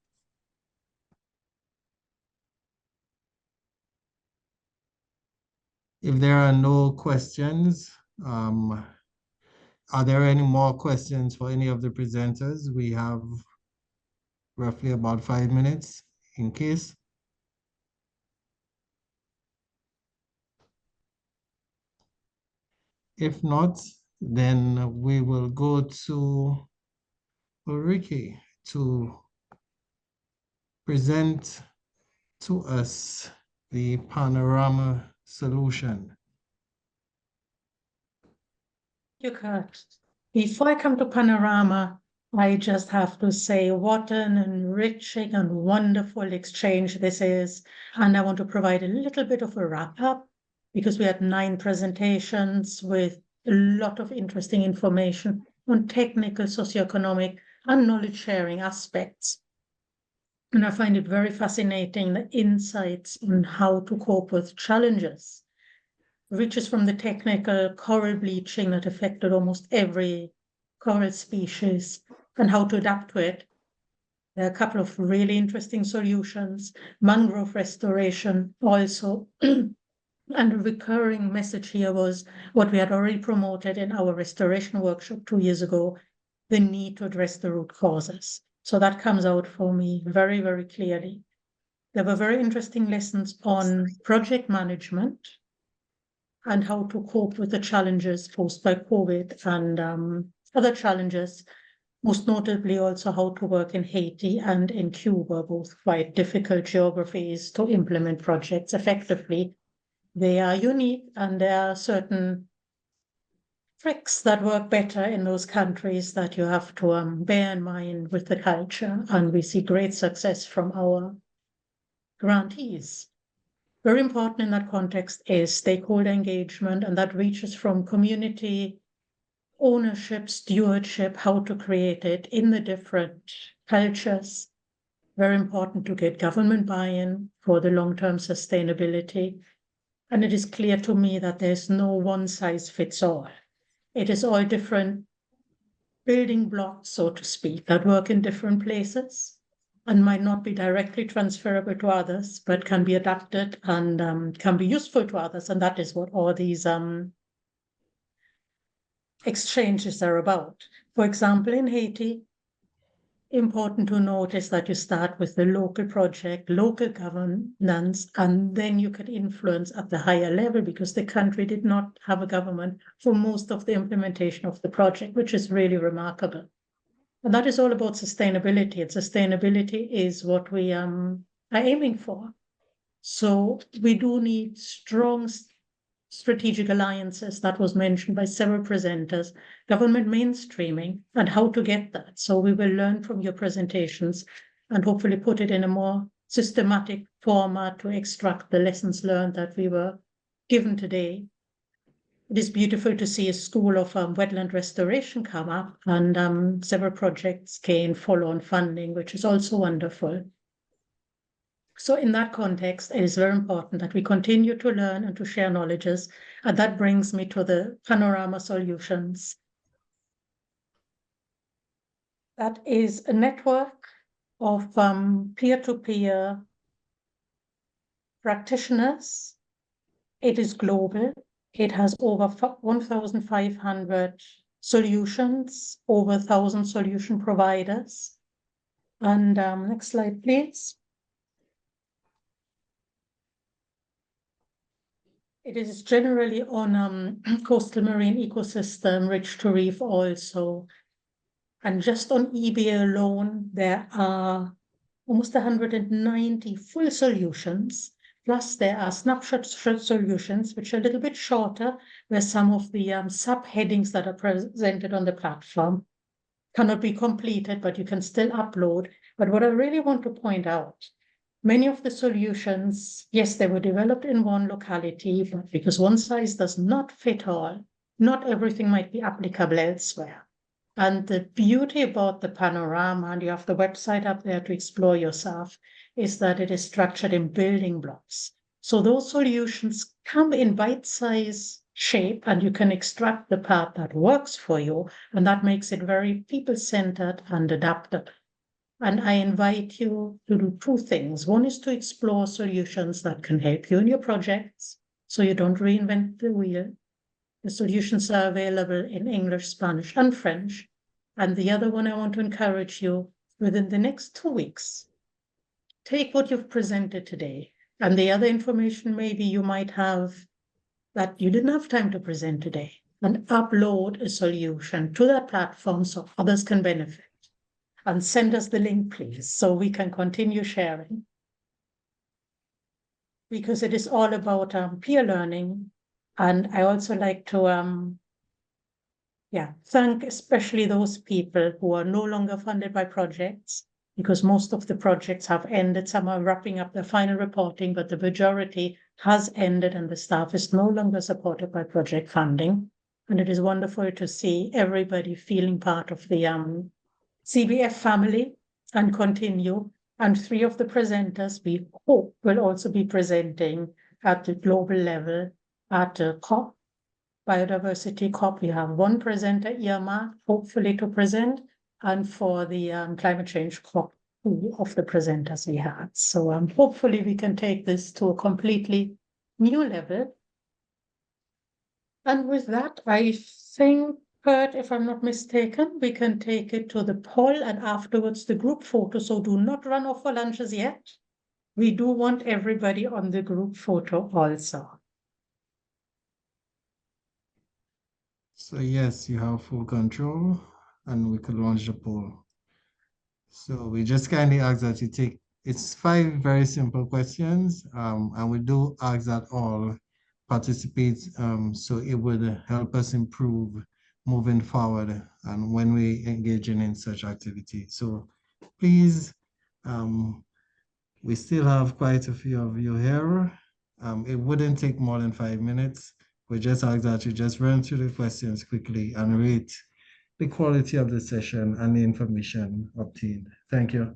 If there are no questions, are there any more questions for any of the presenters? We have roughly about 5 minutes in case. If not, then we will go to Ulrike to present to us the panorama solution. You Kurt. Before I come to Panorama, I just have to say what an enriching and wonderful exchange this is. And I want to provide a little bit of a wrap up because we had 9 presentations with a lot of interesting information on technical, socioeconomic, and knowledge sharing aspects. And I find it very fascinating, the insights on how to cope with challenges. Reaches from the technical coral bleaching that affected almost every coral species and how to adapt to it. There are a couple of really interesting solutions, mangrove restoration also. And a recurring message here was what we had already promoted in our restoration workshop 2 years ago, the need to address the root causes. So that comes out for me very, very clearly. There were very interesting lessons on project management and how to cope with the challenges posed by COVID and other challenges, most notably also how to work in Haiti and in Cuba, both quite difficult geographies to implement projects effectively. They are unique and there are certain tricks that work better in those countries that you have to bear in mind with the culture. And we see great success from our grantees. Very important in that context is stakeholder engagement, and that reaches from community ownership, stewardship, how to create it in the different cultures. Very important to get government buy-in for the long-term sustainability. And it is clear to me that there's no one size fits all. It is all different building blocks, so to speak, that work in different places and might not be directly transferable to others, but can be adapted and can be useful to others. And that is what all these exchanges are about. For example, in Haiti, important to note is that you start with the local project, local governance, and then you can influence at the higher level because the country did not have a government for most of the implementation of the project, which is really remarkable. And that is all about sustainability, and sustainability is what we are aiming for. So we do need strong strategic alliances that was mentioned by several presenters, government mainstreaming, and how to get that. So we will learn from your presentations and hopefully put it in a more systematic format to extract the lessons learned that we were given today. It is beautiful to see a school of wetland restoration come up, and several projects gain follow-on funding, which is also wonderful. So in that context, it is very important that we continue to learn and to share knowledges. And that brings me to the Panorama Solutions. That is a network of peer-to-peer practitioners. It is global. It has over 1,500 solutions, over 1,000 solution providers. And next slide, please. It is generally on coastal marine ecosystem, rich to reef also. And just on EbA alone, there are almost 190 full solutions. Plus there are snapshot solutions, which are a little bit shorter, where some of the subheadings that are presented on the platform cannot be completed, but you can still upload. But what I really want to point out, many of the solutions, yes, they were developed in one locality, but because one size does not fit all, not everything might be applicable elsewhere. And the beauty about the panorama, and you have the website up there to explore yourself, is that it is structured in building blocks. So those solutions come in bite-size shape, and you can extract the part that works for you, and that makes it very people-centered and adaptable. And I invite you to do two things. One is to explore solutions that can help you in your projects, so you don't reinvent the wheel. The solutions are available in English, Spanish, and French. And the other one, I want to encourage you within the next 2 weeks, take what you've presented today, and the other information maybe you might have that you didn't have time to present today, and upload a solution to that platform so others can benefit. And send us the link, please, so we can continue sharing. Because it is all about peer learning. And I also like to thank especially those people who are no longer funded by projects, because most of the projects have ended. Some are wrapping up their final reporting, but the majority has ended and the staff is no longer supported by project funding. And it is wonderful to see everybody feeling part of the CBF family and continue. And 3 of the presenters we hope will also be presenting at the global level at the COP, Biodiversity COP. We have 1 presenter earmarked, hopefully to present, and for the climate change COP, 2 of the presenters we had. So hopefully we can take this to a completely new level. And with that, I think, Kurt, if I'm not mistaken, we can take it to the poll and afterwards the group photo. So do not run off for lunches yet. We do want everybody on the group photo also. So yes, you have full control and we could launch the poll. So we just kindly ask that you take, it's 5 very simple questions, and we do ask that all participate, so it would help us improve moving forward and when we engage in such activity. So please, we still have quite a few of you here. It wouldn't take more than 5 minutes. We just ask that you just run through the questions quickly and rate the quality of the session and the information obtained. Thank you.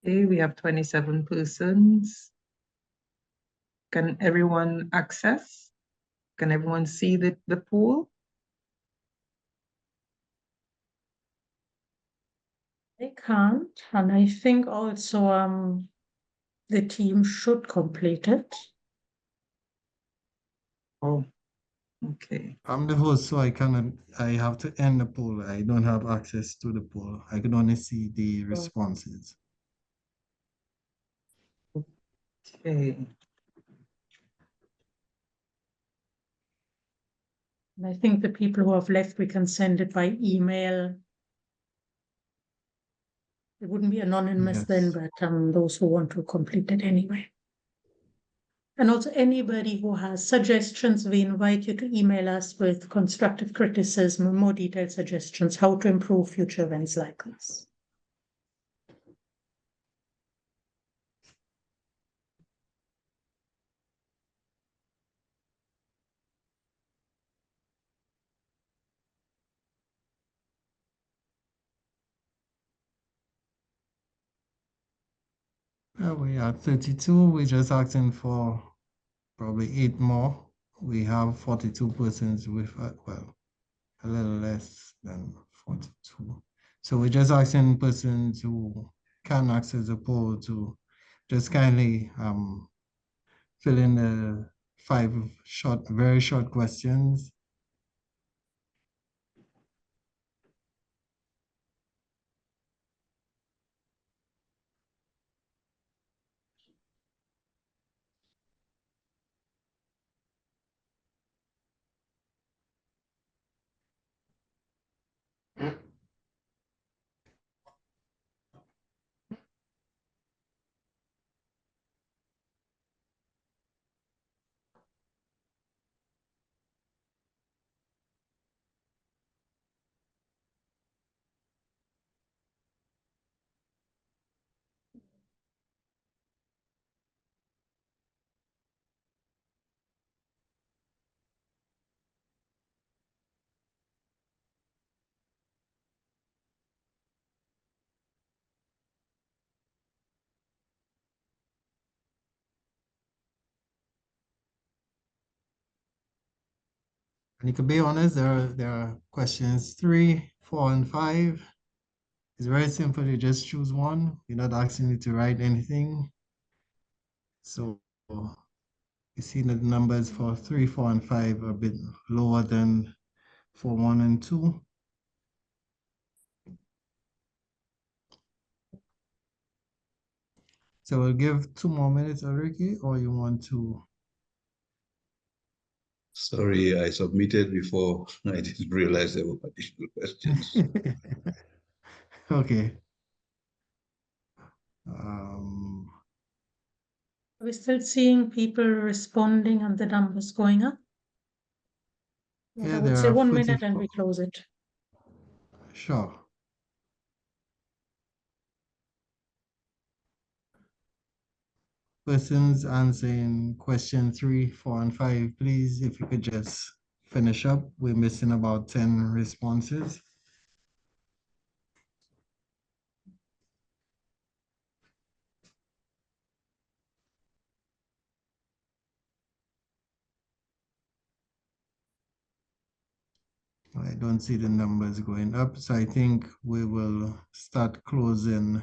Okay, we have 27 persons. Can everyone access? Can everyone see the pool? They can't, and I think also the team should complete it. Oh, okay. I'm the host, so I have to end the poll. I don't have access to the poll. I can only see the responses. Okay. And I think the people who have left, we can send it by email. It wouldn't be anonymous then, but those who want to complete it anyway. And also anybody who has suggestions, we invite you to email us with constructive criticism, more detailed suggestions, how to improve future events like this. We are 32. We're just asking for probably 8 more. We have 42 persons with, well, a little less than 42. So we're just asking persons who can access the poll to just kindly fill in the 5 very short questions. And you can be honest, there are questions 3, 4, and 5. It's very simple. You just choose one. You're not asking you to write anything. So you see that the numbers for 3, 4, and 5 are a bit lower than for 1 and 2. So we'll give 2 more minutes, Enrique, or you want to? Sorry, I submitted before. I didn't realize there were additional questions. Okay. Are we still seeing people responding and the numbers going up? Yeah, I would say 1 minute and we close it. Sure. Persons answering question 3, 4, and 5, please, if you could just finish up. We're missing about 10 responses. I don't see the numbers going up, so I think we will start closing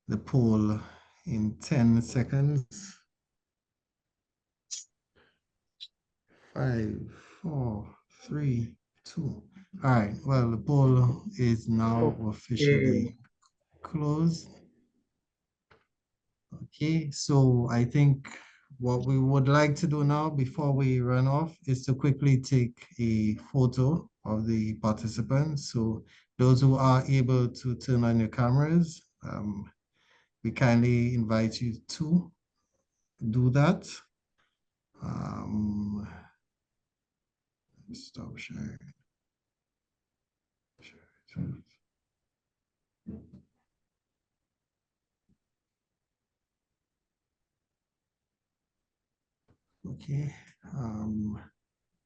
the poll in 10 seconds. 5, 4, 3, 2. All right, well, the poll is now officially closed. Okay, so I think what we would like to do now before we run off is to quickly take a photo of the participants. So those who are able to turn on your cameras, we kindly invite you to do that. Stop sharing. Okay.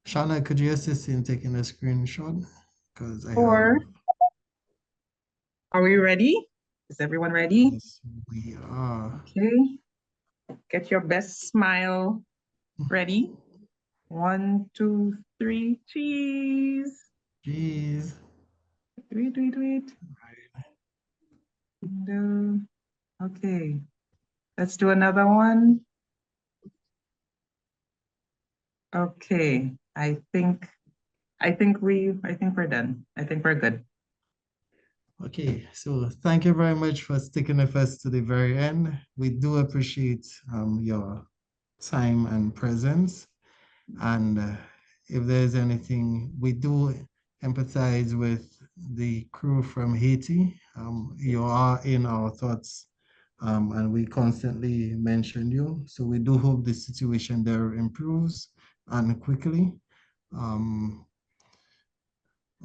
Shana, could you assist in taking a screenshot? Because I have. Are we ready? Is everyone ready? Yes, we are. Okay. Get your best smile ready. 1, 2, 3, cheese. Cheese. Wait. No. Okay. Let's do another one. Okay. I think we're done. I think we're good. Okay, so thank you very much for sticking with us to the very end. We do appreciate your time and presence. And if there's anything, we do empathize with the crew from Haiti. You are in our thoughts, and we constantly mention you. So we do hope the situation there improves and quickly. Ulrike,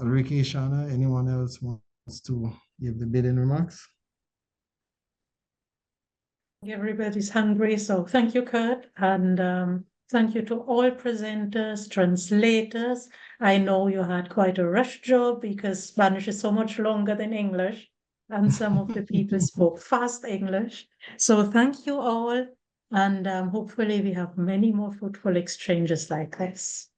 Shana, anyone else wants to give the bidding remarks? Everybody's hungry, so thank you, Kurt, and thank you to all presenters, translators. I know you had quite a rush job because Spanish is so much longer than English, and some of the people spoke fast English. So thank you all, and hopefully we have many more fruitful exchanges like this.